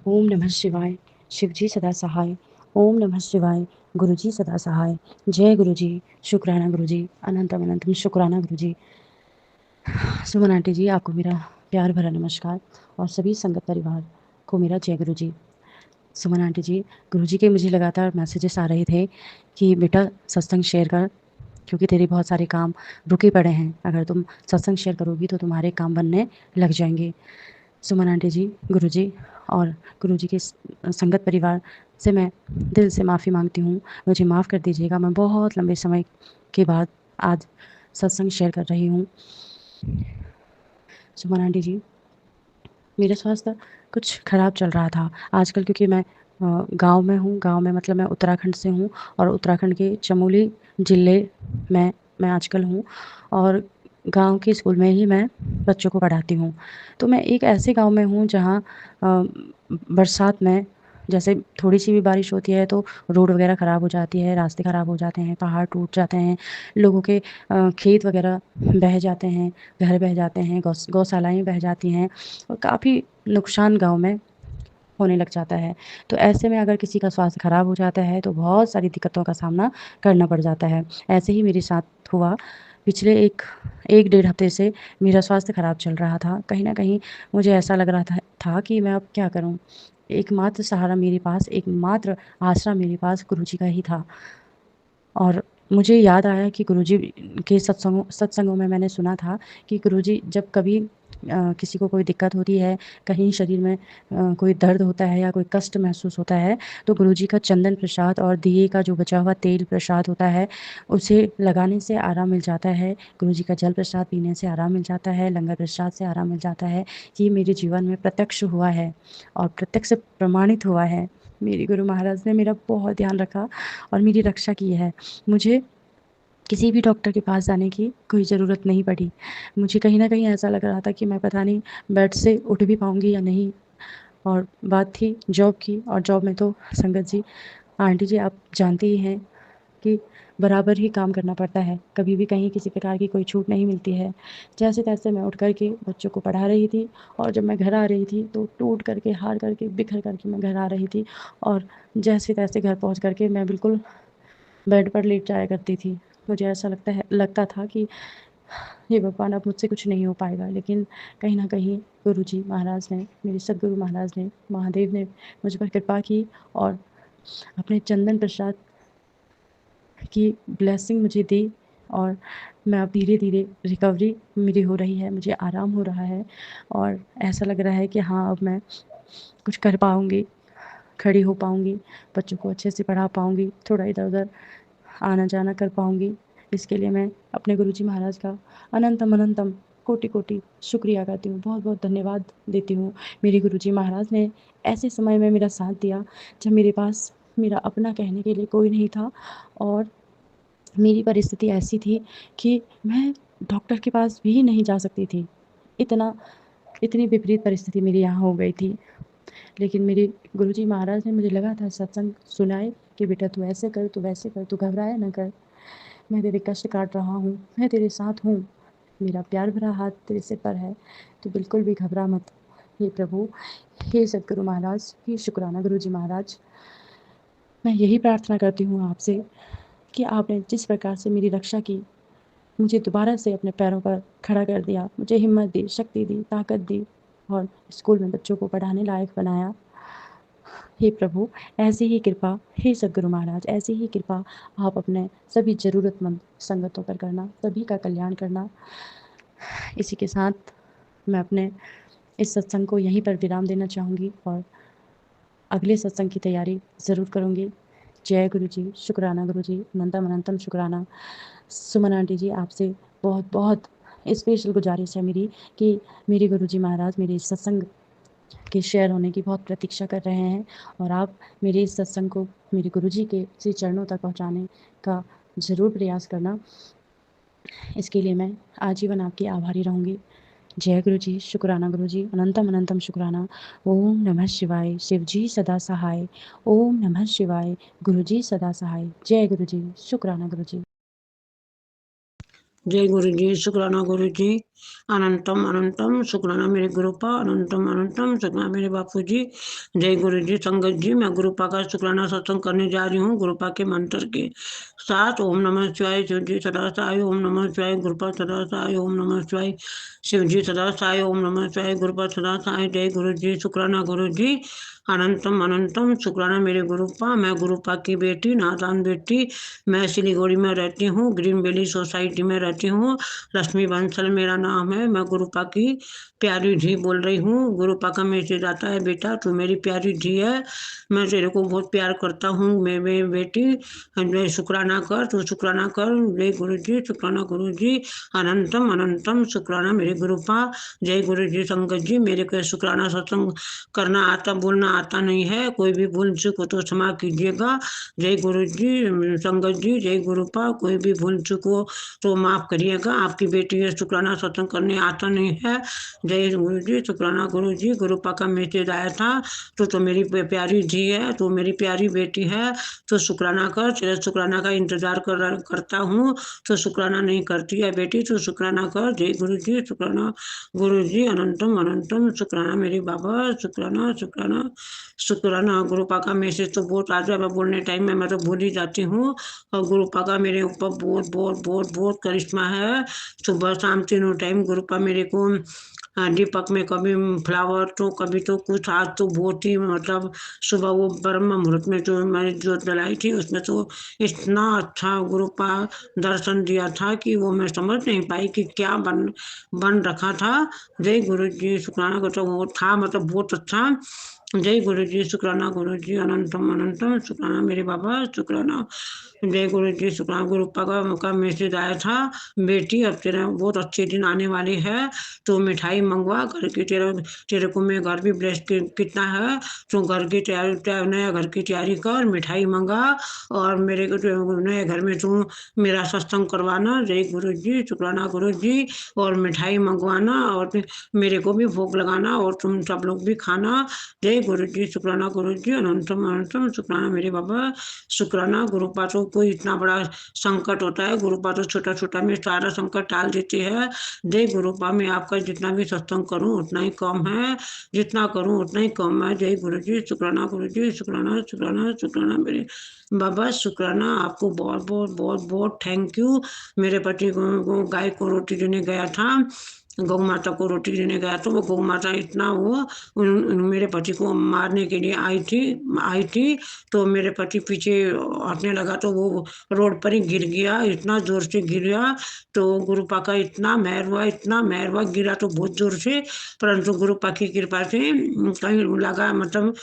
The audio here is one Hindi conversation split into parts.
ओम नमः शिवाय। शिवजी सदा सहाय। ओम नमः शिवाय। गुरुजी सदा सहाय। जय गुरुजी। शुक्राना गुरुजी। अनंतम अनंतम शुक्राना गुरुजी। सुमन आंटी जी, आपको मेरा प्यार भरा नमस्कार और सभी संगत परिवार को मेरा जय गुरुजी। सुमन आंटी जी, गुरुजी के मुझे लगातार मैसेजेस आ रहे थे कि बेटा सत्संग शेयर कर, क्योंकि तेरे बहुत सारे काम रुके पड़े हैं। अगर तुम सत्संग शेयर करोगी तो तुम्हारे काम बनने लग जाएंगे। सुमन आंटी जी, गुरुजी और गुरुजी के संगत परिवार से मैं दिल से माफ़ी मांगती हूँ। मुझे माफ़ कर दीजिएगा। मैं बहुत लंबे समय के बाद आज सत्संग शेयर कर रही हूँ। सुमन आंटी जी, मेरा स्वास्थ्य कुछ ख़राब चल रहा था आजकल, क्योंकि मैं गांव में हूँ। गांव में मतलब मैं उत्तराखंड से हूँ और उत्तराखंड के चमोली ज़िले में मैं आजकल हूँ और गांव के स्कूल में ही मैं बच्चों को पढ़ाती हूँ। तो मैं एक ऐसे गांव में हूँ जहाँ बरसात में जैसे थोड़ी-सी भी बारिश होती है तो रोड वग़ैरह ख़राब हो जाती है, रास्ते ख़राब हो जाते हैं, पहाड़ टूट जाते हैं, लोगों के खेत वग़ैरह बह जाते हैं, घर बह जाते हैं, गौशालाएँ बह जाती हैं और काफ़ी नुकसान गाँव में होने लग जाता है। तो ऐसे में अगर किसी का स्वास्थ्य ख़राब हो जाता है तो बहुत सारी दिक्कतों का सामना करना पड़ जाता है। ऐसे ही मेरे साथ हुआ। पिछले 1 डेढ़ हफ़्ते से मेरा स्वास्थ्य ख़राब चल रहा था। कहीं न कहीं मुझे ऐसा लग रहा था कि मैं अब क्या करूँ? एकमात्र सहारा मेरे पास, एकमात्र आसरा मेरे पास गुरुजी का ही था। और मुझे याद आया कि गुरुजी के सत्संगों में मैंने सुना था कि गुरुजी जब कभी किसी को कोई दिक्कत होती है, कहीं शरीर में कोई दर्द होता है या कोई कष्ट महसूस होता है, तो गुरुजी का चंदन प्रसाद और दिए का जो बचा हुआ तेल प्रसाद होता है, उसे लगाने से आराम मिल जाता है। गुरुजी का जल प्रसाद पीने से आराम मिल जाता है, लंगर प्रसाद से आराम मिल जाता है। ये मेरे जीवन में प्रत्यक्ष हुआ है और प्रत्यक्ष प्रमाणित हुआ है। मेरे गुरु महाराज ने मेरा बहुत ध्यान रखा और मेरी रक्षा की है। मुझे किसी भी डॉक्टर के पास जाने की कोई ज़रूरत नहीं पड़ी। मुझे कहीं न कहीं ऐसा लग रहा था कि मैं पता नहीं बेड से उठ भी पाऊँगी या नहीं। और बात थी जॉब की, और जॉब में तो संगत जी, आंटी जी, आप जानती ही हैं कि बराबर ही काम करना पड़ता है। कभी भी कहीं किसी प्रकार की कोई छूट नहीं मिलती है। जैसे-तैसे मैं उठ कर के बच्चों को पढ़ा रही थी और जब मैं घर आ रही थी तो टूट कर के, हार कर के, बिखर कर के मैं घर आ रही थी और जैसे-तैसे घर पहुँच कर के मैं बिल्कुल बेड पर लेट जाया करती थी। मुझे ऐसा लगता था कि हे भगवान, अब मुझसे कुछ नहीं हो पाएगा। लेकिन कहीं न कहीं गुरुजी महाराज ने, मेरे सद्गुरु महाराज ने, महादेव ने मुझ पर कृपा की और अपने चंदन प्रसाद की ब्लेसिंग मुझे दी और मैं अब धीरे-धीरे रिकवरी मेरी हो रही है, मुझे आराम हो रहा है और ऐसा लग रहा है कि हाँ, अब मैं कुछ कर पाऊँगी, खड़ी हो पाऊँगी, बच्चों को अच्छे से पढ़ा पाऊँगी, थोड़ा इधर-उधर आना-जाना कर पाऊँगी। इसके लिए मैं अपने गुरुजी महाराज का अनंतम अनंतम कोटि-कोटि शुक्रिया करती हूँ, बहुत-बहुत धन्यवाद देती हूँ। मेरे गुरुजी महाराज ने ऐसे समय में मेरा साथ दिया जब मेरे पास मेरा अपना कहने के लिए कोई नहीं था और मेरी परिस्थिति ऐसी थी कि मैं डॉक्टर के पास भी नहीं जा सकती थी। इतनी विपरीत परिस्थिति मेरी यहाँ हो गई थी। लेकिन मेरे गुरुजी महाराज ने मुझे लगातार सत्संग सुनाए कि बेटा तू ऐसे कर, तू वैसे कर, तू घबराया ना कर। मैं तेरे कष्ट काट रहा हूँ, मैं तेरे साथ हूँ। मेरा प्यार भरा हाथ तेरे सिर पर है, तू बिल्कुल भी घबरा मत। हे प्रभु, हे सद्गुरु महाराज, हे शुक्राना गुरुजी महाराज, मैं यही प्रार्थना करती हूँ आपसे कि आपने जिस प्रकार से मेरी रक्षा की, मुझे दोबारा से अपने पैरों पर खड़ा कर दिया, मुझे हिम्मत दी, शक्ति दी, ताकत दी और स्कूल में बच्चों को पढ़ाने लायक बनाया। हे प्रभु, ऐसी ही कृपा, हे सद्गुरु महाराज, ऐसी ही कृपा आप अपने सभी ज़रूरतमंद संगतों पर करना, सभी का कल्याण करना। इसी के साथ मैं अपने इस सत्संग को यहीं पर विराम देना चाहूँगी और अगले सत्संग की तैयारी ज़रूर करूँगी। जय गुरु जी, शुक्राना गुरु जी, अनंतम अनंतम शुक्राना। सुमन आंटी जी, आपसे बहुत-बहुत स्पेशल गुज़ारिश है मेरी कि मेरे गुरुजी महाराज मेरे इस सत्संग के शेयर होने की बहुत प्रतीक्षा कर रहे हैं और आप मेरे इस सत्संग को मेरे गुरुजी के श्री चरणों तक पहुँचाने का ज़रूर प्रयास करना। इसके लिए मैं आजीवन आपकी आभारी रहूँगी। जय गुरुजी, शुक्राना गुरुजी, अनंतम अनंतम शुक्राना। ओम नमः शिवाय। शिवजी सदा सहाय। ओम नमः शिवाय। गुरुजी सदा सहाय। जय गुरुजी, शुक्राना गुरुजी। जय गुरु जी, शुक्राना गुरु जी। अनंतम अनंतम शुक्राना मेरे गुरुपा, अनंतम अनंतम शुक्राना मेरे बापू जी। जय गुरु जी। संगत जी, मैं गुरुपा का शुक्राना सत्संग करने जा रही हूँ गुरुपा के मंत्र के साथ। ओम नमः शिवाय, शिव जी सदा साई, ओम नमः शिवाय, गुरुपा सदा साई, ओम नमः शिवाय, शिव जी सदा साई, ओम नमः शिवाय, गुरुपा सदा साई। जय गुरु जी। शुक्राना गुरु जी। अनंतम अनंतम शुक्राना मेरे गुरुपा। मैं गुरुपा की बेटी, नादान बेटी। मैं सिलीगुड़ी में रहती हूँ, ग्रीन वैली सोसाइटी में रहती हूँ। लक्ष्मी बंसल मेरा नाम है। मैं गुरुपा की प्यारी धी बोल रही हूँ। गुरुपा का मैसेज आता है, बेटा तू मेरी प्यारी धी है, मैं तेरे को बहुत प्यार करता हूँ मेरी बेटी, जय शुक्राना कर, तू शुक्राना कर। जय गुरु जी। शुक्राना गुरु जी। अनंतम अनंतम शुक्राना मेरे गुरुपा। जय गुरु जी। संगत जी, मेरे को शुक्राना सत्संग करना आता, बोलना आता नहीं है, कोई भी भूल चूक हो तो क्षमा कीजिएगा। जय गुरु जी। संगत जी, जय गुरुपा। कोई भी भूल चूक हो तो माफ करिएगा, आपकी बेटी है, शुक्राना सत्संग करने आता नहीं है। जय गुरु जी। शुक्राना गुरु जी। गुरुपा का मैसेज आया था, तो मेरी प्यारी धी है, तो मेरी प्यारी बेटी है, तो शुक्राना कर। तेरे शुक्राना का इंतजार करता हूँ, तो शुक्राना नहीं करती है बेटी, तो शुक्राना कर। जय गुरु जी। शुक्राना गुरु जी। अनंतम अनंतम शुक्राना मेरे बाबा। शुक्राना शुक्राना शुक्राना। गुरुपा का मैसेज तो बहुत आ जाए, मैं बोलने टाइम में मैं तो भूल ही जाती हूँ। और गुरुपा का मेरे ऊपर बहुत बहुत बहुत बहुत करिश्मा है। सुबह शाम तीनों टाइम गुरुपा मेरे को दीपक में कभी फ्लावर तो कभी तो कुछ, आज तो बहुत ही मतलब सुबह वो ब्रह्म मुहूर्त में जो मैंने जोत जलाई थी, उसमें तो इतना अच्छा गुरुपा दर्शन दिया था कि वो मैं समझ नहीं पाई कि क्या बन बन रखा था। जय गुरु जी। शुक्राना को तो वो था मतलब बहुत अच्छा। जय गुरु जी। शुक्राना गुरु जी। अनंतम अनंतम शुक्राना मेरे बाबा। शुक्राना। जय गुरु जी। शुक्राना। गुरुपा का मैसेज आया था, बेटी अब तेरा बहुत अच्छे दिन आने वाले हैं, तो मिठाई मंगवा घर की, तेरा तेरे को मैं घर भी ब्लेस कितना है, तो घर की तैयारी, नया घर की तैयारी कर, मिठाई मंगा, और मेरे को नए घर में तू मेरा सत्संग करवाना। जय गुरु जी। शुक्राना गुरु जी। और मिठाई मंगवाना, और मेरे को भी भोग लगाना, और तुम सब लोग भी खाना। जय गुरु जी। शुक्राना गुरु जी। अनंतम अनंतम शुक्राना मेरे बाबा। शुक्राना। गुरुपा तो कोई इतना बड़ा संकट होता है, गुरुपा तो छोटा छोटा में सारा संकट टाल देती है। जय गुरुपा। मैं आपका जितना भी सत्संग करूं उतना ही कम है, जितना करूं उतना ही कम है। जय गुरु जी। शुक्राना गुरु जी। शुक्राना शुक्राना शुक्राना मेरे बाबा। शुक्राना। आपको बहुत बहुत बहुत बहुत थैंक यू। मेरे पति को गाय को रोटी देने गया था, गौ माता को रोटी देने गया, तो वो गौ माता इतना वो मेरे पति को मारने के लिए आई थी, तो मेरे पति पीछे हटने लगा, तो वो रोड पर ही गिर गया, इतना जोर से गिर गया। तो गुरुपा का इतना मेहर हुआ, इतना मेहर हुआ, गिरा तो बहुत जोर से, परंतु गुरुपा की कृपा से कहीं लगा मतलब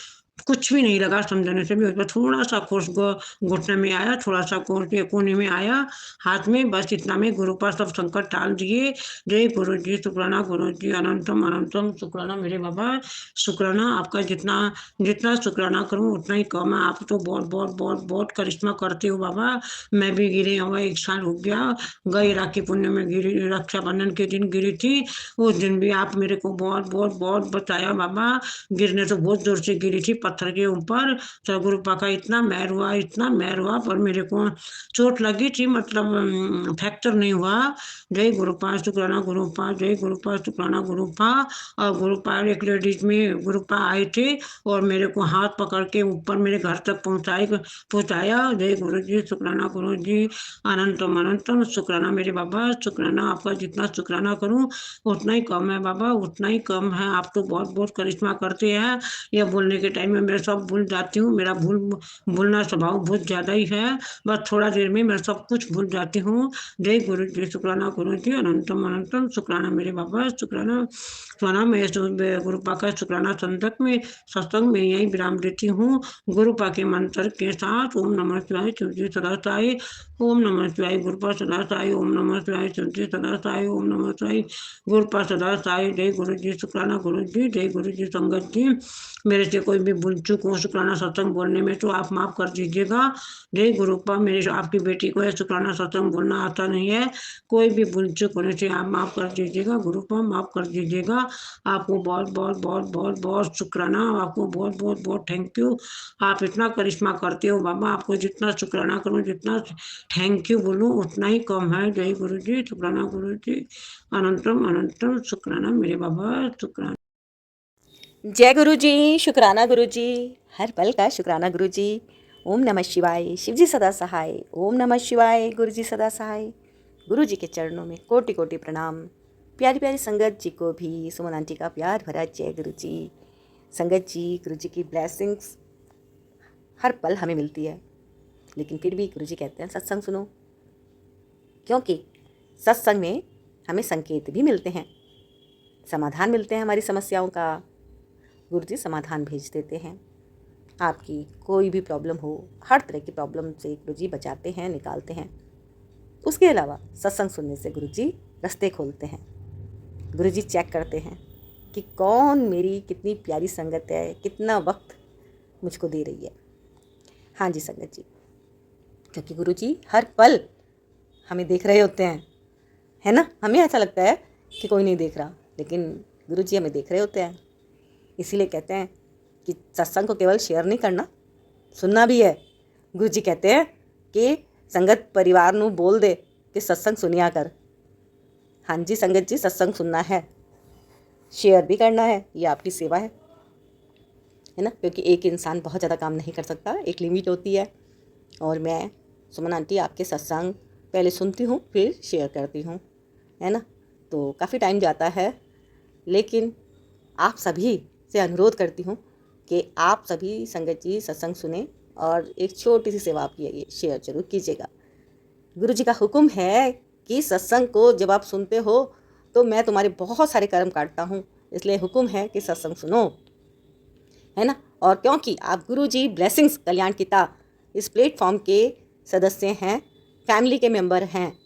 कुछ भी नहीं लगा, समझने से भी उसमें थोड़ा सा कोर्स घुटने में आया, थोड़ा सा कोर्स के कोने में आया, हाथ में, बस इतना में गुरुपा सब संकट टाल दिए। जय गुरु जी। शुक्राना गुरु जी। अनंतम अनंतम शुक्राना मेरे बाबा। शुक्राना। आपका जितना जितना शुक्राना करूं उतना ही कम है, आप तो बहुत बहुत बहुत बहुत करिश्मा करते हो बाबा। मैं भी गिरी हुआ 1 साल हो गया, गई राखी पुण्य में गिरी, रक्षाबंधन के दिन गिरी थी, उस दिन भी आप मेरे को बहुत बहुत बहुत बचाया बाबा। गिरने तो बहुत जोर से गिरी थी पत्थर के ऊपर, तो गुरुपा का इतना मेहर हुआ, इतना मेहर हुआ, पर मेरे को चोट लगी थी, मतलब फ्रैक्चर नहीं हुआ। जय गुरुपा। शुक्राना गुरुपा। जय गुरुपा। शुक्राना गुरुपा। और गुरुपा एक लेडीज में गुरुपा आए थे, और मेरे को हाथ पकड़ के ऊपर मेरे घर तक पहुंचाया। जय गुरु जी। शुक्राना गुरु जी। अनंतम अनंतम शुक्राना मेरे बाबा। शुक्राना। आपका जितना शुक्राना करूं उतना ही कम है बाबा, उतना ही कम है। आप तो बहुत बहुत करिश्मा करते हैं, यह बोलने के टाइम में मैं सब भूल जाती हूँ, मेरा भूलना स्वभाव बहुत ज्यादा ही है, बस थोड़ा देर में मैं सब कुछ भूल जाती हूँ। जय गुरु जी। शुक्राना गुरु जी। अनंतम अनंतम शुक्राना मेरे बाबा। शुक्राना शुक्राना। मैं गुरुपा का शुक्राना सत्संग में यही विराम देती हूँ, गुरुपा के मंत्र के साथ। ओम नमः शिवाय, शिव जी सदा साई, ओम नमः शिवाय, गुरुपा सदा साई, ओम नमः शिवाय, शिव जी सदा साई, ओम नमः शिवाय, गुरुपा सदा साई। जय गुरु जी। शुक्राना गुरु जी। जय गुरु जी। संगत जी, मेरे से कोई भी भूल चूक हो शुक्राना सत्संग बोलने में तो आप माफ कर दीजिएगा। जय गुरुपा। मेरी आपकी बेटी को है शुक्राना सत्संग बोलना आता नहीं है, कोई भी भूल चूक होने से आप माफ कर दीजिएगा, गुरुपा माफ कर दीजिएगा। आपको बहुत बहुत बहुत बहुत बहुत शुक्राना, आपको बहुत बहुत बहुत थैंक यू। आप इतना करिश्मा करते हो बाबा, आपको जितना शुक्राना करूं, जितना थैंक यू बोलूँ उतना ही कम है। जय गुरु जी, शुक्राना गुरु जी, अनंतम अनंतम शुक्राना मेरे बाबा, शुक्राना। जय गुरु जी, शुक्राना गुरु जी, हर पल का शुक्राना गुरु जी। ओम नमः शिवाय, शिव जी सदा सहाय। ओम नमः शिवाय, गुरु जी सदा सहाय। गुरु जी के चरणों में कोटि कोटि प्रणाम। प्यारी प्यारी संगत जी को भी सुमन आंटी का प्यार भरा जय गुरु जी। संगत जी, गुरु जी की ब्लेसिंग्स हर पल हमें मिलती है, लेकिन फिर भी गुरु जी कहते हैं सत्संग सुनो, क्योंकि सत्संग में हमें संकेत भी मिलते हैं, समाधान मिलते हैं हमारी समस्याओं का। गुरु जी समाधान भेज देते हैं। आपकी कोई भी प्रॉब्लम हो, हर तरह की प्रॉब्लम से गुरु जी बचाते हैं, निकालते हैं। उसके अलावा सत्संग सुनने से गुरु जी रास्ते खोलते हैं। गुरु जी चेक करते हैं कि कौन मेरी कितनी प्यारी संगत है, कितना वक्त मुझको दे रही है। हाँ जी संगत जी, क्योंकि गुरु जी हर पल हमें देख रहे होते हैं, है ना। हमें ऐसा लगता है कि कोई नहीं देख रहा, लेकिन गुरु जी हमें देख रहे होते हैं। इसीलिए कहते हैं कि सत्संग को केवल शेयर नहीं करना, सुनना भी है। गुरु जी कहते हैं कि संगत परिवार नू बोल दे कि सत्संग सुनिया कर। हाँ जी संगत जी, सत्संग सुनना है, शेयर भी करना है, ये आपकी सेवा है ना। क्योंकि एक इंसान बहुत ज़्यादा काम नहीं कर सकता, एक लिमिट होती है। और मैं सुमन आंटी आपके सत्संग पहले सुनती हूँ, फिर शेयर करती हूँ, है ना। तो काफ़ी टाइम जाता है, लेकिन आप सभी से अनुरोध करती हूँ कि आप सभी संगत जी सत्संग सुने और एक छोटी सी सेवा आपकी है, ये शेयर जरूर कीजिएगा। गुरु जी का हुक्म है कि सत्संग को जब आप सुनते हो तो मैं तुम्हारे बहुत सारे कर्म काटता हूँ, इसलिए हुक्म है कि सत्संग सुनो, है ना। और क्योंकि आप गुरु जी ब्लेसिंग्स कल्याण किता इस प्लेटफॉर्म के सदस्य हैं, फैमिली के मेंबर हैं,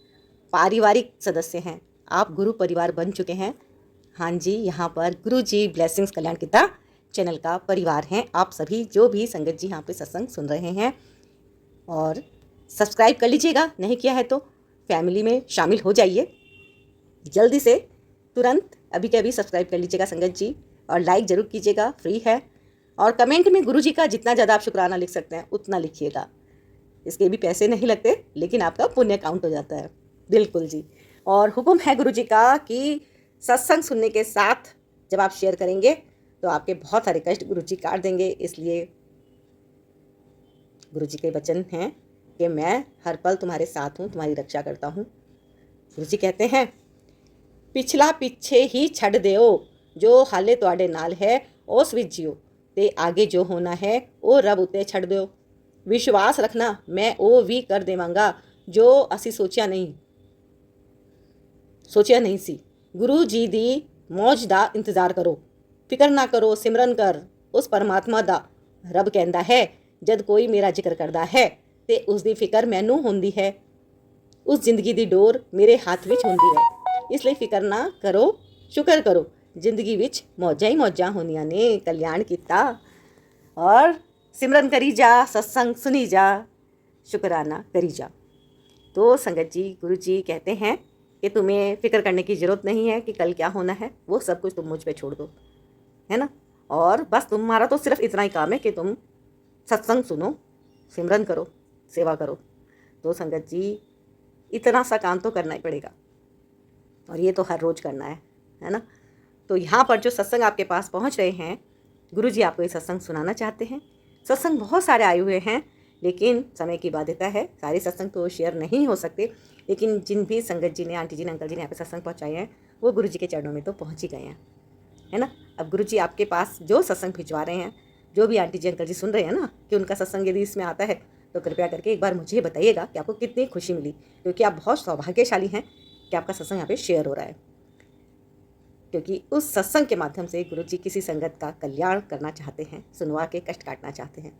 पारिवारिक सदस्य हैं, आप गुरु परिवार बन चुके हैं। हाँ जी, यहाँ पर गुरु जी ब्लेसिंग्स कल्याण किता चैनल का परिवार हैं आप सभी, जो भी संगत जी यहाँ पे सत्संग सुन रहे हैं। और सब्सक्राइब कर लीजिएगा, नहीं किया है तो फैमिली में शामिल हो जाइए जल्दी से, तुरंत अभी के अभी सब्सक्राइब कर लीजिएगा संगत जी। और लाइक ज़रूर कीजिएगा, फ्री है। और कमेंट में गुरु जी का जितना ज़्यादा आप शुक्राना लिख सकते हैं उतना लिखिएगा, इसके भी पैसे नहीं लगते, लेकिन आपका पुण्य काउंट हो जाता है। बिल्कुल जी। और हुक्म है गुरु जी का कि सत्संग सुनने के साथ जब आप शेयर करेंगे तो आपके बहुत सारे कष्ट गुरु जी काट देंगे। इसलिए गुरु जी के वचन हैं कि मैं हर पल तुम्हारे साथ हूँ, तुम्हारी रक्षा करता हूँ। गुरु जी कहते हैं पिछला पिछे ही छड़ देओ, जो हाले तुहाडे नाल है उस विच जियो, ते आगे जो होना है वो रब उते छड़ दिओ। विश्वास रखना मैं वो भी कर देवांगा जो असी सोचिया नहीं सी। गुरु जी दी मौज दा इंतजार करो, फिकर ना करो, सिमरन कर उस परमात्मा दा। रब कहंदा है जद कोई मेरा जिक्र करदा है ते उसदी फिकर मैनू होंदी है, उस जिंदगी दी डोर मेरे हाथ विच होंदी है। इसलिए फिकर ना करो, शुक्र करो, जिंदगी विच मौजा ही मौजा होनिया ने। कल्याण किता और सिमरन करी जा, सत्संग सुनी जा, शुक्राना करी जा। तो संगत जी, गुरु जी कहते हैं कि तुम्हें फिक्र करने की ज़रूरत नहीं है कि कल क्या होना है, वो सब कुछ तुम मुझ पे छोड़ दो, है ना। और बस तुम्हारा तो सिर्फ इतना ही काम है कि तुम सत्संग सुनो, सिमरन करो, सेवा करो। तो संगत जी, इतना सा काम तो करना ही पड़ेगा, और ये तो हर रोज़ करना है ना। तो यहाँ पर जो सत्संग आपके पास पहुँच रहे हैं, गुरु जी आपको ये सत्संग सुनाना चाहते हैं। सत्संग बहुत सारे आए हुए हैं, लेकिन समय की बाध्यता है, सारे सत्संग तो शेयर नहीं हो सकते। लेकिन जिन भी संगत जी ने, आंटी जी ने, अंकल जी ने यहाँ पे सत्संग पहुँचाए हैं, वो गुरु जी के चरणों में तो पहुँच ही गए हैं, है ना। अब गुरु जी आपके पास जो सत्संग भिजवा रहे हैं, जो भी आंटी जी अंकल जी सुन रहे हैं ना, कि उनका सत्संग यदि इसमें आता है तो कृपया करके एक बार मुझे बताइएगा कि आपको कितनी खुशी मिली, क्योंकि आप बहुत सौभाग्यशाली हैं कि आपका सत्संग यहाँ पे शेयर हो रहा है। क्योंकि उस सत्संग के माध्यम से गुरु जी किसी संगत का कल्याण करना चाहते हैं, सुनवा के कष्ट काटना चाहते हैं।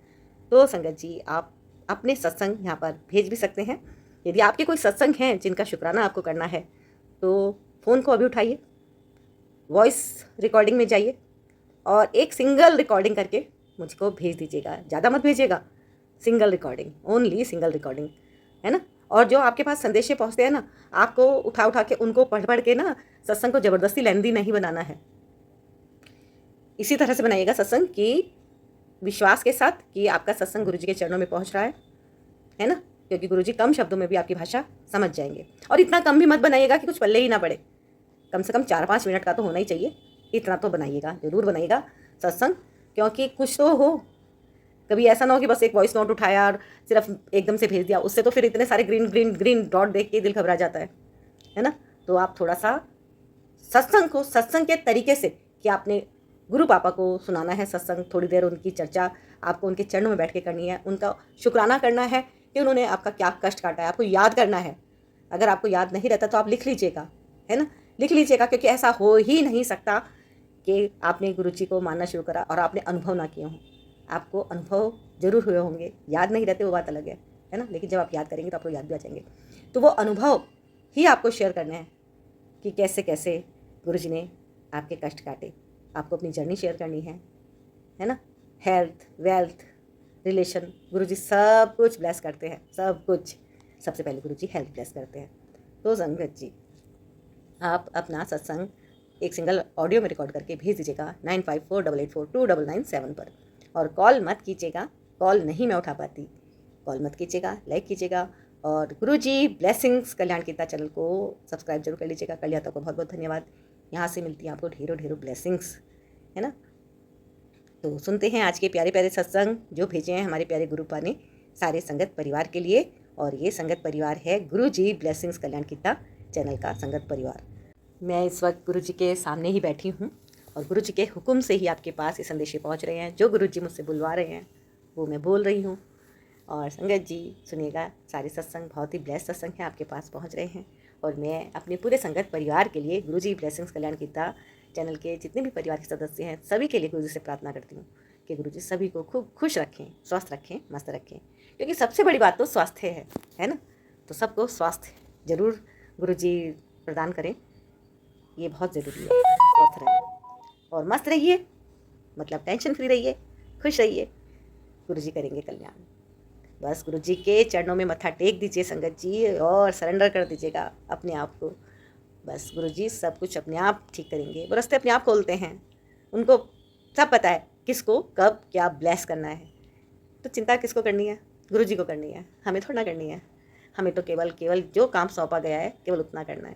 तो संगत जी, आप अपने सत्संग यहाँ पर भेज भी सकते हैं। यदि आपके कोई सत्संग हैं जिनका शुक्राना आपको करना है, तो फ़ोन को अभी उठाइए, वॉइस रिकॉर्डिंग में जाइए और एक सिंगल रिकॉर्डिंग करके मुझको भेज दीजिएगा। ज़्यादा मत भेजिएगा, single recording, only single recording, है ना। और जो आपके पास संदेशे पहुँचते हैं ना, आपको उठा उठा के उनको पढ़ पढ़ के ना सत्संग को ज़बरदस्ती लेंदी नहीं बनाना है। इसी तरह से बनाइएगा सत्संग कि विश्वास के साथ कि आपका सत्संग गुरु जी के चरणों में पहुँच रहा है ना। क्योंकि गुरुजी कम शब्दों में भी आपकी भाषा समझ जाएंगे। और इतना कम भी मत बनाइएगा कि कुछ पल्ले ही ना पड़े। कम से कम 4-5 मिनट का तो होना ही चाहिए, इतना तो बनाइएगा, ज़रूर बनाइएगा सत्संग, क्योंकि कुछ तो हो। कभी ऐसा ना हो कि बस एक वॉइस नोट उठाया और सिर्फ एकदम से भेज दिया, उससे तो फिर इतने सारे ग्रीन ग्रीन ग्रीन डॉट देख के दिल घबरा जाता है ना। तो आप थोड़ा सा सत्संग को सत्संग के तरीके से, कि आपने गुरु पापा को सुनाना है सत्संग, थोड़ी देर उनकी चर्चा आपको उनके चरणों में बैठ के करनी है, उनका शुक्राना करना है कि उन्होंने आपका क्या कष्ट काटा है, आपको याद करना है। अगर आपको याद नहीं रहता तो आप लिख लीजिएगा, है ना, लिख लीजिएगा, क्योंकि ऐसा हो ही नहीं सकता कि आपने गुरुजी को मानना शुरू करा और आपने अनुभव ना किए हों। आपको अनुभव जरूर हुए होंगे, याद नहीं रहते वो बात अलग है ना, लेकिन जब आप याद करेंगे तो आपको याद भी आ जाएंगे। तो वो अनुभव ही आपको शेयर करने हैं कि कैसे कैसे गुरुजी ने आपके कष्ट काटे। आपको अपनी जर्नी शेयर करनी है ना। हेल्थ, वेल्थ, रिलेशन, गुरुजी सब कुछ ब्लेस करते हैं, सब कुछ। सबसे पहले गुरुजी हेल्थ ब्लेस करते हैं। तो संगत जी, आप अपना सत्संग एक सिंगल ऑडियो में रिकॉर्ड करके भेज दीजिएगा 9548842997 पर। और कॉल मत कीजिएगा, कॉल नहीं मैं उठा पाती, कॉल मत कीजिएगा, लाइक कीजिएगा। और गुरुजी ब्लेसिंग्स कल्याण कीर्तन चैनल को सब्सक्राइब जरूर कर लीजिएगा। कर लिया तो बहुत बहुत धन्यवाद। यहाँ से मिलती हैं आपको ढेरों ढेरों ब्लेसिंग्स, है ना। तो सुनते हैं आज के प्यारे प्यारे सत्संग जो भेजे हैं हमारे प्यारे गुरुपा ने सारे संगत परिवार के लिए। और ये संगत परिवार है गुरुजी ब्लेसिंग्स कल्याण कीर्तन चैनल का संगत परिवार। मैं इस वक्त गुरुजी के सामने ही बैठी हूँ और गुरुजी के हुक्म से ही आपके पास ये संदेशे पहुँच रहे हैं। जो गुरुजी मुझसे बुलवा रहे हैं वो मैं बोल रही हूँ। और संगत जी सुनिएगा, सारे सत्संग बहुत ही ब्लेस सत्संग हैं, आपके पास पहुँच रहे हैं। और मैं अपने पूरे संगत परिवार के लिए गुरुजी ब्लेसिंग्स कल्याण कीर्तन चैनल के जितने भी परिवार के सदस्य हैं सभी के लिए गुरुजी से प्रार्थना करती हूँ कि गुरुजी सभी को खूब खुश रखें, स्वस्थ रखें, मस्त रखें, क्योंकि सबसे बड़ी बात तो स्वास्थ्य है ना। तो सबको स्वास्थ्य जरूर गुरुजी प्रदान करें, ये बहुत ज़रूरी है। स्वस्थ रहें और मस्त रहिए, मतलब टेंशन फ्री रहिए, खुश रहिए, गुरुजी करेंगे कल्याण। बस गुरुजी के चरणों में मत्था टेक दीजिए संगत जी और सरेंडर कर दीजिएगा अपने आप को। बस गुरुजी सब कुछ अपने आप ठीक करेंगे, वो रास्ते अपने आप खोलते हैं, उनको सब पता है किसको कब क्या ब्लेस करना है। तो चिंता किसको करनी है? गुरुजी को करनी है, हमें थोड़ा ना करनी है। हमें तो केवल जो काम सौंपा गया है केवल उतना करना है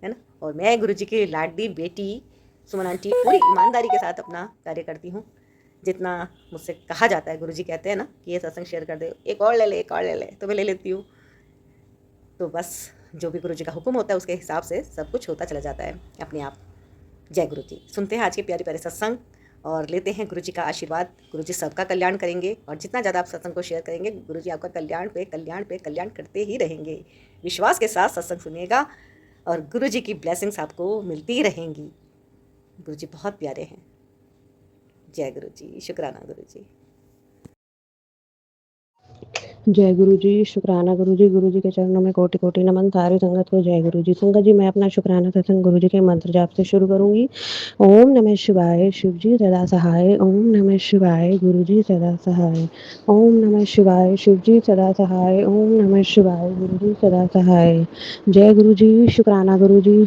ना। और मैं गुरुजी की लाडली बेटी सुमन आंटी पूरी ईमानदारी के साथ अपना कार्य करती हूँ। जितना मुझसे कहा जाता है, गुरुजी कहते हैं ना कि ये सत्संग शेयर कर दे, एक और ले ले, एक और ले ले, तो मैं ले लेती हूँ। तो बस जो भी गुरुजी का हुक्म होता है उसके हिसाब से सब कुछ होता चला जाता है अपने आप। जय गुरुजी। सुनते हैं आज के प्यारे प्यारे सत्संग और लेते हैं गुरुजी का आशीर्वाद। गुरुजी सबका कल्याण करेंगे और जितना ज़्यादा आप सत्संग को शेयर करेंगे गुरुजी आपका कल्याण पे कल्याण पे कल्याण करते ही रहेंगे। विश्वास के साथ सत्संग सुनिएगा और गुरुजी की ब्लेसिंग्स आपको मिलती रहेंगी। गुरुजी बहुत प्यारे हैं। जय गुरुजी, शुक्राना गुरुजी। जय गुरु जी, शुक्राना गुरु जी के चरणों में कोटि कोटि नमन। सारी संगत को जय गुरु जी। संगत जी, मैं अपना शुक्राना सत्संग गुरु जी के मंत्र जाप से शुरू करूंगी। ओम नमः शिवाय, शिव जी सदा सहाय। ओम नमः शिवाय, गुरु जी सदा सहाय। ओम नमः शिवाय, शिव जी सदा सहाय। ओम नमः शिवाय, गुरु जी सदा सहाय। जय गुरु जी, शुक्राना गुरु जी।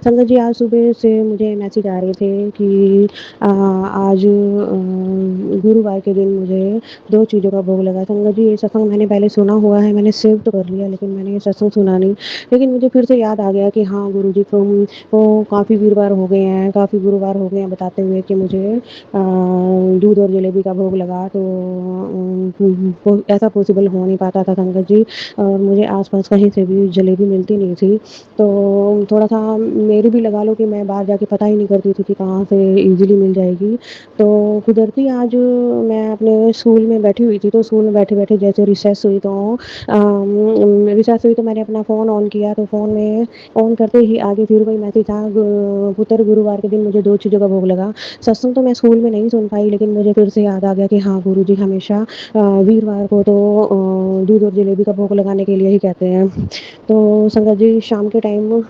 संगत जी, आज सुबह से मुझे मैसेज आ रहे थे कि आज गुरुवार के दिन मुझे 2 चीज़ों का भोग लगा। संगत जी, ये सत्संग मैंने पहले सुना हुआ है, मैंने सेव तो कर लिया, लेकिन मैंने ये सत्संग सुना नहीं। लेकिन मुझे फिर से याद आ गया कि हाँ, गुरुजी को काफ़ी वीरवार हो गए हैं, काफ़ी गुरुवार हो गए हैं, बताते हुए कि मुझे दूध और जलेबी का भोग लगा। तो ऐसा पॉसिबल हो नहीं पाता था संगत जी, और मुझे आस-पास कहीं से भी जलेबी मिलती नहीं थी। तो थोड़ा-सा मेरी भी लगा लो कि मैं बाहर जाके पता ही नहीं करती थी कि कहाँ से ईज़िली मिल जाएगी। तो कुदरती आज मैं अपने स्कूल में बैठी हुई थी, तो स्कूल में बैठे-बैठे जैसे रिसेस हुई तो मैंने अपना फ़ोन ऑन किया, तो फ़ोन में ऑन करते ही आगे फिर वही मैसेज था, पुत्र गुरुवार के दिन मुझे 2 चीज़ों का भोग लगा। सत्संग तो मैं स्कूल में नहीं सुन पाई, लेकिन मुझे फिर से याद आ गया कि हाँ, गुरुजी हमेशा वीरवार को तो दूध और जलेबी का भोग लगाने के लिए ही कहते हैं। तो संगत जी, शाम के टाइम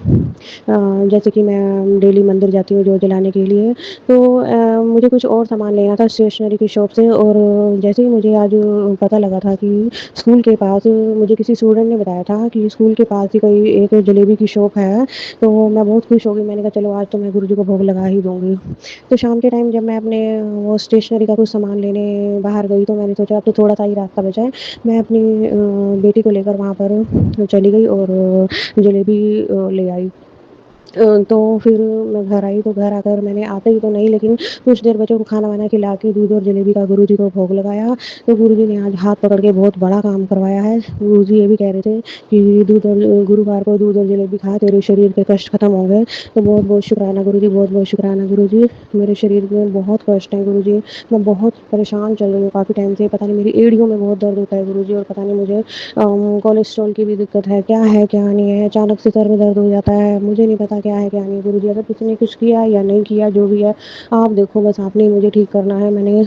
जैसे कि मैं डेली मंदिर जाती हूँ जोत जलाने के लिए, तो मुझे कुछ और सामान लेना था स्टेशनरी की शॉप से। और जैसे ही मुझे आज पता लगा था कि स्कूल के पास, मुझे किसी स्टूडेंट ने बताया था कि स्कूल के पास ही कोई एक जलेबी की शॉप है, तो मैं बहुत खुश हो गई। मैंने कहा चलो आज तो मैं गुरुजी को भोग लगा ही दूँगी। तो शाम के टाइम जब मैं अपने वो स्टेशनरी का कुछ सामान लेने बाहर गई, तो मैंने मैंने सोचा अब तो थोड़ा-सा ही रास्ता बचा है। मैं अपनी बेटी को लेकर वहाँ पर चली गई और जलेबी ले आई। तो फिर मैं घर आई तो घर आकर मैंने आते ही तो नहीं लेकिन कुछ देर बच्चों को खाना-वाना खिला के दूध और जलेबी का गुरुजी को भोग लगाया। तो गुरुजी ने आज हाथ पकड़ के बहुत बड़ा काम करवाया है। गुरुजी ये भी कह रहे थे कि दूध और गुरुवार को दूध और जलेबी खा तेरे शरीर के कष्ट खत्म हो गए। तो बहुत-बहुत शुक्राना गुरुजी, बहुत-बहुत शुक्राना गुरुजी। मेरे शरीर में बहुत कष्ट है गुरुजी। मैं बहुत परेशान चल रही हूँ काफ़ी टाइम से। पता नहीं मेरी एड़ियों में बहुत दर्द होता है गुरुजी और पता नहीं मुझे कोलेस्ट्रॉल की भी दिक्कत है, क्या नहीं है। अचानक से सर में दर्द हो जाता है। मुझे नहीं पता क्या है, क्या नहीं। गुरुजी अगर किसी ने कुछ किया या नहीं किया, जो भी है, आप देखो बस आपने ही मुझे ठीक करना है। मैंने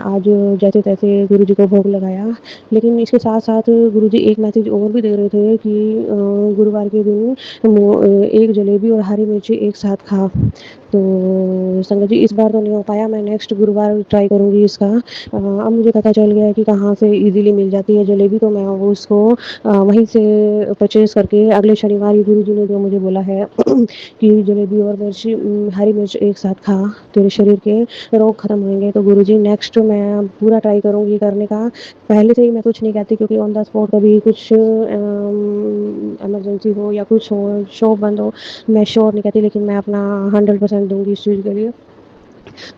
आज जैसे-तैसे गुरुजी को भोग लगाया। लेकिन इसके साथ-साथ गुरुजी एक मैसेज और भी दे रहे थे कि गुरुवार के दिन एक जलेबी और हरी मिर्ची एक साथ खा। तो संगत जी इस बार तो नहीं हो पाया। मैं नेक्स्ट गुरुवार ट्राई करूँगी इसका। अब मुझे पता चल गया है कि कहाँ से ईज़िली मिल जाती है जलेबी, तो मैं वो उसको वहीं से परचेज़ करके अगले शनिवार ये गुरुजी ने जो मुझे बोला है कि जलेबी और हरी मिर्च एक साथ खा, तेरे शरीर के रोग खत्म होंगे। तो गुरुजी नेक्स्ट मैं पूरा ट्राई करूँगी करने का। पहले से ही मैं कुछ नहीं कहती क्योंकि ऑन द स्पॉट कभी कुछ इमरजेंसी हो या कुछ हो, शॉप बंद हो, मैं श्योर नहीं कहती लेकिन मैं अपना 100% दूँगी इस चीज़ के लिए।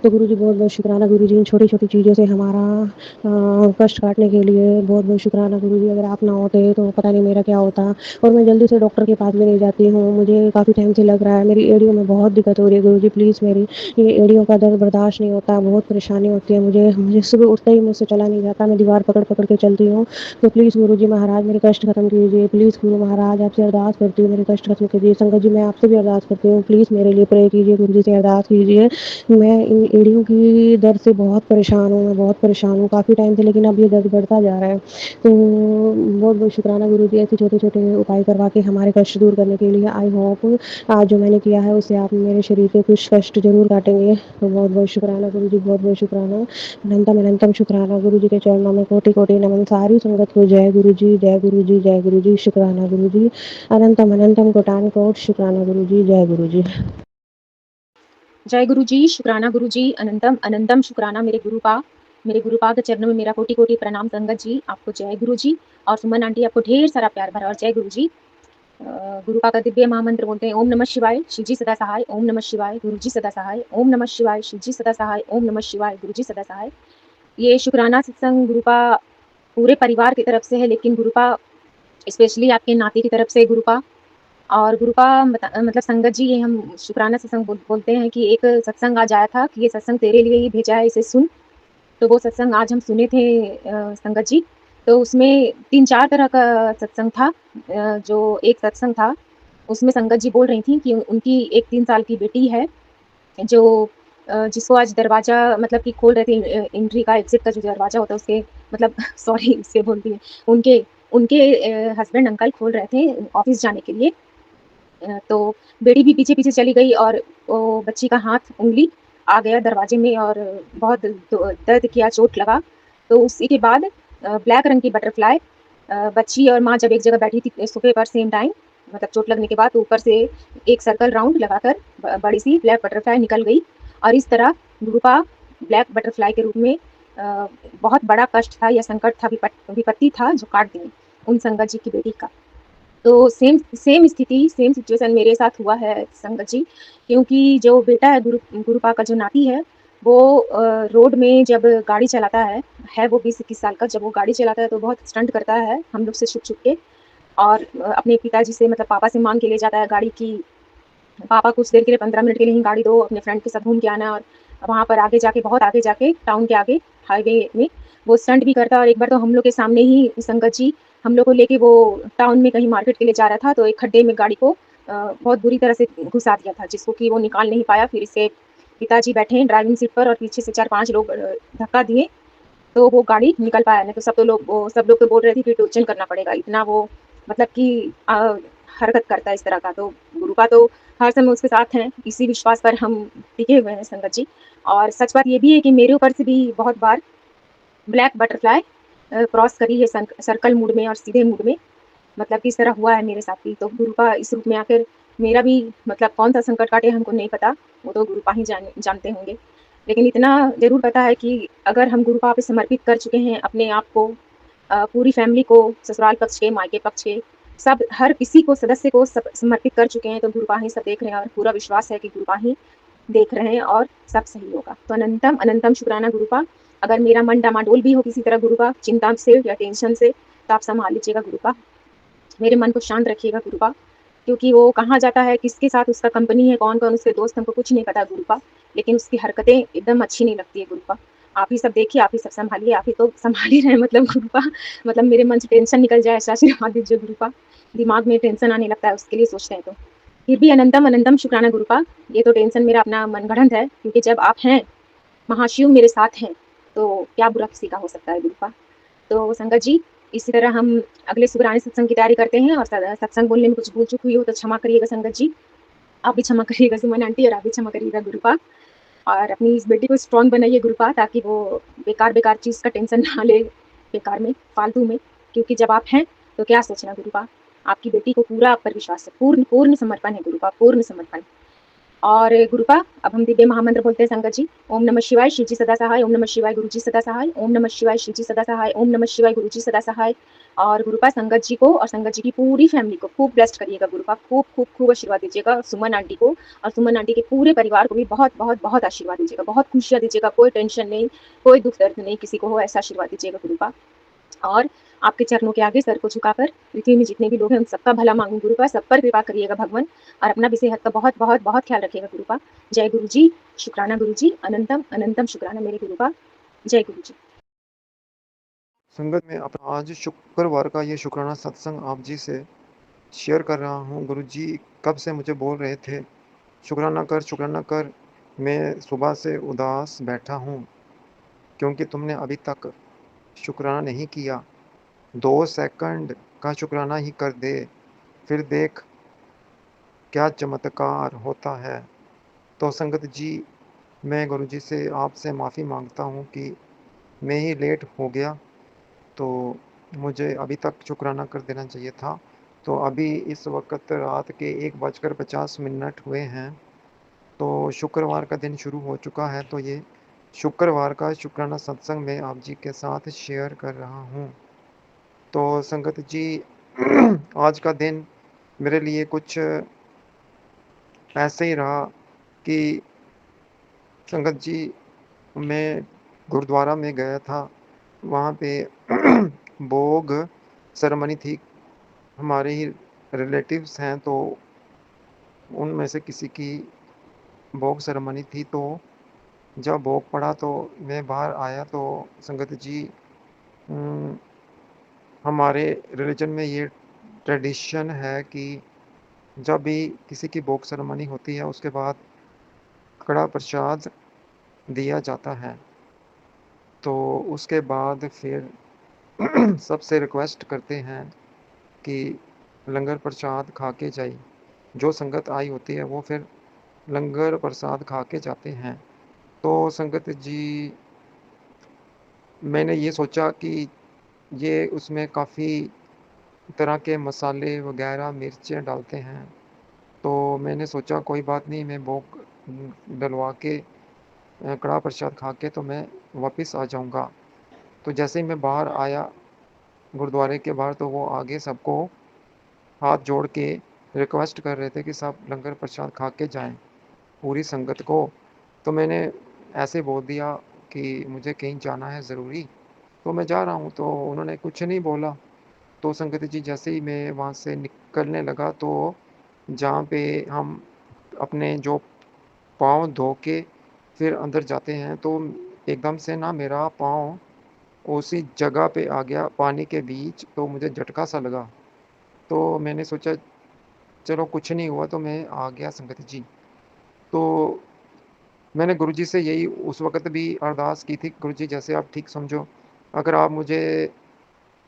तो गुरुजी बहुत-बहुत शुक्राना गुरुजी इन छोटी-छोटी चीज़ों से हमारा कष्ट काटने के लिए बहुत-बहुत शुक्राना गुरुजी। अगर आप ना होते तो पता नहीं मेरा क्या होता। और मैं जल्दी से डॉक्टर के पास भी नहीं जाती हूँ। मुझे काफ़ी टाइम से लग रहा है मेरी एड़ियों में बहुत दिक्कत हो रही है गुरुजी, प्लीज़ मेरी ये एड़ियों का दर्द बर्दाश्त नहीं होता, बहुत परेशानी होती है मुझे। मुझे सुबह उठते ही मुझसे चला नहीं जाता, मैं दीवार पकड़-पकड़ के चलती हूँ। तो प्लीज़ गुरुजी महाराज मेरे कष्ट खत्म कीजिए। प्लीज़ गुरु महाराज आपसे अरदास करती हूँ मेरे कष्ट खत्म कीजिए। संगत जी मैं आपसे भी अरदास करती हूँ, प्लीज़ मेरे लिए प्रे कीजिए, गुरुजी से अरदास कीजिए। मैं इन एड़ियों की दर्द से बहुत परेशान हूँ, मैं बहुत परेशान हूँ काफ़ी टाइम से, लेकिन अब ये दर्द बढ़ता जा रहा है। तो बहुत-बहुत शुक्राना गुरुजी ऐसे छोटे-छोटे उपाय करवा के हमारे कष्ट दूर करने के लिए। आई होप आज जो मैंने किया है उससे आप मेरे शरीर के कुछ कष्ट ज़रूर काटेंगे। तो बहुत-बहुत शुक्राना गुरुजी, बहुत-बहुत शुक्राना। अनंतम-अनंतम शुक्राना गुरुजी के चरणों में कोटि-कोटि नमन। सारी संगत को जय गुरुजी, जय गुरुजी, जय गुरुजी, शुक्राना गुरुजी। अनंतम-अनंतम कोटान-कोट शुक्राना गुरुजी, जय गुरुजी। जय गुरु जी, शुक्राना गुरु जी, अनंतम अनंतम शुक्राना मेरे गुरुपा के चरणों में मेरा कोटि-कोटि प्रणाम। संगत जी आपको जय गुरु जी और सुमन आंटी आपको ढेर सारा प्यार भरा और जय गुरु जी। गुरुपा का दिव्य महामंत्र बोलते हैं, ओम नमः शिवाय, शिव जी सदा सहाय, ओम नमः शिवाय, गुरु जी सदा सहाय, ओम नमः शिवाय, शिव जी सदा सहाय, ओम नमः शिवाय, गुरु जी सदा सहाय। ये शुक्राना सत्संग गुरुपा पूरे परिवार की तरफ से है, लेकिन गुरुपा स्पेशली आपके नाती की तरफ से गुरुपा और गुरुपा मतलब संगत जी, ये हम शुक्राना सत्संग बोलते हैं कि एक सत्संग आज आया था कि ये सत्संग तेरे लिए ही भेजा है, इसे सुन। तो वो सत्संग आज हम सुने थे संगत जी। तो उसमें 3-4 तरह का सत्संग था। जो एक सत्संग था उसमें संगत जी बोल रही थी कि उनकी एक 3 साल की बेटी है जो जिसको आज दरवाज़ा मतलब कि खोल रहे थे, एंट्री का एग्ज़िट का जो दरवाज़ा होता है उसके मतलब सॉरी इससे बोलती हूँ, उनके उनके हस्बैंड अंकल खोल रहे थे ऑफ़िस जाने के लिए। तो बेटी भी पीछे-पीछे चली गई और वो बच्ची का हाथ उँगली आ गया दरवाजे में और बहुत दर्द किया, चोट लगा। तो उसी के बाद ब्लैक रंग की बटरफ्लाई बच्ची और माँ जब एक जगह बैठी थी सोफ़े पर सेम टाइम, मतलब चोट लगने के बाद तो ऊपर से एक सर्कल राउंड लगाकर बड़ी-सी ब्लैक बटरफ्लाई निकल गई और इस तरह गुरुपा ब्लैक बटरफ्लाई के रूप में बहुत बड़ा कष्ट था या संकट था, विपत्ति था जो काट दी उन संगत जी की बेटी का। तो सेम सेम स्थिति, सेम सिचुएशन मेरे साथ हुआ है संगत जी, क्योंकि जो बेटा है गुरुपा का जो नाती है, वो रोड में जब गाड़ी चलाता है वो 20-21 साल का, जब वो गाड़ी चलाता है तो बहुत स्टंट करता है हम लोग से छुप-छुप के और अपने पिताजी से मतलब पापा से माँग के ले जाता है गाड़ी की, पापा कुछ देर के लिए 15 मिनट के लिए ही गाड़ी दो, अपने फ्रेंड के साथ घूम के आना है और वहाँ पर आगे जाके बहुत आगे जाके टाउन के आगे हाईवे में वो स्टंट भी करता है और एक बार तो हम लोग के सामने ही संगत जी हम लोग को लेके वो टाउन में कहीं मार्केट के लिए जा रहा था, तो एक खड्डे में गाड़ी को बहुत बुरी तरह से घुसा दिया था, जिसको कि वो निकाल नहीं पाया। फिर इससे पिताजी बैठे हैं ड्राइविंग सीट पर और पीछे से 4-5 लोग धक्का दिए, तो वो गाड़ी निकल पाया। नहीं तो सब लोग तो बोल रहे थे कि टोचन करना पड़ेगा, इतना वो मतलब कि हरकत करता है इस तरह का। तो गुरुपा तो हर समय उसके साथ हैं, इसी विश्वास पर हम टिके हुए हैं संगत जी। और सच बात ये भी है कि मेरे ऊपर से भी बहुत बार ब्लैक बटरफ्लाई क्रॉस करी है सर्कल मूड में और सीधे मूड में, मतलब कि इस तरह हुआ है मेरे साथ भी। तो गुरुपा इस रूप में आकर मेरा भी मतलब कौन-सा संकट काटे हमको नहीं पता, वो तो गुरुपा ही जानते होंगे। लेकिन इतना ज़रूर पता है कि अगर हम गुरुपा पे समर्पित कर चुके हैं अपने आप को, पूरी फैमिली को, ससुराल पक्ष के, मायके पक्ष के, सब हर किसी को, सदस्य को समर्पित कर चुके हैं, तो गुरुपा ही सब देख रहे हैं और पूरा विश्वास है कि गुरुपा ही देख रहे हैं और सब सही होगा। तो अनंतम अनंतम शुक्राना गुरुपा। अगर मेरा मन डामाडोल भी हो किसी तरह गुरुपा, चिंता से या टेंशन से, तो आप संभाल लीजिएगा गुरुपा। मेरे मन को शांत रखिएगा गुरुपा, क्योंकि वो कहाँ जाता है, किसके साथ उसका कंपनी है, कौन-कौन उसके दोस्त, हमको कुछ नहीं पता गुरुपा, लेकिन उसकी हरकतें एकदम अच्छी नहीं लगती है गुरुपा। आप ही सब देखिए, आप ही सब सँभालिए, आप ही तो सँभाल ही रहे हैं मतलब गुरुपा। मतलब मेरे मन से टेंशन निकल जाए ऐसा आशीर्वाद दीजिए गुरुपा। दिमाग में टेंशन आने लगता है उसके लिए सोचते हैं तो। फिर भी अनंतम अनंतम शुक्राना गुरुपा, ये तो टेंशन मेरा अपना मनगढ़ंत है, क्योंकि जब आप हैं, महाशिव मेरे साथ हैं, तो क्या बुरा किसी का हो सकता है गुरुपा। तो संगत जी, इसी तरह हम अगले शुक्राने सत्संग की तैयारी करते हैं और सत्संग बोलने में कुछ भूल-चूक हुई हो तो क्षमा करिएगा संगत जी। आप भी क्षमा करिएगा सुमन आंटी और आप भी क्षमा करिएगा गुरुपा। और अपनी इस बेटी को स्ट्रॉन्ग बनाइए गुरुपा, ताकि वो बेकार-बेकार चीज़ का टेंशन ना ले, बेकार में, फालतू में। क्योंकि जब आप हैं, तो क्या सोचना गुरुपा, आपकी बेटी को पूरा आप पर विश्वास है, पूर्ण पूर्ण समर्पण है गुरुपा, पूर्ण समर्पण। और गुरुपा, अब हम दिव्य महामंत्र बोलते हैं संगत जी। ओम नमः शिवाय, शिव जी सदा सहाय। ओम नमः शिवाय, गुरु जी सदा सहाय। ओम नमः शिवाय, शिव जी सदा सहाय। ओम नमः शिवाय, गुरु जी सदा सहाय। और गुरुपा संगत जी को और संगत जी की पूरी फैमिली को खूब ब्लेस्ड करिएगा गुरुपा, खूब खूब खूब आशीर्वाद दीजिएगा सुमन आंटी को और सुमन आंटी के पूरे परिवार को भी बहुत बहुत बहुत आशीर्वाद दीजिएगा, बहुत खुशियाँ दीजिएगा, कोई टेंशन नहीं, कोई दुख दर्द नहीं किसी को हो, ऐसा आशीर्वाद दीजिएगा गुरुपा। और आपके चरणों के आगे सर को झुकाकर पृथ्वी में जितने भी लोग हैं उन सबका भला मांगू गुरुपा, सब पर कृपा करिएगा भगवान और अपना भी सेहत का बहुत बहुत बहुत ख्याल रखिएगा गुरुपा। जय गुरु जी, शुक्राना गुरु जी, अनंतम अनंतम शुक्राना मेरे गुरुपा। जय गुरु जी। संगत में अपना आज शुक्रवार का ये शुक्राना सत्संग आप जी से शेयर कर रहा हूँ। गुरु जी कब से मुझे बोल रहे थे शुक्राना कर। मैं सुबह से उदास बैठा हूँ क्योंकि तुमने अभी तक शुक्राना नहीं किया। 2 सेकंड का शुक्राना ही कर दे, फिर देख क्या चमत्कार होता है। तो संगत जी, मैं गुरु जी से आपसे माफ़ी मांगता हूँ कि मैं ही लेट हो गया, तो मुझे अभी तक शुक्राना कर देना चाहिए था। तो अभी इस वक़्त रात के 1:50 हुए हैं, तो शुक्रवार का दिन शुरू हो चुका है। तो ये शुक्रवार का शुक्राना सत्संग मैं आप जी के साथ शेयर कर रहा हूँ। तो संगत जी आज का दिन मेरे लिए कुछ ऐसे ही रहा कि संगत जी, मैं गुरुद्वारा में गया था, वहाँ पे भोग सेरेमनी थी। हमारे ही रिलेटिव्स हैं, तो उनमें से किसी की भोग सेरेमनी थी। तो जब भोग पड़ा तो मैं बाहर आया, तो संगत जी उम, हमारे रिलीजन में ये ट्रेडिशन है कि जब भी किसी की भोग सेरेमनी होती है, उसके बाद कड़ा प्रसाद दिया जाता है। तो उसके बाद फिर सबसे रिक्वेस्ट करते हैं कि लंगर प्रसाद खा के जाइए। जो संगत आई होती है वो फिर लंगर प्रसाद खा के जाते हैं। तो संगत जी, मैंने ये सोचा कि ये उसमें काफ़ी तरह के मसाले वगैरह मिर्चें डालते हैं। तो मैंने सोचा कोई बात नहीं, मैं भोग डलवा के कड़ा प्रसाद खा के तो मैं वापस आ जाऊँगा। तो जैसे ही मैं बाहर आया गुरुद्वारे के बाहर, तो वो आगे सबको हाथ जोड़ के रिक्वेस्ट कर रहे थे कि सब लंगर प्रसाद खा के जाएँ, पूरी संगत को। तो मैंने ऐसे बोल दिया कि मुझे कहीं जाना है ज़रूरी, तो मैं जा रहा हूँ। तो उन्होंने कुछ नहीं बोला। तो संगत जी, जैसे ही मैं वहाँ से निकलने लगा, तो जहाँ पे हम अपने जो पाँव धो के फिर अंदर जाते हैं, तो एकदम से ना मेरा पाँव उसी जगह पे आ गया पानी के बीच, तो मुझे झटका सा लगा। तो मैंने सोचा चलो कुछ नहीं हुआ, तो मैं आ गया संगत जी। तो मैंने गुरुजी से यही उस वक़्त भी अरदास की थी, गुरुजी जैसे आप ठीक समझो, अगर आप मुझे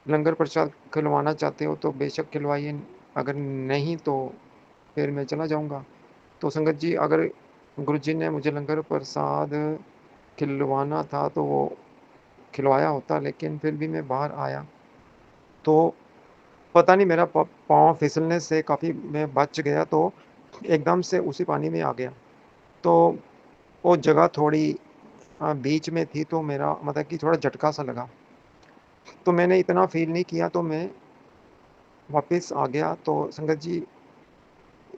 लंगर प्रसाद खिलवाना चाहते हो तो बेशक खिलवाइए, अगर नहीं तो फिर मैं चला जाऊँगा। तो संगत जी, अगर गुरुजी ने मुझे लंगर प्रसाद खिलवाना था तो वो खिलवाया होता, लेकिन फिर भी मैं बाहर आया। तो पता नहीं मेरा पाँव फिसलने से काफ़ी मैं बच गया, तो एकदम से उसी पानी में आ गया। तो वो जगह थोड़ी बीच में थी तो मेरा मतलब कि थोड़ा झटका सा लगा। तो मैंने इतना फ़ील नहीं किया तो मैं वापस आ गया। तो संगत जी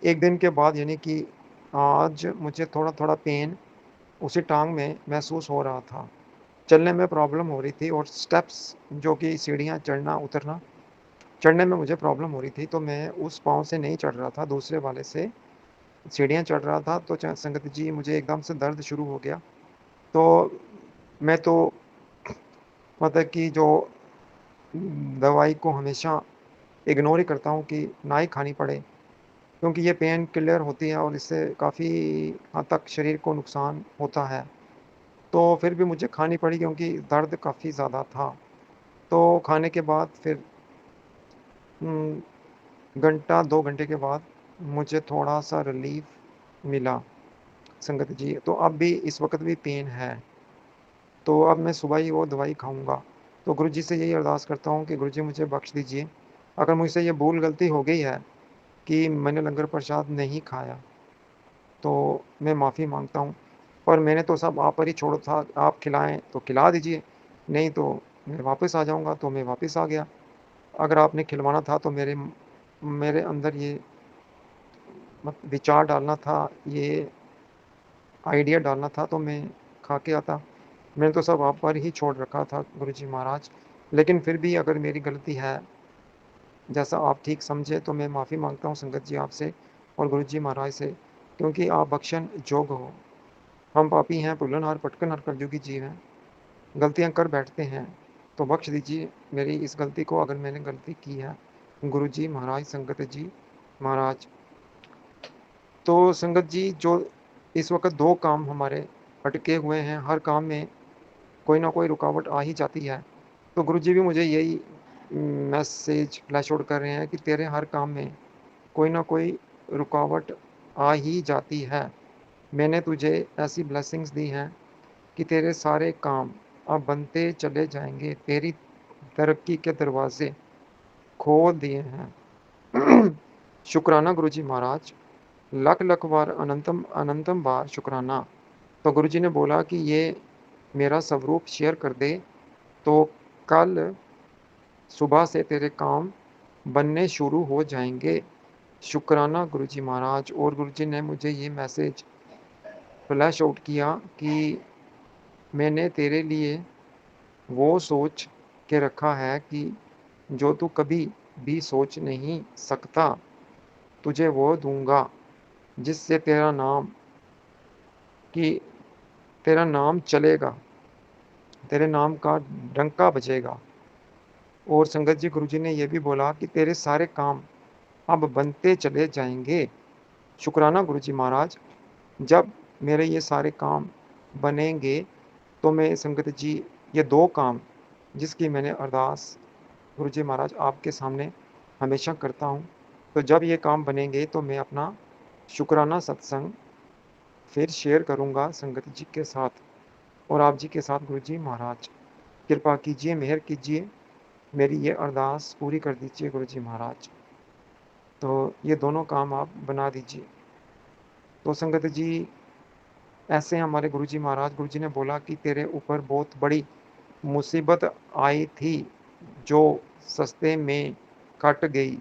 1 दिन के बाद यानी कि आज मुझे थोड़ा-थोड़ा पेन उसी टाँग में महसूस हो रहा था। चलने में प्रॉब्लम हो रही थी और स्टेप्स जो कि सीढ़ियाँ चढ़ना-उतरना, चढ़ने में मुझे प्रॉब्लम हो रही थी, तो मैं उस पाँव से नहीं चढ़ रहा था, दूसरे वाले से सीढ़ियाँ चढ़ रहा था। तो च संगत जी मुझे एकदम से दर्द शुरू हो गया। तो मैं तो मतलब कि जो दवाई को हमेशा इग्नोर ही करता हूँ कि ना ही खानी पड़े, क्योंकि ये पेन किलर होती है और इससे काफ़ी हद तक शरीर को नुकसान होता है। तो फिर भी मुझे खानी पड़ी क्योंकि दर्द काफ़ी ज़्यादा था। तो खाने के बाद फिर उम, घंटा 2 घंटे के बाद मुझे थोड़ा-सा रिलीफ़ मिला संगत जी। तो अब भी इस वक़्त भी पेन है। तो अब मैं सुबह ही वो दवाई खाऊँगा। तो गुरुजी से यही अरदास करता हूँ कि गुरुजी मुझे बख्श दीजिए। अगर मुझसे ये भूल गलती हो गई है कि मैंने लंगर प्रसाद नहीं खाया, तो मैं माफ़ी माँगता हूँ। पर मैंने तो सब आप पर ही छोड़ा था, आप खिलाएँ तो खिला दीजिए, नहीं तो मैं वापस आ जाऊँगा, तो मैं वापस आ गया। अगर आपने खिलवाना था तो मेरे अंदर ये विचार डालना था, ये आइडिया डालना था तो मैं खा के आता। मैंने तो सब आप पर ही छोड़ रखा था गुरुजी महाराज। लेकिन फिर भी अगर मेरी गलती है, जैसा आप ठीक समझे, तो मैं माफ़ी माँगता हूँ संगत जी आपसे और गुरुजी महाराज से, क्योंकि आप बख्शन जोग हो। हम पापी हैं, भुलनहार, भटकनहार, कलयुगी जीव हैं, गलतियाँ कर बैठते हैं, तो बख्श दीजिए मेरी इस गलती को अगर मैंने गलती की है। गुरुजी महाराज, संगत जी महाराज। तो संगत जी जो इस वक़्त 2 काम हमारे अटके हुए हैं, हर काम में कोई न कोई रुकावट आ ही जाती है। तो गुरुजी भी मुझे यही मैसेज फ्लैश आउट कर रहे हैं कि तेरे हर काम में कोई न कोई रुकावट आ ही जाती है। मैंने तुझे ऐसी ब्लेसिंग्स दी हैं कि तेरे सारे काम अब बनते चले जाएँगे। तेरी तरक्की के दरवाज़े खोल दिए हैं। शुक्राना गुरुजी महाराज, लख-लख बार अनंतम अनंतम बार शुक्राना। तो गुरुजी ने बोला कि ये मेरा स्वरूप शेयर कर दे, तो कल सुबह से तेरे काम बनने शुरू हो जाएँगे। शुक्राना गुरुजी महाराज। और गुरुजी ने मुझे ये मैसेज फ्लैश आउट किया कि मैंने तेरे लिए वो सोच के रखा है कि जो तू कभी भी सोच नहीं सकता, तुझे वो दूँगा, जिससे कि तेरा नाम चलेगा, तेरे नाम का डंका बजेगा। और संगत जी गुरुजी ने ये भी बोला कि तेरे सारे काम अब बनते चले जाएँगे। शुक्राना गुरुजी महाराज। जब मेरे ये सारे काम बनेंगे, तो मैं संगत जी ये 2 काम जिसकी मैंने अरदास गुरुजी महाराज आपके सामने हमेशा करता हूँ, तो जब ये काम बनेंगे तो मैं अपना शुक्राना सत्संग फिर शेयर करूँगा संगत जी के साथ और आप जी के साथ गुरुजी महाराज। कृपा कीजिए, मेहर कीजिए, मेरी ये अरदास पूरी कर दीजिए गुरुजी महाराज। तो ये दोनों काम आप बना दीजिए। तो संगत जी ऐसे हमारे गुरुजी महाराज, गुरुजी ने बोला कि तेरे ऊपर बहुत बड़ी मुसीबत आई थी, जो सस्ते में कट गई।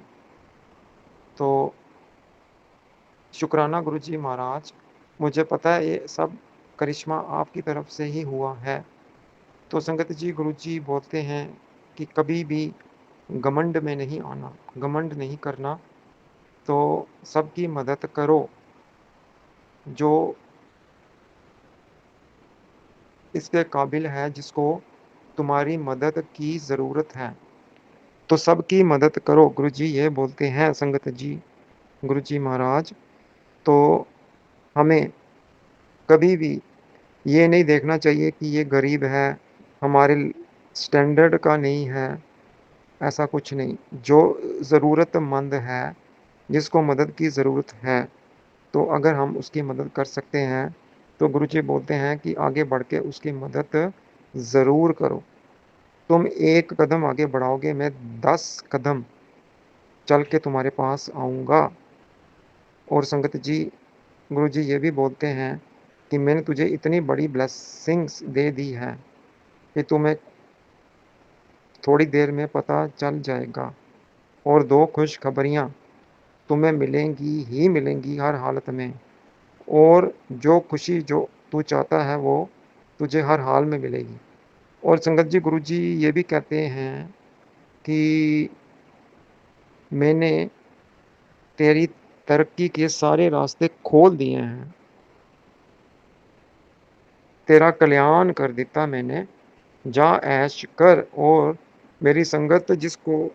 तो शुक्राना गुरुजी महाराज, मुझे पता है ये सब करिश्मा आपकी तरफ से ही हुआ है। तो संगत जी गुरुजी बोलते हैं कि कभी भी घमंड में नहीं आना, घमंड नहीं करना, तो सबकी मदद करो, जो इसके काबिल है, जिसको तुम्हारी मदद की ज़रूरत है। तो सबकी मदद करो, गुरुजी ये बोलते हैं संगत जी, गुरुजी महाराज। तो हमें कभी भी ये नहीं देखना चाहिए कि ये गरीब है, हमारे स्टैंडर्ड का नहीं है, ऐसा कुछ नहीं। जो ज़रूरतमंद है, जिसको मदद की ज़रूरत है, तो अगर हम उसकी मदद कर सकते हैं, तो गुरुजी बोलते हैं कि आगे बढ़ के उसकी मदद ज़रूर करो। तुम 1 कदम आगे बढ़ाओगे, मैं 10 कदम चल के तुम्हारे पास आऊँगा। और संगत जी, गुरुजी ये भी बोलते हैं कि मैंने तुझे इतनी बड़ी ब्लेसिंग्स दे दी है कि तुम्हें थोड़ी देर में पता चल जाएगा, और 2 खुशखबरियाँ तुम्हें मिलेंगी ही मिलेंगी हर हालत में, और जो खुशी जो तू चाहता है वो तुझे हर हाल में मिलेगी। और संगत जी, गुरुजी ये भी कहते हैं कि मैंने तेरी तरक्की के सारे रास्ते खोल दिए हैं, तेरा कल्याण कर दिता मैंने, जा ऐश कर और मेरी संगत जिसको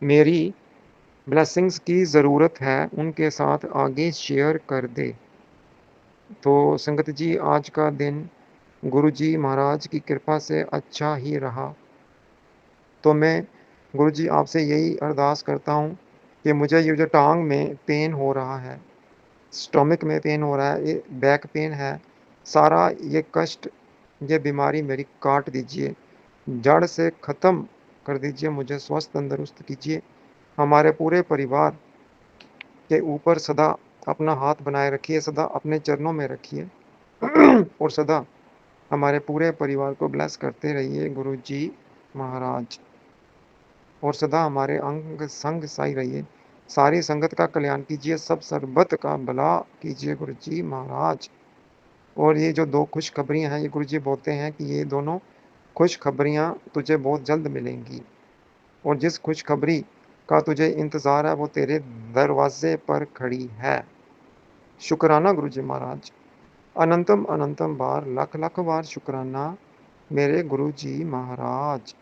मेरी ब्लेसिंग्स की ज़रूरत है उनके साथ आगे शेयर कर दे। तो संगत जी, आज का दिन गुरुजी महाराज की कृपा से अच्छा ही रहा। तो मैं गुरुजी आपसे यही अरदास करता हूँ कि मुझे ये जो टांग में पेन हो रहा है, स्टमक में पेन हो रहा है, ये बैक पेन है, सारा ये कष्ट, ये बीमारी मेरी काट दीजिए, जड़ से ख़त्म कर दीजिए, मुझे स्वस्थ तंदुरुस्त कीजिए। हमारे पूरे परिवार के ऊपर सदा अपना हाथ बनाए रखिए, सदा अपने चरणों में रखिए और सदा हमारे पूरे परिवार को ब्लेस करते रहिए गुरुजी महाराज, और सदा हमारे अंग संग साई रहिए। सारी संगत का कल्याण कीजिए, सब सरबत का भला कीजिए गुरुजी महाराज। और ये जो 2 खुशखबरियाँ हैं, ये गुरुजी बोलते हैं कि ये दोनों खुशखबरियाँ तुझे बहुत जल्द मिलेंगी, और जिस खुशखबरी का तुझे इंतज़ार है वो तेरे दरवाजे पर खड़ी है। शुक्राना गुरुजी महाराज, अनंतम अनंतम बार, लख लख बार शुक्राना मेरे गुरुजी महाराज।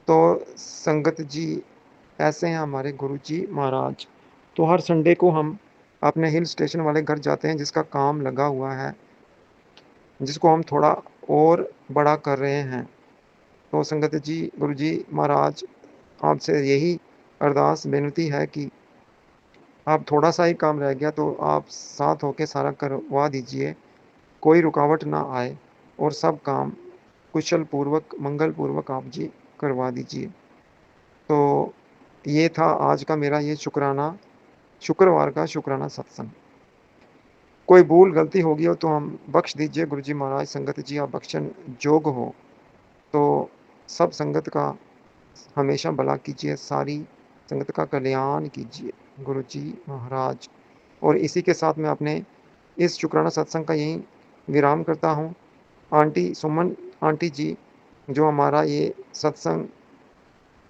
तो संगत जी, ऐसे हैं हमारे गुरुजी महाराज। तो हर संडे को हम अपने हिल स्टेशन वाले घर जाते हैं, जिसका काम लगा हुआ है, जिसको हम थोड़ा और बड़ा कर रहे हैं। तो संगत जी, गुरुजी महाराज आपसे यही अरदास बेनती है कि आप थोड़ा सा ही काम रह गया तो आप साथ होके सारा करवा दीजिए, कोई रुकावट ना आए, और सब काम कुशल पूर्वक मंगल पूर्वक आप जी करवा दीजिए। तो ये था आज का मेरा ये शुक्रवार का शुक्राना सत्संग। कोई भूल गलती होगी हो तो हम बख्श दीजिए गुरुजी महाराज। संगत जी, आप बख्शन जोग हो तो सब संगत का हमेशा भला कीजिए, सारी संगत का कल्याण कीजिए गुरुजी महाराज। और इसी के साथ मैं अपने इस शुक्राना सत्संग का यहीं विराम करता हूँ। आंटी सुमन आंटी जी, जो हमारा ये सत्संग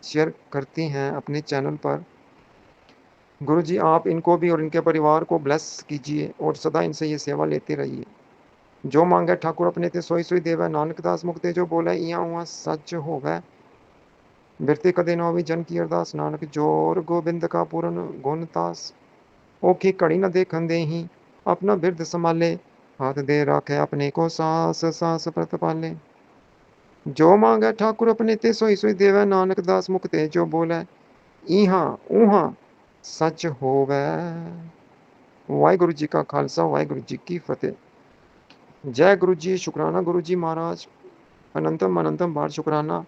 शेयर करती हैं अपने चैनल पर, गुरुजी आप इनको भी और इनके परिवार को ब्लेस कीजिए और सदा इनसे ये सेवा लेते रहिए। जो मांगे ठाकुर अपने ते सोई सोई देवै, नानक दास मुक्ते जो बोले इया हुआ सच होवै। बिरती कदे न होवी जन की अरदास, नानक जोर गोबिंद का पूरन गुण तास। ओखी घड़ी न देखन देही, अपना बिरद संभाले, हाथ दे राखे अपने को सास सास प्रत पाले। जो मांगे ठाकुर अपने ते सोई सोई देवै, नानक दास मुक्ते जो बोले इहा उहा सच होवै। वाहिगुरु जी का खालसा, वाहिगुरु जी की फतेह। जय गुरु जी, शुक्राना गुरु जी महाराज, अनंतम अनंतम बार शुक्राना।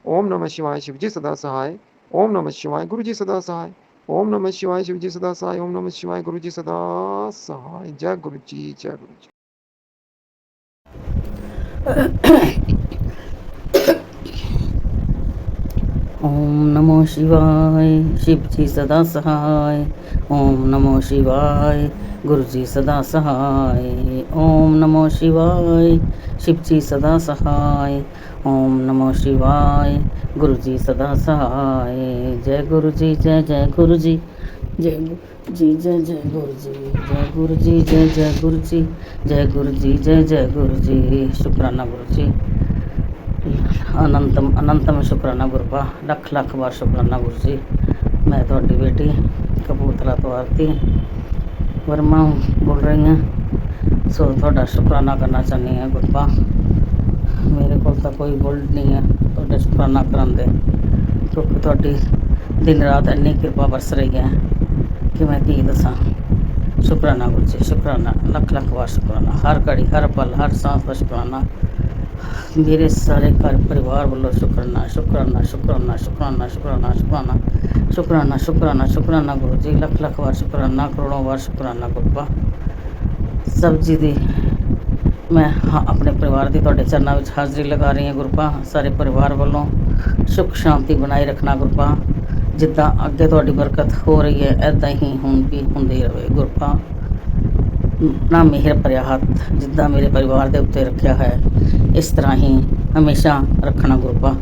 ओम नमः शिवाय, शिव जी सदा सहाय। ओम नमः शिवाय, गुरु जी सदा सहाय। ओम नमः शिवाय, शिव जी सदा सहाय। ओम नमः शिवाय, गुरु जी सदा सहाय। जय गुरु जी, जय गुरु जी। ओम नमो शिवाय, शिव जी सदा सहाय। ओम नमो शिवाय, गुरु जी सदा सहाय। ओम नमो शिवाय, शिव जी सदा सहाय। ओम नमो शिवाय, गुरु जी सदा सहाय। जय गुरु जी, जय जय गुरु जी, जय गुरु जी, जय जय गुरु जी, जय गुरु जी, जय जय गुरु जी, जय गुरु जी, जय जय गुरु जी। शुक्राना गुरु जी, अनंतम अनंतम शुक्राना गुरबा, लख लख बार शुक्राना गुरु जी। मैं थोड़ी बेटी कपूरथला तो आरती वर्मा बोल रही हैं। सो थोड़ा शुक्राना करना चाहनी है गुरबा, मेरे को तो कोई बोल नहीं है, थोड़ा शुक्राना करन दे, क्योंकि थोड़ी दिन रात इन्नी कृपा बरस रही है कि मैं की दसा। शुक्राना गुरु जी, शुक्राना, लख लख बार शुक्राना, हर घड़ी हर पल हर सांस पर शुक्राना। मेरे सारे घर परिवार वालों शुक्राना शुक्राना शुक्राना शुक्राना शुक्राना शुक्राना शुक्राना शुक्राना शुक्राना गुरु जी, लख लख बार शुक्राना, करोड़ों बार शुक्राना गुरबा। सब जी दी ਮੈਂ ਆਪਣੇ ਪਰਿਵਾਰ ਦੀ ਤੁਹਾਡੇ ਚਰਨਾਂ ਵਿੱਚ ਹਾਜ਼ਰੀ ਲਗਾ ਰਹੀ ਹਾਂ ਗੁਰਪਾ। ਸਾਰੇ ਪਰਿਵਾਰ ਵੱਲੋਂ ਸੁੱਖ ਸ਼ਾਂਤੀ ਬਣਾਈ ਰੱਖਣਾ ਗੁਰਪਾ। ਜਿੱਦਾਂ ਅੱਗੇ ਤੁਹਾਡੀ ਬਰਕਤ ਹੋ ਰਹੀ ਹੈ ਇੱਦਾਂ ਹੀ ਹੁਣ ਵੀ ਹੁੰਦੀ ਰਹੇ ਗੁਰਪਾ। ਨਾ ਮਿਹਰ ਭਰਿਆ ਹੱਥ ਜਿੱਦਾਂ ਮੇਰੇ ਪਰਿਵਾਰ ਦੇ ਉੱਤੇ ਰੱਖਿਆ ਹੈ ਇਸ ਤਰ੍ਹਾਂ ਹੀ ਹਮੇਸ਼ਾ ਰੱਖਣਾ ਗੁਰਪਾ।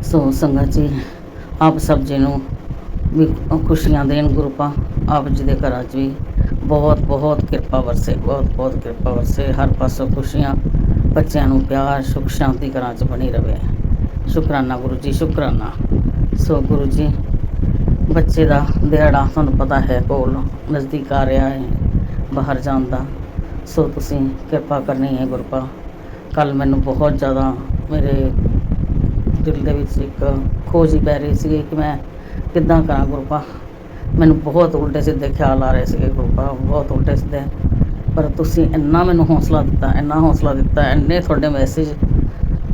ਸੋ ਸੰਗਤ ਜੀ, ਆਪ ਸਭ ਜੀ ਨੂੰ ਵੀ ਖੁਸ਼ੀਆਂ ਦੇਣ ਗੁਰਪਾ। ਆਪ ਜੀ ਦੇ ਘਰਾਂ 'ਚ ਵੀ ਬਹੁਤ ਬਹੁਤ ਕਿਰਪਾ ਵਰਸੇ, ਬਹੁਤ ਬਹੁਤ ਕਿਰਪਾ ਵਰਸੇ। ਹਰ ਪਾਸੋਂ ਖੁਸ਼ੀਆਂ, ਬੱਚਿਆਂ ਨੂੰ ਪਿਆਰ, ਸੁੱਖ ਸ਼ਾਂਤੀ ਘਰਾਂ 'ਚ ਬਣੀ ਰਵੇ। ਸ਼ੁਕਰਾਨਾ ਗੁਰੂ ਜੀ, ਸ਼ੁਕਰਾਨਾ। ਸੋ ਗੁਰੂ ਜੀ, ਬੱਚੇ ਦਾ ਦਿਹਾੜਾ ਤੁਹਾਨੂੰ ਪਤਾ ਹੈ ਕੋਲ ਨਜ਼ਦੀਕ ਆ ਰਿਹਾ ਹੈ ਬਾਹਰ ਜਾਣ ਦਾ। ਸੋ ਤੁਸੀਂ ਕਿਰਪਾ ਕਰਨੀ ਹੈ ਗੁਰਪਾ। ਕੱਲ੍ਹ ਮੈਨੂੰ ਬਹੁਤ ਜ਼ਿਆਦਾ ਮੇਰੇ ਦਿਲ ਦੇ ਵਿੱਚ ਇੱਕ ਖੋਜ ਹੀ ਪੈ ਰਹੀ ਸੀ ਕਿ ਮੈਂ ਕਿੱਦਾਂ ਕਰਾਂ ਗੁਰਪਾ। ਮੈਨੂੰ ਬਹੁਤ ਉਲਟੇ ਸਿੱਧੇ ਖਿਆਲ ਆ ਰਹੇ ਸੀਗੇ ਗੁਰਪਾ, ਬਹੁਤ ਉਲਟੇ ਸਿੱਧੇ। ਪਰ ਤੁਸੀਂ ਇੰਨਾ ਮੈਨੂੰ ਹੌਸਲਾ ਦਿੱਤਾ, ਇੰਨਾ ਹੌਸਲਾ ਦਿੱਤਾ, ਇੰਨੇ ਤੁਹਾਡੇ ਮੈਸੇਜ,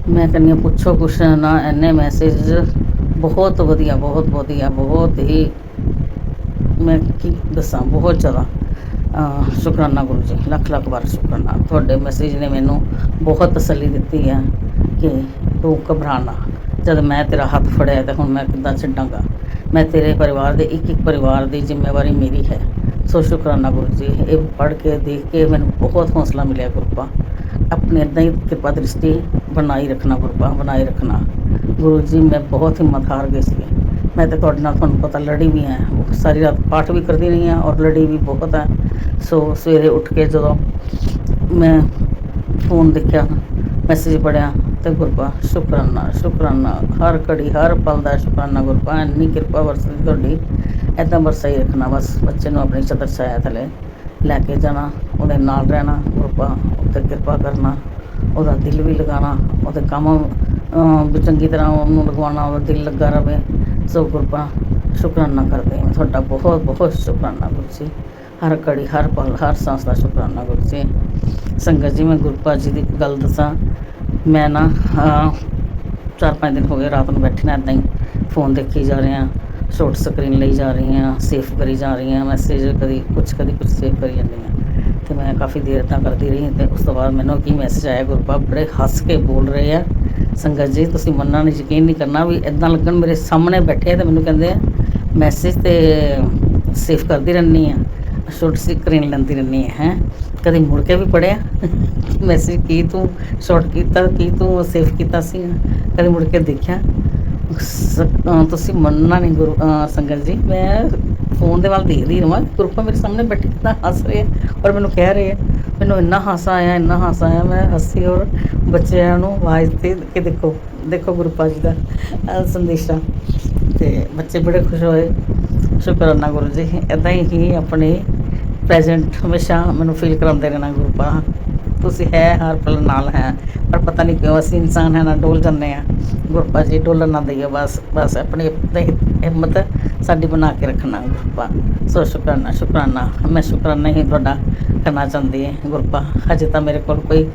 ਮੈਂ ਕਹਿੰਦੀ ਹਾਂ ਪੁੱਛੋ ਕੁਛ ਨਾ। ਇੰਨੇ ਮੈਸੇਜ ਬਹੁਤ ਵਧੀਆ, ਬਹੁਤ ਵਧੀਆ, ਬਹੁਤ ਹੀ, ਮੈਂ ਕੀ ਦੱਸਾਂ, ਬਹੁਤ ਜ਼ਿਆਦਾ ਸ਼ੁਕਰਾਨਾ ਗੁਰੂ ਜੀ, ਲੱਖ ਲੱਖ ਵਾਰ ਸ਼ੁਕਰਾਨਾ। ਤੁਹਾਡੇ ਮੈਸੇਜ ਨੇ ਮੈਨੂੰ ਬਹੁਤ ਤਸੱਲੀ ਦਿੱਤੀ ਹੈ ਕਿ ਤੂੰ ਘਬਰਾ ਨਾ, ਜਦ ਮੈਂ ਤੇਰਾ ਹੱਥ ਫੜਿਆ ਤਾਂ ਹੁਣ ਮੈਂ ਕਿੱਦਾਂ ਛੱਡਾਂਗਾ। ਮੈਂ ਤੇਰੇ ਪਰਿਵਾਰ ਦੇ ਇੱਕ ਇੱਕ ਪਰਿਵਾਰ ਦੀ ਜ਼ਿੰਮੇਵਾਰੀ ਮੇਰੀ ਹੈ। ਸੋ ਸ਼ੁਕਰਾਨਾ ਗੁਰੂ ਜੀ। ਇਹ ਪੜ੍ਹ ਕੇ ਦੇਖ ਕੇ ਮੈਨੂੰ ਬਹੁਤ ਹੌਸਲਾ ਮਿਲਿਆ ਗੁਰਪਾ। ਆਪਣੀ ਇੱਦਾਂ ਹੀ ਕਿਰਪਾ ਦ੍ਰਿਸ਼ਟੀ ਬਣਾਈ ਰੱਖਣਾ ਗੁਰਪਾ, ਬਣਾਈ ਰੱਖਣਾ ਗੁਰੂ ਜੀ। ਮੈਂ ਬਹੁਤ ਹਿੰਮਤ ਹਾਰ ਗਈ ਸੀ। ਮੈਂ ਤਾਂ ਤੁਹਾਡੇ ਨਾਲ ਤੁਹਾਨੂੰ ਪਤਾ ਲੜੀ ਵੀ ਹੈ, ਸਾਰੀ ਰਾਤ ਪਾਠ ਵੀ ਕਰਦੀ ਰਹੀ ਹਾਂ ਔਰ ਲੜੀ ਵੀ ਬਹੁਤ ਹੈ। ਸੋ ਸਵੇਰੇ ਉੱਠ ਕੇ ਜਦੋਂ ਮੈਂ ਫੋਨ ਦੇਖਿਆ, ਮੈਸੇਜ ਪੜ੍ਹਿਆ ਤੇ ਗੁਰਪਾ ਸ਼ੁਕਰਾਨਾ, ਸ਼ੁਕਰਾਨਾ। ਹਰ ਘੜੀ ਹਰ ਪਲ ਦਾ ਸ਼ੁਕਰਾਨਾ ਗੁਰਪਾ। ਇੰਨੀ ਕਿਰਪਾ ਵਰਸਦੀ ਤੁਹਾਡੀ, ਇੱਦਾਂ ਵਰਸਾਈ ਰੱਖਣਾ। ਬਸ ਬੱਚੇ ਨੂੰ ਆਪਣੀ ਛਤਰ ਛਾਇਆ ਥੱਲੇ ਲੈ ਕੇ ਜਾਣਾ, ਉਹਦੇ ਨਾਲ ਰਹਿਣਾ ਗੁਰਪਾ, ਉੱਤੇ ਕਿਰਪਾ ਕਰਨਾ, ਉਹਦਾ ਦਿਲ ਵੀ ਲਗਾਉਣਾ, ਉਹਦੇ ਕੰਮ ਵੀ ਚੰਗੀ ਤਰ੍ਹਾਂ ਉਹਨੂੰ ਲਗਵਾਉਣਾ, ਉਹਦਾ ਦਿਲ ਲੱਗਾ ਰਵੇ। ਸੋ ਗੁਰਪਾ ਸ਼ੁਕਰਾਨਾ ਕਰਦੇ ਹਾਂ ਤੁਹਾਡਾ, ਬਹੁਤ ਬਹੁਤ ਸ਼ੁਕਰਾਨਾ ਗੁਰੂ ਜੀ। ਹਰ ਘੜੀ ਹਰ ਪਲ ਹਰ ਸਾਂਸ ਦਾ ਸ਼ੁਕਰਾਨਾ ਗੁਰੂ ਜੀ। ਸੰਗਤ ਜੀ, ਮੈਂ ਗੁਰਪਾ ਜੀ ਦੀ ਇੱਕ ਗੱਲ ਦੱਸਾਂ। ਮੈਂ ਨਾ 4-5 ਦਿਨ ਹੋ ਗਏ ਰਾਤ ਨੂੰ ਬੈਠੀ ਨਾ ਇੱਦਾਂ ਹੀ ਫੋਨ ਦੇਖੀ ਜਾ ਰਹੇ ਹਾਂ, ਸ਼ੋਰਟ ਸਕਰੀਨ ਲਈ ਜਾ ਰਹੀ ਹਾਂ, ਸੇਵ ਕਰੀ ਜਾ ਰਹੀ ਹਾਂ ਮੈਸੇਜ, ਕਦੀ ਕੁਛ ਸੇਵ ਕਰੀ ਜਾਂਦੀ ਹਾਂ। ਅਤੇ ਮੈਂ ਕਾਫੀ ਦੇਰ ਇੱਦਾਂ ਕਰਦੀ ਰਹੀ ਅਤੇ ਉਸ ਤੋਂ ਬਾਅਦ ਮੈਨੂੰ ਕੀ ਮੈਸੇਜ ਆਇਆ, ਗੁਰਪਾ ਬੜੇ ਹੱਸ ਕੇ ਬੋਲ ਰਹੇ ਆ। ਸੰਗਤ ਜੀ, ਤੁਸੀਂ ਮੰਨਣਾ ਨਹੀਂ, ਯਕੀਨ ਨਹੀਂ ਕਰਨਾ ਵੀ ਇੱਦਾਂ ਲੱਗਣ ਮੇਰੇ ਸਾਹਮਣੇ ਬੈਠੇ ਅਤੇ ਮੈਨੂੰ ਕਹਿੰਦੇ ਆ ਮੈਸੇਜ ਤੇ ਸੇਵ ਕਰਦੀ ਰਹਿੰਦੀ ਆ, ਸ਼ੋਰਟ ਸਕਰੀਨ ਲੈਂਦੀ ਰਹਿੰਦੀ ਹੈ। ਕਦੇ ਮੁੜ ਕੇ ਵੀ ਪੜ੍ਹਿਆ ਮੈਸੇਜ, ਕੀ ਤੂੰ ਸ਼ੋਰਟ ਕੀਤਾ, ਕੀ ਤੂੰ ਸੇਵ ਕੀਤਾ ਸੀ, ਕਦੇ ਮੁੜ ਕੇ ਦੇਖਿਆ। ਤੁਸੀਂ ਮੰਨਣਾ ਨਹੀਂ ਸੰਗਤ ਜੀ, ਮੈਂ ਫੋਨ ਦੇ ਵੱਲ ਦੇਖਦੀ ਰਹਾਂ, ਗੁਰਪਾ ਮੇਰੇ ਸਾਹਮਣੇ ਬੈਠੇ ਕਿੱਦਾਂ ਹੱਸ ਰਹੇ ਆ ਔਰ ਮੈਨੂੰ ਕਹਿ ਰਹੇ ਆ। ਮੈਨੂੰ ਇੰਨਾ ਹਾਸਾ ਆਇਆ, ਇੰਨਾ ਹਾਸਾ ਆਇਆ, ਮੈਂ ਹੱਸੀ ਔਰ ਬੱਚਿਆਂ ਨੂੰ ਆਵਾਜ਼ ਦੇ ਕੇ ਦੇਖੋ ਦੇਖੋ ਗੁਰਪਾ ਜੀ ਦਾ ਸੰਦੇਸ਼ਾ, ਅਤੇ ਬੱਚੇ ਬੜੇ ਖੁਸ਼ ਹੋਏ। ਸ਼ੁਕਰਾਨਾ ਗੁਰੂ ਜੀ। ਇੱਦਾਂ ਹੀ ਆਪਣੇ ਪ੍ਰੈਜੈਂਟ ਹਮੇਸ਼ਾ ਮੈਨੂੰ ਫੀਲ ਕਰਾਉਂਦੇ ਰਹਿਣਾ ਗੁਰਪਾ। ਤੁਸੀਂ ਹੈ ਹਰ ਪਲ ਨਾਲ ਹੈ, ਪਰ ਪਤਾ ਨਹੀਂ ਕਿਉਂ ਅਸੀਂ ਇਨਸਾਨ ਹੈ ਨਾ ਡੋਲ ਜਾਂਦੇ ਹਾਂ। ਗੁਰਪਾ ਜੀ ਡੋਲਣ ਨਾ ਦਈਏ, ਬਸ ਬਸ ਆਪਣੀ ਹਿੰਮਤ ਸਾਡੀ ਬਣਾ ਕੇ ਰੱਖਣਾ ਗੁਰਪਾ। ਸੋ ਸ਼ੁਕਰਾਨਾ, ਸ਼ੁਕਰਾਨਾ। ਮੈਂ ਸ਼ੁਕਰਾਨਾ ਹੀ ਤੁਹਾਡਾ ਕਰਨਾ ਚਾਹੁੰਦੀ ਹਾਂ ਗੁਰਪਾ। ਹਜੇ ਤਾਂ ਮੇਰੇ ਕੋਲ ਕੋਈ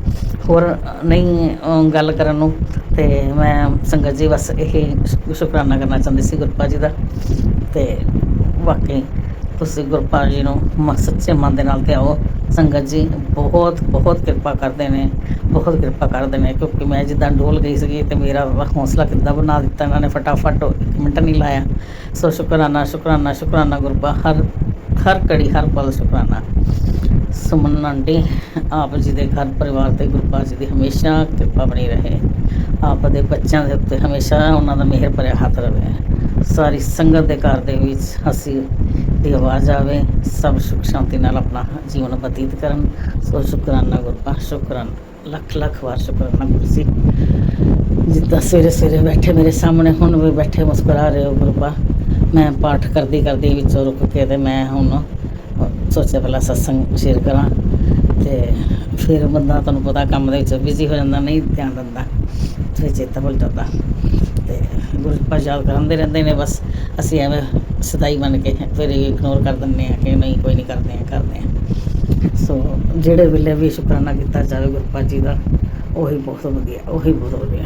ਹੋਰ ਨਹੀਂ ਗੱਲ ਕਰਨ ਨੂੰ, ਅਤੇ ਮੈਂ ਸੰਗਤ ਜੀ ਬਸ ਇਹ ਸ਼ੁਕਰਾਨਾ ਕਰਨਾ ਚਾਹੁੰਦੀ ਸੀ ਗੁਰਪਾ ਜੀ ਦਾ। ਅਤੇ ਵਾਕਈ ਤੁਸੀਂ ਗੁਰਪਾ ਜੀ ਨੂੰ ਸੱਚੇ ਮਨ ਦੇ ਨਾਲ ਤੇ ਆਓ ਸੰਗਤ ਜੀ। ਬਹੁਤ ਬਹੁਤ ਕਿਰਪਾ ਕਰਦੇ ਨੇ, ਬਹੁਤ ਕਿਰਪਾ ਕਰਦੇ ਨੇ, ਕਿਉਂਕਿ ਮੈਂ ਜਿੱਦਾਂ ਡੋਲ ਗਈ ਸੀਗੀ ਅਤੇ ਮੇਰਾ ਹੌਸਲਾ ਕਿੱਦਾਂ ਬਣਾ ਦਿੱਤਾ ਇਹਨਾਂ ਨੇ, ਫਟਾਫਟ 1 ਮਿੰਟ ਨਹੀਂ ਲਾਇਆ। ਸੋ ਸ਼ੁਕਰਾਨਾ, ਸ਼ੁਕਰਾਨਾ, ਸ਼ੁਕਰਾਨਾ ਗੁਰਪਾ। ਹਰ ਘੜੀ ਹਰ ਪਲ ਸ਼ੁਕਰਾਨਾ। ਸੁਮਨ ਆਂਟੀ, ਆਪ ਜੀ ਦੇ ਘਰ ਪਰਿਵਾਰ 'ਤੇ ਗੁਰਪਾ ਜੀ ਦੀ ਹਮੇਸ਼ਾ ਕਿਰਪਾ ਬਣੀ ਰਹੇ। ਆਪ ਦੇ ਬੱਚਿਆਂ ਦੇ ਉੱਤੇ ਹਮੇਸ਼ਾ ਉਹਨਾਂ ਦਾ ਮਿਹਰ ਭਰਿਆ ਹੱਥ ਰਹੇ। ਸਾਰੀ ਸੰਗਤ ਦੇ ਘਰ ਦੇ ਵਿੱਚ ਹੱਸੀ ਦੀ ਆਵਾਜ਼ ਆਵੇ, ਸਭ ਸੁੱਖ ਸ਼ਾਂਤੀ ਨਾਲ ਆਪਣਾ ਜੀਵਨ ਬਤੀਤ ਕਰਨ। ਸੋ ਸ਼ੁਕਰਾਨਾ ਗੁਰਪਾ, ਸ਼ੁਕਰਾਨਾ, ਲੱਖ ਲੱਖ ਵਾਰ ਸ਼ੁਕਰਾਨਾ ਗੁਰੂ ਜੀ। ਜਿੱਦਾਂ ਸਵੇਰੇ ਸਵੇਰੇ ਬੈਠੇ ਮੇਰੇ ਸਾਹਮਣੇ ਹੁਣ ਵੀ ਬੈਠੇ ਮੁਸਕਰਾ ਰਹੇ ਹੋ ਗੁਰਪਾ। ਮੈਂ ਪਾਠ ਕਰਦੀ ਕਰਦੀ ਵਿੱਚੋਂ ਰੁਕ ਕੇ ਅਤੇ ਮੈਂ ਹੁਣ ਸੋਚਿਆ ਪਹਿਲਾਂ ਸਤਸੰਗ ਸ਼ੇਅਰ ਕਰਾਂ, ਅਤੇ ਫਿਰ ਬੰਦਾ ਤੁਹਾਨੂੰ ਪਤਾ ਕੰਮ ਦੇ ਵਿੱਚ ਬਿਜ਼ੀ ਹੋ ਜਾਂਦਾ, ਨਹੀਂ ਧਿਆਨ ਦਿੰਦਾ, ਫਿਰ ਚੇਤਾ ਭੁੱਲ ਜਾਂਦਾ। ਅਤੇ ਗੁਰਪਾ ਯਾਦ ਕਰਾਉਂਦੇ ਰਹਿੰਦੇ ਨੇ, ਬਸ ਅਸੀਂ ਐਵੇਂ ਸਦਾਈ ਬਣ ਕੇ ਫਿਰ ਇਗਨੋਰ ਕਰ ਦਿੰਦੇ ਹਾਂ ਕਿ ਨਹੀਂ ਕੋਈ ਨਹੀਂ, ਕਰਦੇ ਹਾਂ। ਸੋ ਜਿਹੜੇ ਵੇਲੇ ਵੀ ਸ਼ੁਕਰਾਨਾ ਕੀਤਾ ਜਾਵੇ ਗੁਰਪਾ ਜੀ ਦਾ, ਉਹੀ ਬਹੁਤ ਵਧੀਆ, ਉਹੀ ਬਹੁਤ ਵਧੀਆ।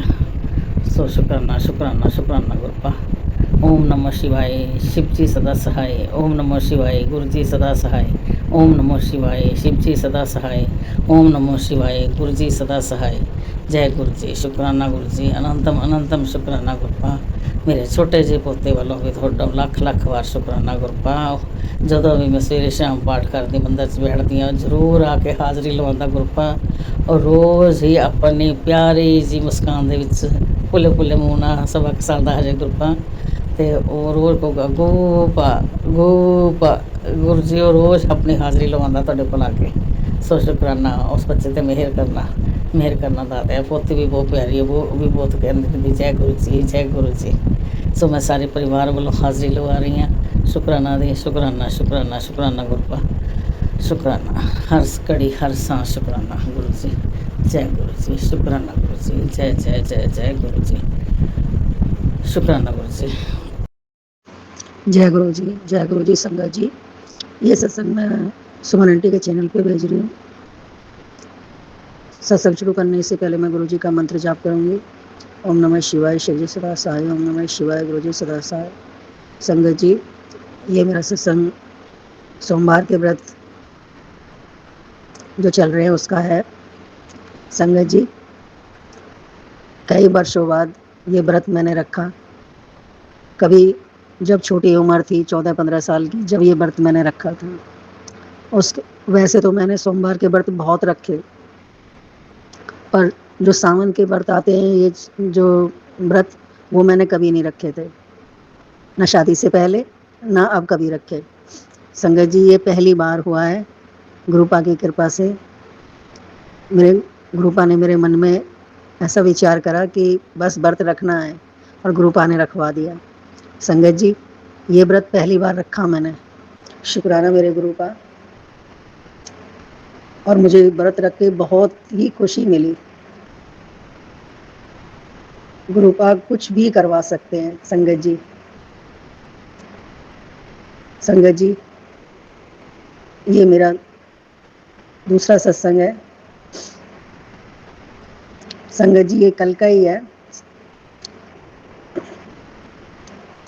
ਸੋ ਸ਼ੁਕਰਾਨਾ, ਸ਼ੁਕਰਾਨਾ, ਸ਼ੁਕਰਾਨਾ ਗੁਰਪਾ। ਓਮ ਨਮੋ ਸ਼ਿਵਾਏ, ਸ਼ਿਵ ਜੀ ਸਦਾ ਸਹਾਏ। ਓਮ ਨਮੋ ਸ਼ਿਵਾਏ, ਗੁਰੂ ਜੀ ਸਦਾ ਸਹਾਏ। ओम नमो शिवाय। शिव जी सदा सहाय। ओम नमो शिवाय। गुरु जी सदा सहाय। जय गुरु जी। शुकराना गुरु जी। अनंतम अनंतम शुकराना गुरपा। मेरे छोटे ਜਿਹੇ ਪੋਤੇ ਵੱਲੋਂ ਵੀ ਤੁਹਾਡਾ ਲੱਖ ਲੱਖ ਵਾਰ ਸ਼ੁਕਰਾਨਾ ਗੁਰਪਾ। ਜਦੋਂ ਵੀ ਮੈਂ ਸਵੇਰੇ ਸ਼ਾਮ ਪਾਠ ਕਰਦੀ ਮੰਦਰ 'ਚ ਬੈਠਦੀ ਹਾਂ ਜ਼ਰੂਰ ਆ ਕੇ ਹਾਜ਼ਰੀ ਲਵਾਉਂਦਾ ਗੁਰਪਾ। ਔਰ ਰੋਜ਼ ਹੀ ਆਪਣੀ ਪਿਆਰੀ ਜੀ ਮੁਸਕਾਨ ਦੇ ਵਿੱਚ ਭੁੱਲੇ ਭੁੱਲੇ ਮੂੰਹ ਨਾਲ ਸਵਾ ਕੁ ਸਾਲ ਦਾ ਹਜੇ ਗੁਰਪਾ। ਅਤੇ ਉਹ ਰੋਜ਼ ਕਹੂਗਾ ਗੋਪਾ ਗੋਪਾ। ਗੁਰੂ ਜੀ ਉਹ ਰੋਜ਼ ਆਪਣੀ ਹਾਜ਼ਰੀ ਲਵਾਉਂਦਾ ਤੁਹਾਡੇ ਕੋਲ ਆ ਕੇ। ਸੋ ਸ਼ੁਕਰਾਨਾ ਉਸ ਬੱਚੇ 'ਤੇ ਮਿਹਰ ਕਰਨਾ ਦਾਤਾ ਹੈ। ਪੋਤੀ ਵੀ ਬਹੁਤ ਪਿਆਰੀ ਹੈ, ਉਹ ਵੀ ਬਹੁਤ ਕਹਿੰਦੀ ਹੁੰਦੀ ਜੈ ਗੁਰੂ ਜੀ ਜੈ ਗੁਰੂ ਜੀ। ਸੋ ਮੈਂ ਸਾਰੇ ਪਰਿਵਾਰ ਵੱਲੋਂ ਹਾਜ਼ਰੀ ਲਵਾ ਰਹੀ ਹਾਂ ਸ਼ੁਕਰਾਨਾ ਦੀ। ਸ਼ੁਕਰਾਨਾ ਸ਼ੁਕਰਾਨਾ ਸ਼ੁਕਰਾਨਾ ਗੁਰਪਾ। ਸ਼ੁਕਰਾਨਾ ਹਰ ਘੜੀ ਹਰ ਸਾਂ ਸ਼ੁਕਰਾਨਾ ਗੁਰੂ ਜੀ। ਜੈ ਗੁਰੂ ਜੀ। ਸ਼ੁਕਰਾਨਾ ਗੁਰੂ ਜੀ। ਜੈ ਜੈ ਜੈ ਜੈ ਗੁਰੂ ਜੀ। शुक्राना गुरु जी। जय गुरु जी संगत जी। ये सत्संग मैं सुमन आंटी के चैनल पे भेज रही हूँ। सत्संग शुरू करने से पहले मैं गुरु जी का मंत्र जाप करूँगी। ओम नमः शिवाय। शिव जी सदा सहाय। ओम नमः शिवाय। गुरु जी सदा सहाय। संगत जी, ये मेरा सत्संग सोमवार के व्रत जो चल रहे हैं उसका है। संगत जी, कई वर्षों बाद ये व्रत मैंने रखा। कभी जब छोटी उम्र थी 14-15 साल की, जब ये व्रत मैंने रखा था, उस वैसे तो मैंने सोमवार के व्रत बहुत रखे, पर जो सावन के व्रत आते हैं ये जो व्रत, वो मैंने कभी नहीं रखे थे, न शादी से पहले ना अब कभी रखे। संगत जी, ये पहली बार हुआ है गुरुपा की कृपा से। मेरे गुरुपा ने मेरे मन में ऐसा विचार करा कि बस व्रत रखना है, और गुरुपा ने रखवा दिया। संगत जी, ये व्रत पहली बार रखा मैंने। शुक्राना मेरे गुरुपा। और मुझे व्रत रख के बहुत ही खुशी मिली। गुरुपा कुछ भी करवा सकते हैं। संगत जी, संगत जी, ये मेरा दूसरा सत्संग है। संगत जी, ये कल का ही है।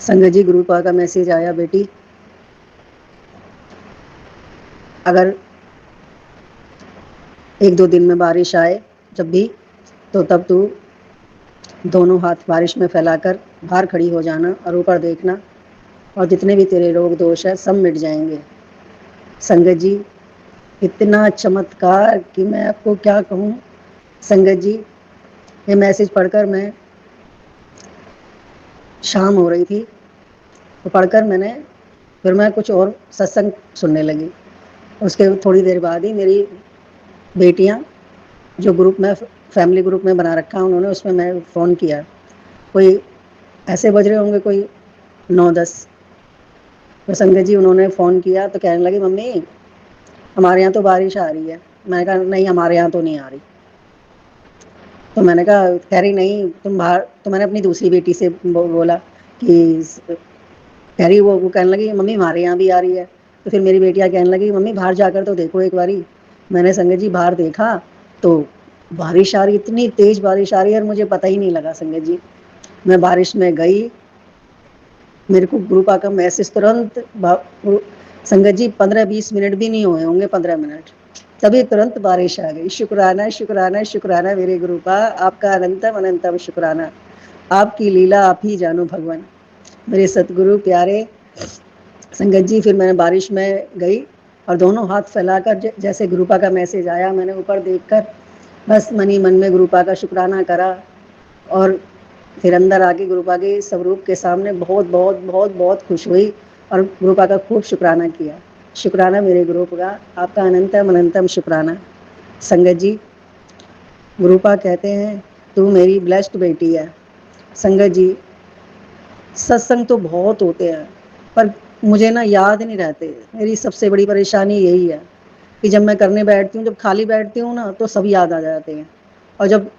संगत जी, गुरुपा का मैसेज आया, बेटी अगर 1-2 दिन में बारिश आए जब भी, तो तब तू दोनों हाथ बारिश में फैलाकर बाहर खड़ी हो जाना और ऊपर देखना, और जितने भी तेरे रोग दोष है सब मिट जाएंगे। संगत जी, इतना चमत्कार कि मैं आपको क्या कहूँ। संगत जी, ये मैसेज पढ़कर मैं, शाम हो रही थी तो पढ़कर फिर मैं कुछ और सत्संग सुनने लगी। उसके थोड़ी देर बाद ही मेरी बेटियां, जो ग्रुप में फैमिली ग्रुप में बना रखा उन्होंने, उसमें मैं फ़ोन किया। कोई ऐसे बज रहे होंगे कोई 9-10। तो संगत जी, उन्होंने फ़ोन किया तो कहने लगी, मम्मी हमारे यहाँ तो बारिश आ रही है। मैंने कहा नहीं, हमारे यहाँ तो नहीं आ रही। तो मैंने कहा, कह रही नहीं तुम बाहर। तो मैंने अपनी दूसरी बेटी से बोला कि, कह रही वो कहने लगी, मम्मी हमारे यहाँ भी आ रही है। तो फिर मेरी बेटियाँ कहने लगी, मम्मी बाहर जाकर तो देखो एक बारी। मैंने संगत जी बाहर देखा तो बारिश आ रही, इतनी तेज़ बारिश आ रही है और मुझे पता ही नहीं लगा। संगत जी, मैं बारिश में गई, मेरे को गुरुपा का मैसेज तुरंत, संगत जी 15-20 मिनट भी नहीं हुए होंगे, 15 मिनट, तभी तुरंत बारिश आ गई। शुक्राना शुक्राना शुक्राना मेरे गुरुपा, आपका अनंतम अनंतम शुक्राना। आपकी लीला आप ही जानो भगवान। मेरे सतगुरु प्यारे। संगत जी, फिर मैंने बारिश में गई और दोनों हाथ फैलाकर, जैसे गुरुपा का मैसेज आया, मैंने ऊपर देखकर बस मन ही मन में गुरुपा का शुक्राना करा, और फिर अंदर आके गुरुपा के स्वरूप के सामने बहुत बहुत बहुत बहुत खुश हुई और गुरुपा का खूब शुक्राना किया। शुक्राना मेरे गुरुपा का, आपका अनंतम अनंतम शुक्राना। संगत जी, गुरुपा कहते हैं तू मेरी ब्लेस्ड बेटी है। संगत जी, सत्संग तो बहुत होते हैं पर मुझे ना याद नहीं रहते। मेरी सबसे बड़ी परेशानी यही है कि जब मैं करने बैठती हूँ, जब खाली बैठती हूँ ना, तो सब याद आ जाते हैं। और जब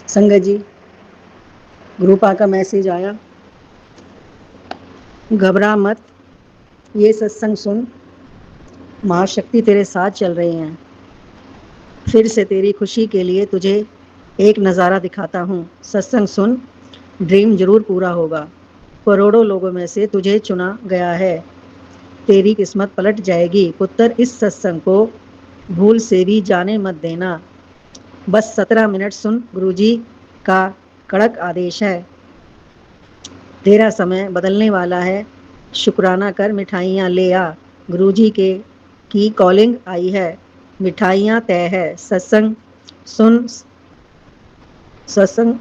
संगत जी, गुरुपा का मैसेज आया, घबरा मत, ये सत्संग सुन, महाशक्ति तेरे साथ चल रहे हैं। फिर से तेरी खुशी के लिए तुझे एक नज़ारा दिखाता हूँ। सत्संग सुन, ड्रीम जरूर पूरा होगा। करोड़ों लोगों में से तुझे चुना गया है। तेरी किस्मत पलट जाएगी। पुत्र, इस सत्संग को भूल से भी जाने मत देना। बस 17 मिनट सुन, गुरुजी का कड़क आदेश है। तेरा समय बदलने वाला है। शुक्राना कर, मिठाइयाँ ले आ। गुरुजी की कॉलिंग आई है। मिठाइयाँ तय है। सत्संग सुन। सत्संग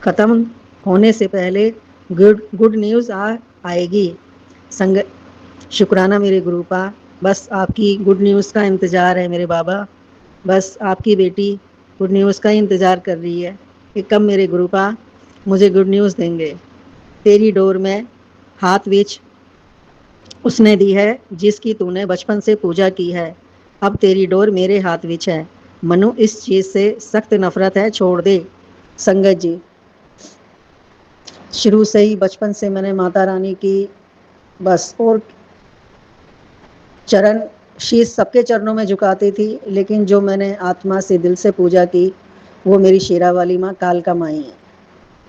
खत्म होने से पहले गुड न्यूज़ आएगी। संग शुक्राना मेरे गुरुपा, बस आपकी गुड न्यूज़ का इंतज़ार है मेरे बाबा। बस आपकी बेटी गुड न्यूज़ का इंतज़ार कर रही है कि कब मेरे गुरुपा मुझे गुड न्यूज़ देंगे। तेरी डोर में हाथ विच उसने दी है जिसकी तूने बचपन से पूजा की है। अब तेरी डोर मेरे हाथ विच है। मनु, इस चीज़ से सख्त नफरत है, छोड़ दे। संगत जी, शुरू से ही बचपन से मैंने माता रानी की बस और चरण शीश सबके चरणों में झुकाती थी, लेकिन जो मैंने आत्मा से दिल से पूजा की वो मेरी शेरा वाली माँ कालका माई है।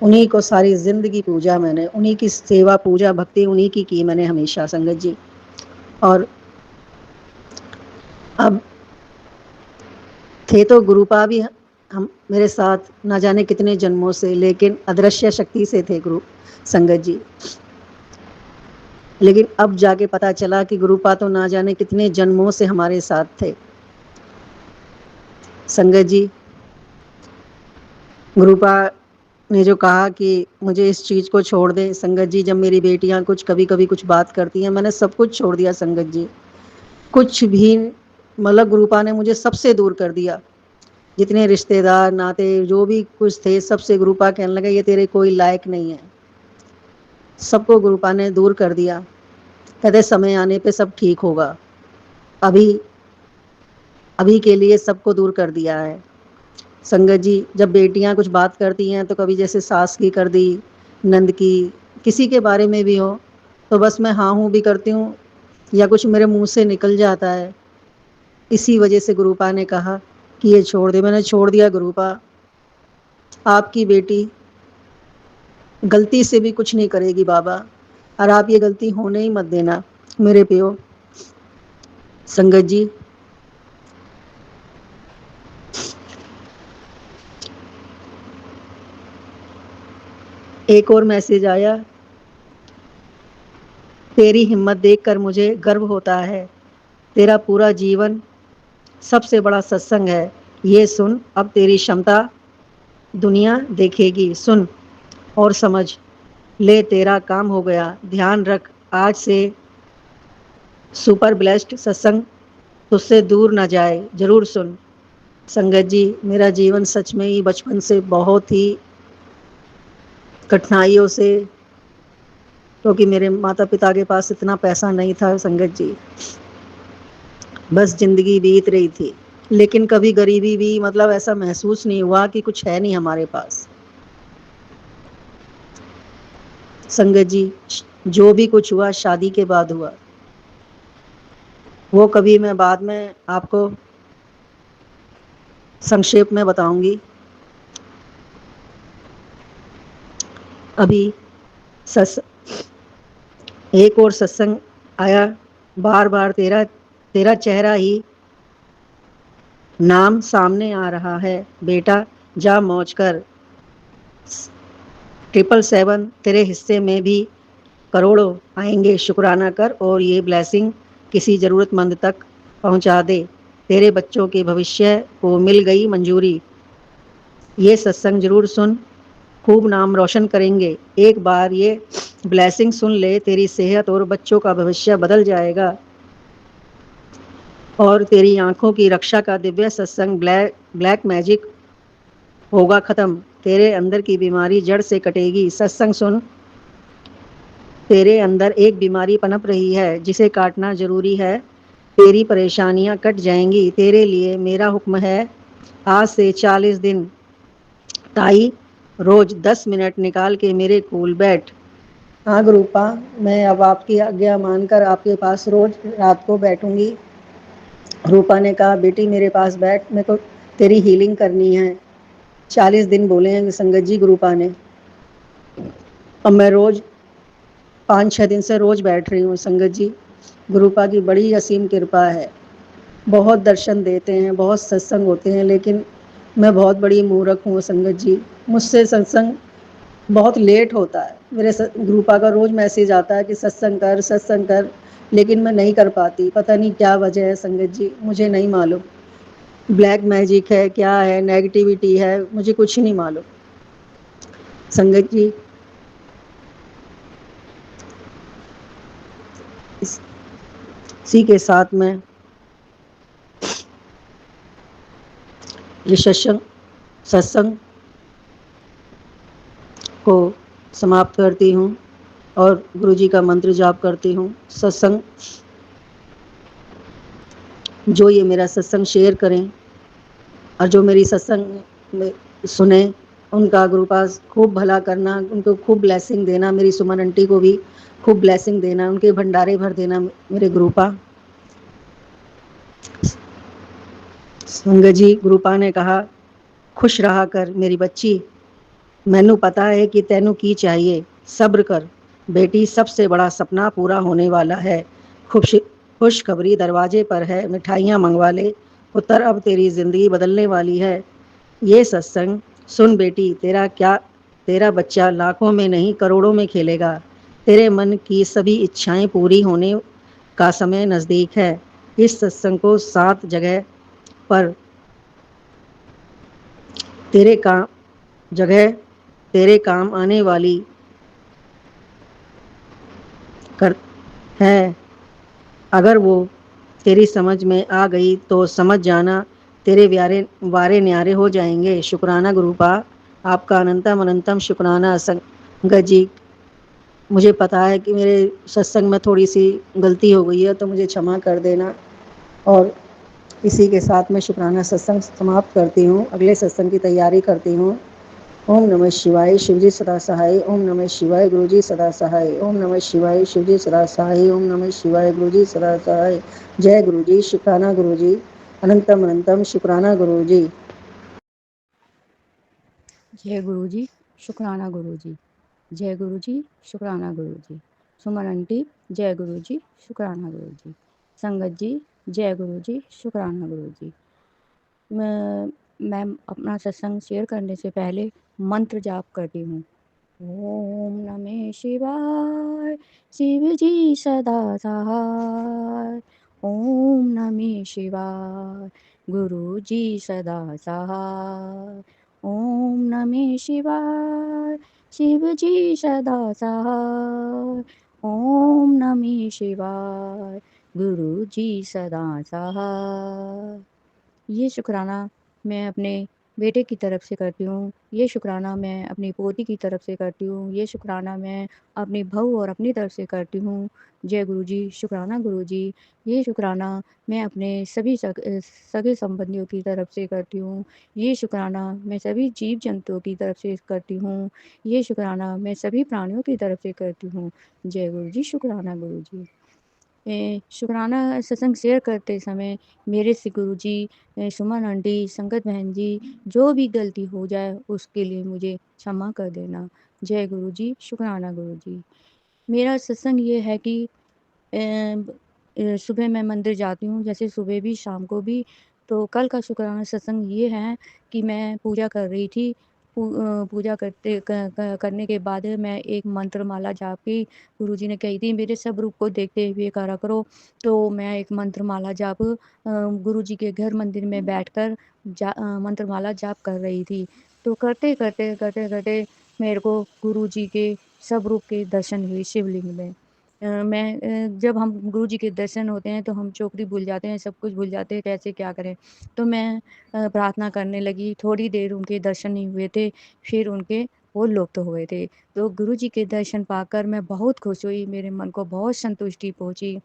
उन्हीं को सारी जिंदगी पूजा मैंने, उन्हीं की सेवा पूजा भक्ति उन्हीं की मैंने हमेशा संगत जी। और अब थे तो गुरुपा भी हम मेरे साथ ना जाने कितने जन्मों से, लेकिन अदृश्य शक्ति से थे गुरु संगत जी। लेकिन अब जाके पता चला कि गुरुपा तो ना जाने कितने जन्मों से हमारे साथ थे संगत जी। गुरुपा ने जो कहा कि मुझे इस चीज़ को छोड़ दे संगत जी, जब मेरी बेटियां कभी कभी कुछ बात करती हैं, मैंने सब कुछ छोड़ दिया संगत जी। कुछ भी मतलब गुरुपा ने मुझे सबसे दूर कर दिया। जितने रिश्तेदार नाते जो भी कुछ थे, सबसे गुरुपा कहने लगे ये तेरे कोई लायक नहीं है। सबको गुरुपा ने दूर कर दिया। कहते समय आने पे सब ठीक होगा। अभी के लिए सबको दूर कर दिया है संगत जी। जब बेटियां कुछ बात करती हैं तो कभी जैसे सास की कर दी, नंद की, किसी के बारे में भी हो, तो बस मैं हाँ हूँ भी करती हूँ या कुछ मेरे मुंह से निकल जाता है। इसी वजह से गुरुपा ने कहा कि ये छोड़ दे। मैंने छोड़ दिया गुरुपा। आपकी बेटी गलती से भी कुछ नहीं करेगी बाबा, और आप ये गलती होने ही मत देना मेरे पियो संगत जी। एक और मैसेज आया, तेरी हिम्मत देखकर मुझे गर्व होता है। तेरा पूरा जीवन सबसे बड़ा सत्संग है। ये सुन, अब तेरी क्षमता दुनिया देखेगी। सुन और समझ ले, तेरा काम हो गया। ध्यान रख, आज से सुपर ब्लेस्ड सत्संग तुझसे दूर ना जाए। जरूर सुन संगत जी। मेरा जीवन सच में ही बचपन से बहुत ही कठिनाइयों से, क्योंकि मेरे माता पिता के पास इतना पैसा नहीं था संगत जी। बस जिंदगी बीत रही थी, लेकिन कभी गरीबी भी मतलब ऐसा महसूस नहीं हुआ कि कुछ है नहीं हमारे पास संगत जी। जो भी कुछ हुआ शादी के बाद हुआ, वो कभी मैं बाद में आपको संक्षेप में बताऊंगी। अभी एक और सत्संग आया, बार बार तेरा चेहरा ही नाम सामने आ रहा है। बेटा जा मौज कर। 777 तेरे हिस्से में भी करोड़ों आएंगे। शुक्राना कर और ये ब्लेसिंग किसी ज़रूरतमंद तक पहुंचा दे। तेरे बच्चों के भविष्य को मिल गई मंजूरी। ये सत्संग जरूर सुन, खूब नाम रोशन करेंगे। एक बार ये ब्लेसिंग सुन ले, तेरी सेहत और बच्चों का भविष्य बदल जाएगा और तेरी आंखों की रक्षा का दिव्य सत्संग ब्लैक मैजिक होगा खत्म। तेरे अंदर की बीमारी जड़ से कटेगी। सत्संग सुन, तेरे अंदर एक बीमारी पनप रही है जिसे काटना जरूरी है। तेरी परेशानियां कट जाएंगी। तेरे लिए मेरा हुक्म है, आज से 40 दिन ताई रोज 10 मिनट निकाल के मेरे कूल बैठ। हाँ गुरुपा, मैं अब आपकी आज्ञा मानकर आपके पास रोज रात को बैठूंगी। रूपा ने कहा, बेटी मेरे पास बैठ, मेरे को तेरी हीलिंग करनी है। 40 दिन बोले हैं संगत जी गुरुपा ने। अब मैं रोज 5-6 दिन से रोज बैठ रही हूँ संगत जी। गुरुपा की बड़ी असीम कृपा है। बहुत दर्शन देते हैं, बहुत सत्संग होते हैं, लेकिन मैं बहुत बड़ी मूर्ख हूँ संगत जी। मुझसे सत्संग बहुत लेट होता है। मेरे गुरुपा का रोज मैसेज आता है कि सत्संग कर, लेकिन मैं नहीं कर पाती। पता नहीं क्या वजह है संगत जी, मुझे नहीं मालूम। ब्लैक मैजिक है, क्या है, नेगेटिविटी है, मुझे कुछ नहीं मालूम संगत जी। इसी के साथ में ये सत्संग को समाप्त करती हूँ और गुरुजी का मंत्र जाप करती हूँ। सत्संग जो ये मेरा सत्संग शेयर करें और जो मेरी सत्संग में सुने, उनका गुरु पास खूब भला करना, उनको खूब ब्लेसिंग देना। मेरी सुमन आंटी को भी खूब ब्लेसिंग देना, उनके भंडारे भर देना मेरे गुरुपा। संगत जी, गुरुपा ने कहा, खुश रहा कर मेरी बच्ची, मैनू पता है कि तैनू की चाहिए, सब्र कर बेटी, सबसे बड़ा सपना पूरा होने वाला है। खुशखबरी दरवाजे पर है, मिठाइयाँ मंगवा ले पुत्र, अब तेरी जिंदगी बदलने वाली है। ये सत्संग सुन बेटी, तेरा बच्चा लाखों में नहीं करोड़ों में खेलेगा। तेरे मन की सभी इच्छाएं पूरी होने का समय नजदीक है। इस सत्संग को 7 जगह पर तेरे काम आने वाली कर है। अगर वो तेरी समझ में आ गई तो समझ जाना, तेरे वारे न्यारे हो जाएंगे। शुक्राना गुरुपा, आपका अनंतम अनंतम शुक्राना। संगत जी, मुझे पता है कि मेरे सत्संग में थोड़ी सी गलती हो गई है, तो मुझे क्षमा कर देना। और इसी के साथ मैं शुक्राना सत्संग समाप्त करती हूँ, अगले सत्संग की तैयारी करती हूँ। ओम नमः शिवाय, शिवजी सदा सहाय। ओम नमः शिवाय, गुरुजी सदा सहाय। ओम नमः शिवाय, शिवजी सदा सहाय। ओम नमः शिवाय, गुरुजी सदा सहाय। जय गुरुजी, शुक्राना गुरुजी, अनंतम अनंतम शुक्राना गुरुजी। जय गुरुजी, शुक्राना गुरुजी। जय गुरुजी, शुक्राना गुरुजी। सुमन आंटी, जय गुरुजी, शुक्राना गुरुजी। संगत जी, जय गुरुजी, शुक्राना गुरुजी। मैं अपना सत्संग शेयर करने से पहले मंत्र जाप करती हूँ। ओम नमः शिवाय, शिव जी सदा सहाय। ओम नमः शिवाय, गुरु जी सदा सहाय। ओम नमः शिवाय, शिव जी सदा सहाय। ओम नमः शिवाय, गुरु जी सदा सहाय। ये शुक्राना मैं अपने बेटे की तरफ से करती हूँ, ये शुक्राना मैं अपनी पोती की तरफ से करती हूँ, ये शुक्राना मैं अपनी बहू और अपनी तरफ से करती हूँ। जय गुरुजी, शुक्राना गुरुजी। ये शुक्राना मैं अपने सभी सगे संबंधियों की तरफ से करती हूँ। ये शुक्राना मैं सभी जीव जंतुओं की तरफ से करती हूँ। ये शुक्राना मैं सभी प्राणियों की तरफ से करती हूँ। जय गुरुजी, शुक्राना गुरुजी। शुक्राना सत्संग शेयर करते समय मेरे से गुरुजी, सुमन आंटी, संगत बहन जी, जो भी गलती हो जाए उसके लिए मुझे क्षमा कर देना। जय गुरुजी, शुक्राना गुरुजी। मेरा सत्संग ये है कि सुबह मैं मंदिर जाती हूँ, जैसे सुबह भी शाम को भी। तो कल का शुक्राना सत्संग ये है कि मैं पूजा कर रही थी। पूजा करने के बाद मैं एक मंत्र माला जाप की। गुरुजी ने कही थी मेरे सब रूप को देखते हुए करा करो। तो मैं एक मंत्र माला जाप गुरुजी के घर मंदिर में बैठकर मंत्र माला जाप कर रही थी। तो करते मेरे को गुरुजी के सब रूप के दर्शन हुए शिवलिंग में। जब हम गुरुजी के दर्शन होते हैं तो हम चौकड़ी भूल जाते हैं, सब कुछ भूल जाते हैं, कैसे क्या करें। तो मैं प्रार्थना करने लगी, थोड़ी देर उनके दर्शन नहीं हुए थे, फिर उनके वो लुप्त हो गए थे। तो गुरुजी के दर्शन पाकर मैं बहुत खुश हुई, मेरे मन को बहुत संतुष्टि पहुँची।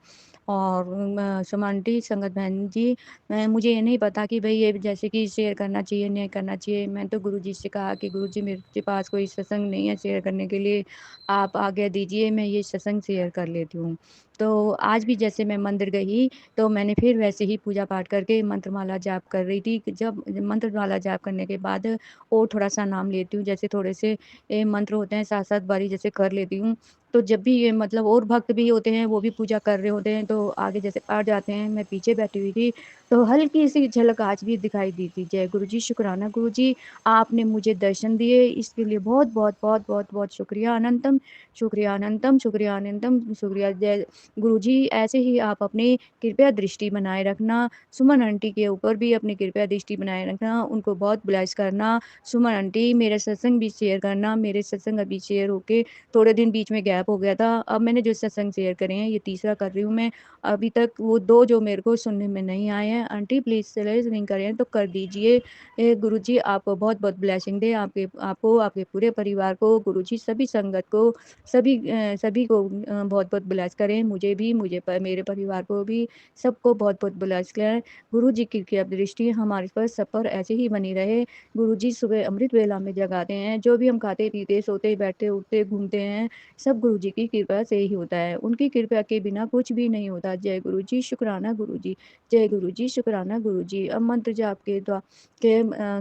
और सुमन आंटी, संगत बहन जी, मुझे ये नहीं पता कि भई ये जैसे कि शेयर करना चाहिए, नहीं करना चाहिए। मैं तो गुरुजी से कहा कि गुरुजी मेरे पास कोई सत्संग नहीं है शेयर करने के लिए, आप आज्ञा दीजिए, मैं ये सत्संग शेयर कर लेती हूँ। तो आज भी जैसे मैं मंदिर गई, तो मैंने फिर वैसे ही पूजा पाठ करके मंत्रमाला जाप कर रही थी। जब मंत्रमाला जाप करने के बाद और थोड़ा-सा नाम लेती हूँ, जैसे थोड़े से मंत्र होते हैं 7-7 बारी जैसे कर लेती हूँ। तो जब भी ये मतलब और भक्त भी होते हैं, वो भी पूजा कर रहे होते हैं, तो आगे जैसे पाठ जाते हैं, मैं पीछे बैठी हुई थी, तो हल्की सी झलक आज भी दिखाई दी थी। जय गुरु जी, शुक्राना गुरु जी, आपने मुझे दर्शन दिए, इसके लिए बहुत बहुत बहुत बहुत बहुत शुक्रिया अनंतम, शुक्रिया अनंतम, शुक्रिया अनंतम, शुक्रिया। जय गुरु जी, ऐसे ही आप अपनी कृपया दृष्टि बनाए रखना, सुमन आंटी के ऊपर भी अपनी कृपया दृष्टि बनाए रखना, उनको बहुत ब्लेस करना। सुमन आंटी, मेरा सत्संग भी शेयर करना, मेरे सत्संग अभी शेयर होके थोड़े दिन बीच में गैप हो गया था, अब मैंने जो सत्संग शेयर करे हैं ये तीसरा कर रही हूँ मैं। अभी तक वो 2 जो मेरे को सुनने में नहीं आए हैं, आंटी प्लीज़ शेयर नहीं करे हैं तो कर दीजिए। गुरुजी आपको बहुत-बहुत ब्लेसिंग दे, आपको, आपके पूरे परिवार को, गुरुजी सभी संगत को, सभी को बहुत-बहुत ब्लेस करें, मुझे भी, मेरे परिवार को भी, सबको बहुत-बहुत ब्लेस करें। गुरुजी की कृपा दृष्टि हमारे पर सब पर ऐसे ही बनी रहे। गुरुजी सुबह अमृत वेला में जगाते हैं, जो भी हम खाते पीते सोते बैठते उठते घूमते हैं, सब गुरुजी की कृपा से ही होता है, उनकी कृपा के बिना कुछ भी नहीं होता। जय गुरुजी, शुक्राना गुरुजी, जय गुरुजी, शुक्राना गुरुजी। अब मंत्र जाप के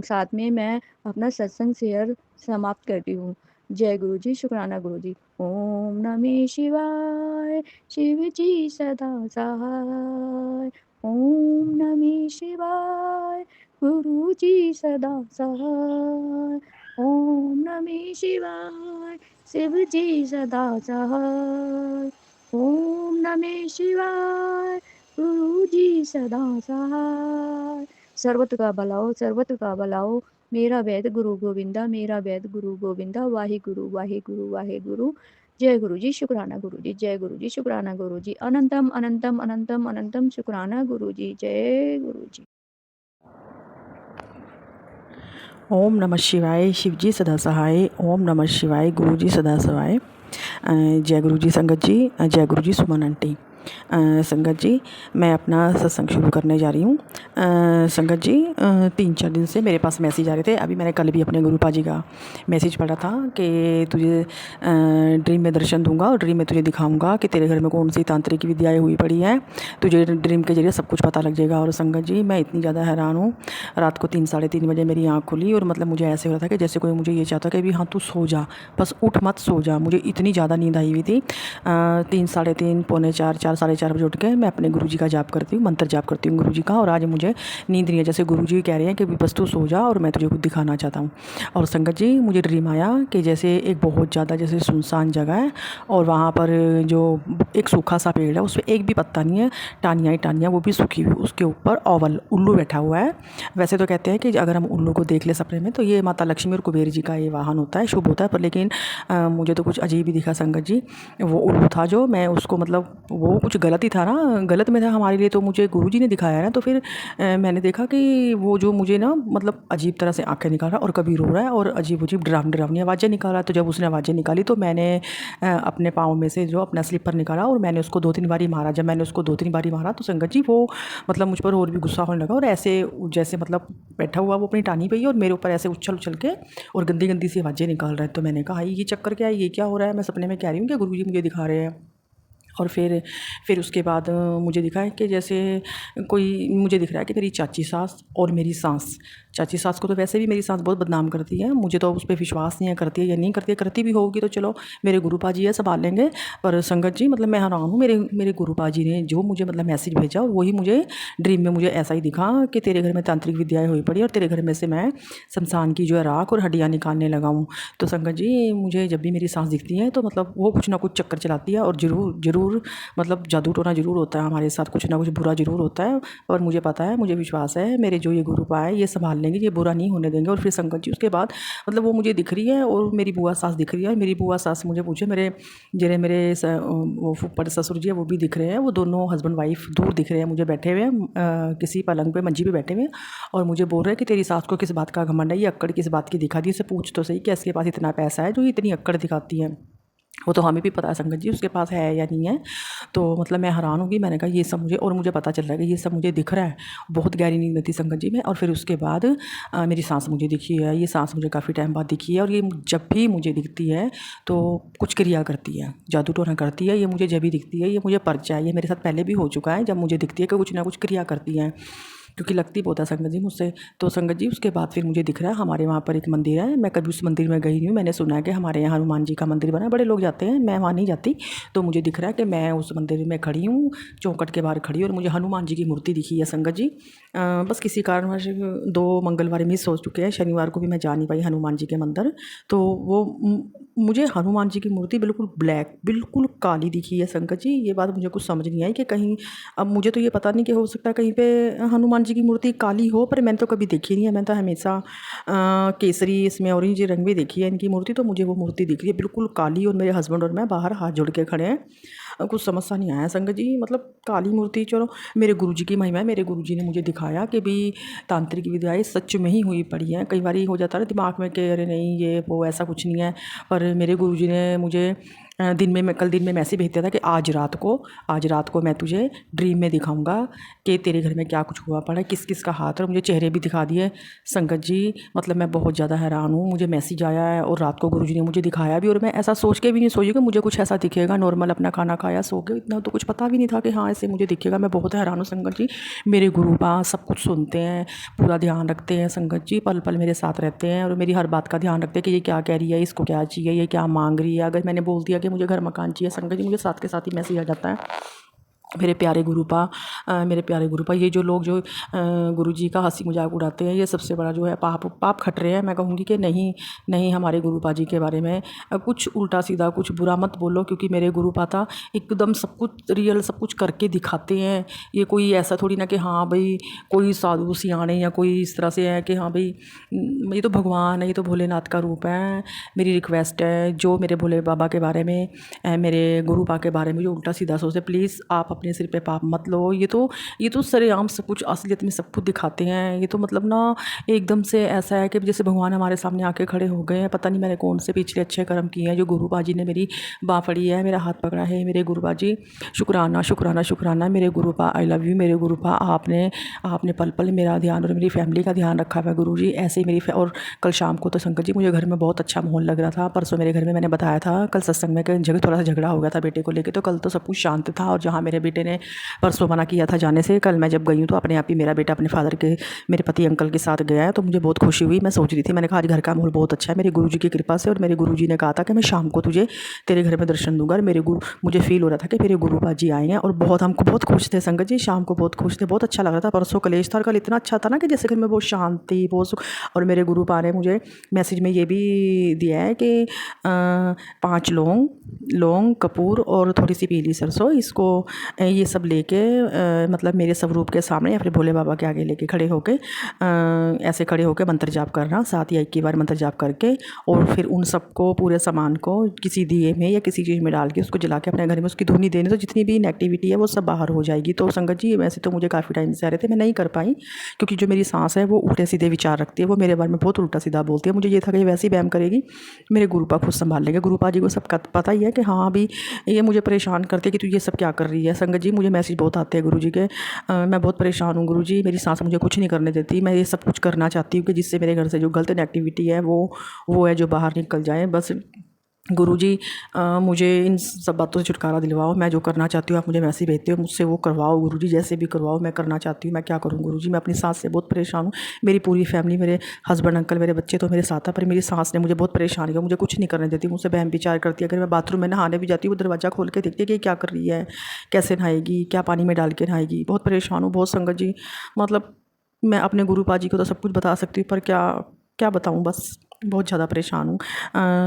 साथ में मैं अपना सत्संग शेयर समाप्त करती हूँ। जय गुरुजी, शुक्राना गुरुजी। ओम नमः शिवाय, शिव जी सदा सहाय। ओम नमः शिवाय, गुरु जी सदा सहाय। ओम नमः शिवाय, शिव जी सदा सहाय। ओम नमः शिवाय, गुरु जी सदा सहाय। सर्वत्र का भलाओ, सर्वत्र का भलाओ, मेरा वैद गुरु गोविंदा, मेरा वैद गुरु गोविंदा, वाहिगुरु वाहिगुरु वाहिगुरु। जय गुरु जी, शुक्राना गुरु जी, जय गुरु जी, शुक्राना गुरु जी, अनंतम अनंतम अनंतम अनंतम शुक्राना गुरु जी, जय गुरु जी। ओम नमः शिवाय, शिवजी सदा सहाय। ओम नमः शिवाय, गुरुजी सदा सहाय। जय गुरुजी संगत जी, जय गुरुजी सुमन आंटी। संगत जी, मैं अपना सत्संग शुरू करने जा रही हूँ। संगत जी, 3-4 दिन से मेरे पास मैसेज आ रहे थे। अभी मैंने कल भी अपने गुरुपा जी का मैसेज पढ़ा था कि तुझे ड्रीम में दर्शन दूंगा और ड्रीम में तुझे दिखाऊंगा कि तेरे घर में कौन सी तांत्रिक विद्याएं हुई पड़ी हैं, तुझे ड्रीम के जरिए सब कुछ पता लग जाएगा। और संगत जी, मैं इतनी ज़्यादा हैरान हूँ, रात को 3-3:30 बजे मेरी आँख खुली और मतलब मुझे ऐसे हो रहा था कि जैसे कोई मुझे ये चाहता कि अभी हाँ तू सो जा, बस उठ मत सो जा। मुझे इतनी ज़्यादा नींद आई हुई थी। 3-3:30 पौने 4 4:30 बजे उठ के मैं अपने गुरुजी का जाप करती हूँ, मंत्र जाप करती हूँ गुरुजी का। और आज मुझे नींद नहीं है, जैसे गुरुजी कह रहे हैं कि बस तू सो जा और मैं तुझे कुछ दिखाना चाहता हूँ। और संगत जी, मुझे ड्रीम आया कि जैसे एक बहुत ज़्यादा जैसे सुनसान जगह है और वहाँ पर जो एक सूखा सा पेड़ है, उस पर एक भी पत्ता नहीं है, टानियाँ ही टानियाँ, वो भी सूखी हुई। उसके ऊपर ओवल उल्लू बैठा हुआ है। वैसे तो कहते हैं कि अगर हम उल्लू को देख ले सपने में तो ये माता लक्ष्मी और कुबेर जी का ये वाहन होता है, शुभ होता है। पर लेकिन मुझे तो कुछ अजीब ही दिखा संगत जी। वो उल्लू था जो मैं उसको मतलब वो कुछ गलत ही था ना, गलत में था हमारे लिए, तो मुझे गुरुजी ने दिखाया ना। तो फिर मैंने देखा कि वो जो मुझे ना मतलब अजीब तरह से आंखें निकाल रहा है और कभी रो रहा है और अजीब अजीब डरावनी आवाज़ें निकाल रहा है। तो जब उसने आवाज़ें निकाली तो मैंने अपने पाँव में से जो अपना स्लीपर निकाला और मैंने उसको 2-3 बारी मारा। जब मैंने उसको 2-3 बारी मारा तो संगत जी वो मतलब मुझ पर और भी गुस्सा होने लगा और ऐसे जैसे मतलब बैठा हुआ वो अपनी टानी पे ही और मेरे ऊपर ऐसे उछल उछल के और गंदी गंदी सी आवाज़ें निकाल रहा है। तो मैंने कहा ये चक्कर क्या है, ये क्या हो रहा है, मैं सपने में कह रही हूँ कि गुरुजी मुझे दिखा रहे हैं। और फिर उसके बाद मुझे दिखा है कि जैसे कोई मुझे दिख रहा है कि मेरी चाची सास और मेरी सास, चाची सास को तो वैसे भी मेरी सास बहुत बदनाम करती है, मुझे तो उस पर विश्वास नहीं है करती है या नहीं करती है, करती भी होगी तो चलो मेरे गुरुपा जी है संभाल लेंगे। पर संगत जी मतलब मैं हैरान हूँ, मेरे गुरुपा जी ने जो मुझे मतलब मैसेज भेजा और वही मुझे ड्रीम में मुझे ऐसा ही दिखा कि तेरे घर में तांत्रिक विद्याएँ हुई पड़ी और तेरे घर में से मैं शमशान की जो है राख और हड्डियाँ निकालने लगा हूँ। तो संगत जी, मुझे जब भी मेरी सास दिखती है तो मतलब वो कुछ ना कुछ चक्कर चलाती है और ज़रूर मतलब जादू टोना ज़रूर होता है हमारे साथ, कुछ ना कुछ बुरा ज़रूर होता है। और मुझे पता है, मुझे विश्वास है मेरे जो ये गुरुपा है ये संभाल लेंगे, ये बुरा नहीं होने देंगे। और फिर संगत जी उसके बाद मतलब वो मुझे दिख रही है और मेरी बुआ सास दिख रही है। मेरी बुआ सास मुझे पूछे मेरे वो फूफड़ ससुर जी है वो भी दिख रहे हैं, वो दोनों हस्बैंड वाइफ दूर दिख रहे हैं मुझे बैठे हुए हैं किसी पलंग पे मंजी पे बैठे हुए हैं और मुझे बोल रहे हैं कि तेरी सास को किस बात का घमंड है, ये अक्कड़ किस बात की दिखा दी, इसे पूछ तो सही कि इसके पास इतना पैसा है जो इतनी अक्कड़ दिखाती है। वो तो हमें भी पता है संगत जी उसके पास है या नहीं है। तो मतलब मैं हैरान होगी, मैंने कहा ये सब मुझे पता चल रहा है कि ये सब मुझे दिख रहा है। बहुत गहरी नींद में थी संगत जी में। और फिर उसके बाद मेरी सास मुझे दिखी है, ये सास मुझे काफ़ी टाइम बाद दिखी है और ये जब भी मुझे दिखती है तो कुछ क्रिया करती है, जादू टोना करती है। ये मुझे जब भी दिखती है, ये मुझे परिचय है, ये मेरे साथ पहले भी हो चुका है, जब मुझे दिखती है कि कुछ ना कुछ क्रिया करती है। क्योंकि लगती बहुत है संगत जी मुझसे। तो संगत जी उसके बाद फिर मुझे दिख रहा है हमारे वहाँ पर एक मंदिर है, मैं कभी उस मंदिर में गई नहीं हूँ, मैंने सुना है कि हमारे यहाँ हनुमान जी का मंदिर बना है, बड़े लोग जाते हैं, मैं वहाँ नहीं जाती। तो मुझे दिख रहा है कि मैं उस मंदिर में खड़ी हूँ, चौखट के बाहर खड़ी हूँ, और मुझे हनुमान जी की मूर्ति दिखी है संगत जी। बस किसी कारणवश 2 मंगलवार मिस हो चुके हैं, शनिवार को भी मैं जा नहीं पाई हनुमान जी के मंदिर। तो वो मुझे हनुमान जी की मूर्ति बिल्कुल ब्लैक, बिल्कुल काली दिखी है संगत जी। ये बात मुझे कुछ समझ नहीं आई कि कहीं, अब मुझे तो ये पता नहीं कि हो सकता है कहीं पे हनुमान जी की मूर्ति काली हो, पर मैंने तो कभी देखी नहीं है। मैंने तो हमेशा केसरी, इसमें ऑरेंज रंग में देखी है इनकी मूर्ति। तो मुझे वो मूर्ति दिख रही है बिल्कुल काली, और मेरे हस्बैंड और मैं बाहर हाथ जोड़ के खड़े हैं। कुछ समझ सा नहीं आया संगत जी, मतलब काली मूर्ति। चलो मेरे गुरुजी की महिमा है, मेरे गुरुजी ने मुझे दिखाया कि भी तांत्रिक विद्याएं सच में ही हुई पड़ी हैं। कई बार हो जाता है ना दिमाग में कि अरे नहीं ये वो ऐसा कुछ नहीं है, पर मेरे गुरुजी ने मुझे कल दिन में मैसेज भेज दिया था कि आज रात को मैं तुझे ड्रीम में दिखाऊंगा कि तेरे घर में क्या कुछ हुआ पड़ा है, किस किस का हाथ है। मुझे चेहरे भी दिखा दिए संगत जी, मतलब मैं बहुत ज़्यादा हैरान हूँ। मुझे मैसेज आया है और रात को गुरुजी ने मुझे दिखाया भी, और मैं ऐसा सोच के भी नहीं सोई कि मुझे कुछ ऐसा दिखेगा। नॉर्मल अपना खाना खाया, सो गए, इतना तो कुछ पता भी नहीं था कि हाँ ऐसे मुझे दिखेगा। मैं बहुत हैरान हूँ संगत जी। मेरे गुरु बा सब कुछ सुनते हैं, पूरा ध्यान रखते हैं संगत जी, पल पल मेरे साथ रहते हैं, और मेरी हर बात का ध्यान रखते हैं कि ये क्या कह रही है, इसको क्या चाहिए, ये क्या मांग रही है। अगर मैंने बोल दिया कि मुझे घर मकान चाहिए संगत जी, मुझे साथ के साथ ही मैसेज आ जाता है। मेरे प्यारे गुरुपा, ये जो लोग जो गुरुजी का हंसी मजाक उड़ाते हैं, ये सबसे बड़ा जो है पाप खट रहे हैं। मैं कहूँगी कि नहीं हमारे गुरुपा जी के बारे में कुछ उल्टा सीधा कुछ बुरा मत बोलो, क्योंकि मेरे गुरुपा था एकदम सब कुछ रियल, सब कुछ करके दिखाते हैं। ये कोई ऐसा थोड़ी ना कि हाँ भाई कोई साधु सियाने या कोई इस तरह से है कि हाँ भाई ये तो भगवान है, ये तो भोलेनाथ का रूप है। मेरी रिक्वेस्ट है, जो मेरे भोले बाबा के बारे में, मेरे गुरुपा के बारे में जो उल्टा सीधा सोचते, प्लीज़ आप अपने सिर पे पाप मत लो। ये तो सरेआम सब कुछ असलियत में सब कुछ दिखाते हैं। ये तो मतलब ना एकदम से ऐसा है कि जैसे भगवान हमारे सामने आके खड़े हो गए हैं। पता नहीं मैंने कौन से पिछले अच्छे कर्म किए हैं जो गुरुपा जी ने मेरी बाँ फड़ी है, मेरा हाथ पकड़ा है। मेरे गुरुपा जी शुक्राना शुक्राना शुक्राना। मेरे गुरुपा आई लव यू। मेरे गुरुपा आपने पल पल मेरा ध्यान और मेरी फैमिली का ध्यान रखा है गुरु जी। ऐसे ही और कल शाम को तो शंकर जी मुझे घर में बहुत अच्छा माहौल लग रहा था। परसों मेरे घर में मैंने बताया था कल सत्संग में कि थोड़ा सा झगड़ा हो गया था बेटे को लेके, तो कल तो सब कुछ शांत था। और जहाँ मेरे बेटे ने परसों मना किया था जाने से, कल मैं जब गई हूँ तो अपने आप ही मेरा बेटा अपने फादर के, मेरे पति अंकल के साथ गया है। तो मुझे बहुत खुशी हुई। मैं सोच रही थी, मैंने कहा आज घर का माहौल बहुत अच्छा है मेरे गुरुजी की कृपा से। और मेरे गुरुजी ने कहा था कि मैं शाम को तुझे तेरे घर में दर्शन दूंगा। और मुझे फील हो रहा था कि मेरे गुरुपा जी आए हैं, और हमको बहुत खुश थे संगत जी। शाम को बहुत खुश थे, बहुत अच्छा लग रहा था। परसों कलेश था और कल इतना अच्छा था ना कि जैसे घर में बहुत शांति, बहुत सुख। और मेरे गुरुपा ने मुझे मैसेज में ये भी दिया है कि 5 लौंग कपूर और थोड़ी सी पीली सरसों, इसको ये सब लेके मतलब मेरे स्वरूप के सामने या फिर भोले बाबा के आगे लेके खड़े होके ऐसे खड़े होकर मंत्र जाप करना 7 या 21 बार मंत्र जाप करके, और फिर उन सबको पूरे सामान को किसी दिए में या किसी चीज़ में डाल के उसको जला के अपने घर में उसकी धुनी देने, तो जितनी भी नेगेटिविटी है वो सब बाहर हो जाएगी। तो संगत जी वैसे तो मुझे काफ़ी टाइम से आ रहे थे, मैं नहीं कर पाई क्योंकि जो मेरी सांस है वो उल्टे सीधे विचार रखती है, वो मेरे बारे में बहुत उल्टा सीधा बोलती है। मुझे ये था कि वैसे ही बैम करेगी, मेरे गुरुपा खुद संभाल लेंगे। गुरुपा जी को सब पता ही है कि हाँ अभी ये मुझे परेशान करते कि तू ये सब क्या कर रही है। संगत जी मुझे मैसेज बहुत आते हैं गुरुजी के, मैं बहुत परेशान हूँ गुरुजी, मेरी सांस मुझे कुछ नहीं करने देती। मैं ये सब कुछ करना चाहती हूँ कि जिससे मेरे घर से जो गलत नेगेटिविटी है वो है जो बाहर निकल जाए। बस गुरुजी मुझे इन सब बातों से छुटकारा दिलवाओ। मैं जो करना चाहती हूँ आप मुझे मैसेज भेजते हो, मुझसे वो करवाओ गुरुजी, जैसे भी करवाओ। मैं करना चाहती हूँ, मैं क्या करूँ गुरुजी। मैं अपनी सांस से बहुत परेशान हूँ। मेरी पूरी फैमिली, मेरे हस्बैंड अंकल मेरे बच्चे तो मेरे साथ है, पर मेरी सांस ने मुझे बहुत परेशान किया, मुझे कुछ नहीं करने देती, मुझसे बहम विचार करती है। अगर मैं बाथरूम में नहाने भी जाती हूँ वो दरवाज़ा खोल के देखती है कि क्या कर रही है, कैसे नहाएगी, क्या पानी में डाल के नहाएगी। बहुत परेशान हूँ बहुत संगत जी। मतलब मैं अपने गुरुपा जी को तो सब कुछ बता सकती हूँ, पर क्या बताऊँ, बस बहुत ज़्यादा परेशान हूँ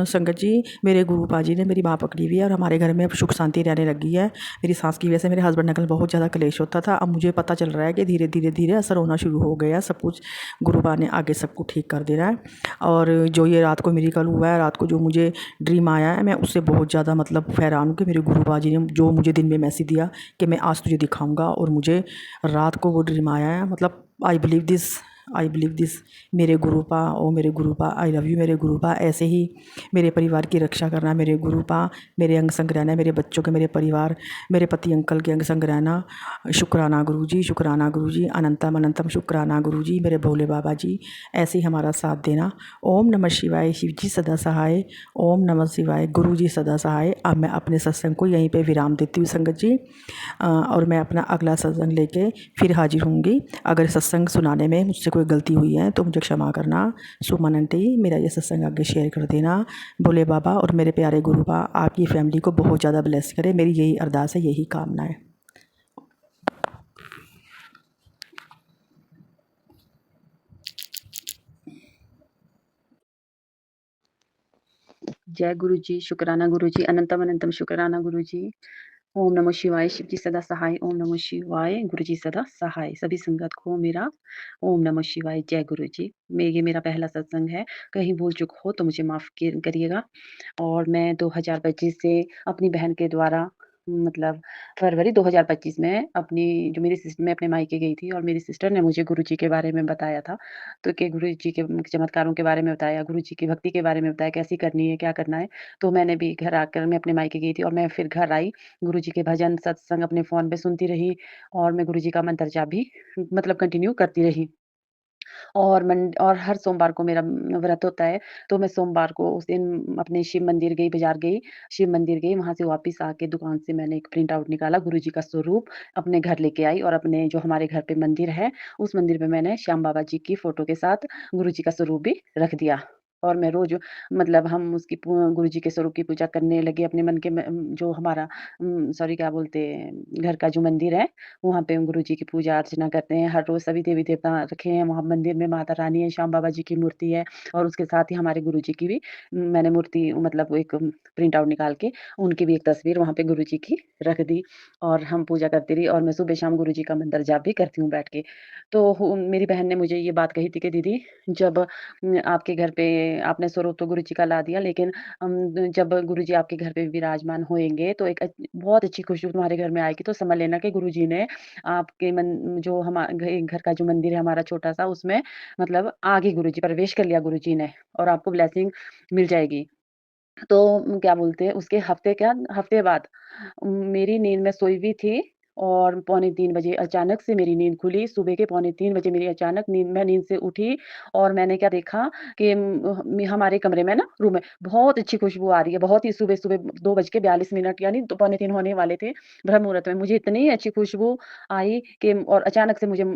संगत जी। मेरे गुरुपा जी ने मेरी माँ पकड़ी हुई है और हमारे घर में अब सुख शांति रहने लगी है। मेरी सास की वजह से मेरे हस्बैंड अंकल बहुत ज़्यादा क्लेश होता था। अब मुझे पता चल रहा है कि धीरे धीरे असर होना शुरू हो गया, सब कुछ गुरुपा ने आगे सब कुछ ठीक कर दे रहा है। और जो ये रात को मेरी कल हुआ है, रात को जो मुझे ड्रीम आया है, मैं उससे बहुत ज़्यादा मतलब हैरान हूँ कि मेरे गुरुपा जी ने जो मुझे दिन में मैसेज दिया कि मैं आज तुझे दिखाऊँगा, और मुझे रात को वो ड्रीम आया है। मतलब I believe this I believe this. मेरे गुरुपा, ओ मेरे गुरुपा, आई लव यू मेरे गुरुपा। ऐसे ही मेरे परिवार की रक्षा करना मेरे गुरुपा, मेरे अंग संग रहना, मेरे बच्चों के, मेरे परिवार, मेरे पति अंकल के अंग संग रहना। शुक्राना गुरुजी, शुक्राना गुरुजी, अनंतम अनंतम शुक्राना गुरुजी, मेरे भोले बाबा जी। ऐसे ही हमारा साथ देना। ओम नमः शिवाय, शिव जी सदा सहाय। ओम नमः शिवाय, गुरु जी सदा सहाय। अब मैं अपने सत्संग को यहीं पे विराम देती हूँ संगत जी, और मैं अपना अगला सत्संग लेके फिर हाजिर होंगी। अगर सत्संग सुनाने में मुझसे कोई गलती हुई है तो मुझे क्षमा करना। सुमन आंटी, मेरा ये सत्संग आगे शेयर कर देना। भोले बाबा और मेरे प्यारे गुरुबा आपकी फैमिली को बहुत ज़्यादा ब्लेस करे, मेरी यही अरदास है, यही कामना है। जय गुरु जी, शुक्राना गुरु जी, अनंतम अनंतम शुक्राना गुरु जी। ओम नमः शिवाय, शिव जी सदा सहाय। ओम नमः शिवाय, गुरु जी सदा सहाय। सभी संगत को मेरा ओम नमः शिवाय, जय गुरु जी। ये मेरा पहला सत्संग है, कहीं भूल चूक हो तो मुझे माफ़ करिएगा। और मैं 2025 से अपनी बहन के द्वारा मतलब फरवरी 2025 में अपनी जो मेरी मैं अपने मायके गई थी और मेरी सिस्टर ने मुझे गुरुजी के बारे में बताया था। तो कि गुरुजी के चमत्कारों के बारे में बताया, गुरुजी की भक्ति के बारे में बताया, कैसी करनी है, क्या करना है। तो मैंने भी घर आकर मैं अपने मायके गई थी और मैं फिर घर आई, गुरुजी के भजन, सत्संग अपने फ़ोन पे सुनती रही और मैं गुरुजी का मंत्र जाप भी मतलब कंटिन्यू करती रही। और हर सोमवार को मेरा व्रत होता है, तो मैं सोमवार को उस दिन अपने शिव मंदिर गई, बाज़ार गई, शिव मंदिर गई, वहाँ से वापस आके दुकान से मैंने एक प्रिंट आउट निकाला, गुरुजी का स्वरूप अपने घर लेके आई और अपने जो हमारे घर पे मंदिर है, उस मंदिर में मैंने श्याम बाबा जी की फ़ोटो के साथ गुरुजी का स्वरूप भी रख दिया। और मैं रोज़ मतलब हम उसकी गुरुजी के स्वरूप की पूजा करने लगे अपने मन के जो हमारा सॉरी क्या बोलते हैं, घर का जो मंदिर है, वहाँ पे हम गुरुजी की पूजा अर्चना करते हैं। हर रोज़ सभी देवी-देवता रखे हैं वहाँ मंदिर में, माता रानी है, श्याम बाबा जी की मूर्ति है और उसके साथ ही हमारे गुरुजी की भी मैंने मूर्ति मतलब एक प्रिंट आउट निकाल के उनकी भी एक तस्वीर वहाँ पे गुरुजी की रख दी और हम पूजा करती रही और मैं सुबह-शाम गुरुजी का मंत्र जाप भी करती हूँ बैठ के। तो मेरी बहन ने मुझे ये बात कही थी कि दीदी जब आपके घर पे आपने स्वरूप तो गुरुजी का ला दिया लेकिन जब गुरुजी आपके घर पे विराजमान होएँगे तो एक बहुत अच्छी खुशबू तुम्हारे घर में आएगी तो समझ लेना कि गुरुजी ने आपके जो घर का जो मंदिर है हमारा छोटा-सा उसमें मतलब आगे गुरुजी प्रवेश कर लिया गुरुजी ने और आपको ब्लेसिंग मिल जाएगी। तो क्या बोलते हैं उसके हफ्ते बाद मेरी नींद में सोई हुई थी और पौने 3 बजे अचानक से मेरी नींद खुली। सुबह के पौने 3 बजे मेरी अचानक नींद से उठी और मैंने क्या देखा कि हमारे कमरे में ना रूम में बहुत अच्छी खुशबू आ रही है। बहुत ही सुबह-सुबह 2 बज के 42 मिनट यानी तो पौने 3 होने वाले थे ब्रह्म मुहूर्त में। मुझे इतनी अच्छी खुशबू आई कि और अचानक से मुझे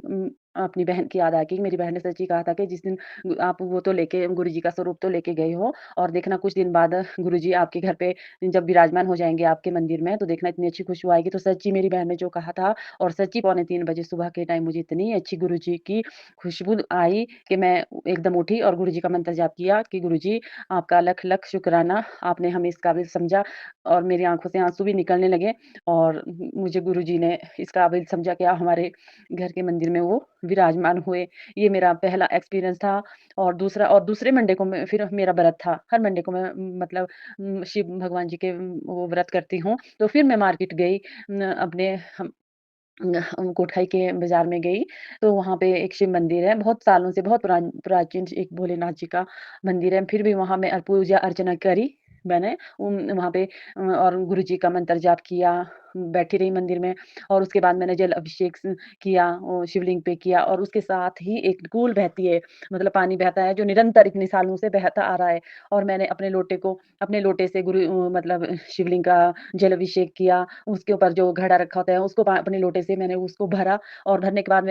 अपनी बहन की याद आ गई। मेरी बहन ने सच ही कहा था कि जिस दिन आप वो तो लेके गुरुजी का स्वरूप तो लेके गए हो और देखना कुछ दिन बाद गुरुजी आपके घर पे जब विराजमान हो जाएँगे आपके मंदिर में, तो देखना इतनी अच्छी खुशबू आएगी। तो सच्ची मेरी बहन ने जो कहा था और सच्ची पौने 3 बजे सुबह के टाइम मुझे इतनी अच्छी गुरुजी की खुशबू आई कि मैं एकदम उठी और गुरुजी का मंत्र जाप किया कि गुरुजी आपका लख-लख शुक्राना, आपने हमें इस काबिल समझा और मेरी आँखों से आँसू भी निकलने लगे और मुझे गुरुजी ने इस काबिल समझा कि हमारे घर के मंदिर में वो विराजमान हुए। ये मेरा पहला एक्सपीरियंस था और दूसरे मंडे को मैं फिर मेरा व्रत था। हर मंडे को मैं मतलब शिव भगवान जी के वो व्रत करती हूँ। तो फिर मैं मार्केट गई अपने कोठाई के बाज़ार में गई, तो वहाँ पे एक शिव मंदिर है, बहुत सालों से बहुत प्राचीन एक भोलेनाथ जी का मंदिर है। फिर भी वहाँ मैं पूजा अर्चना करी मैंने वहाँ पे और गुरुजी का मंत्र जाप किया, बैठी रही मंदिर में और उसके बाद मैंने जल अभिषेक किया शिवलिंग पे किया और उसके साथ ही एक कूल बहती है, मतलब पानी बहता है जो निरंतर इतने सालों से बहता आ रहा है और मैंने अपने लोटे से मतलब शिवलिंग का जल अभिषेक किया। उसके ऊपर जो घड़ा रखा होता है उसको अपने लोटे से मैंने उसको भरा और भरने के बाद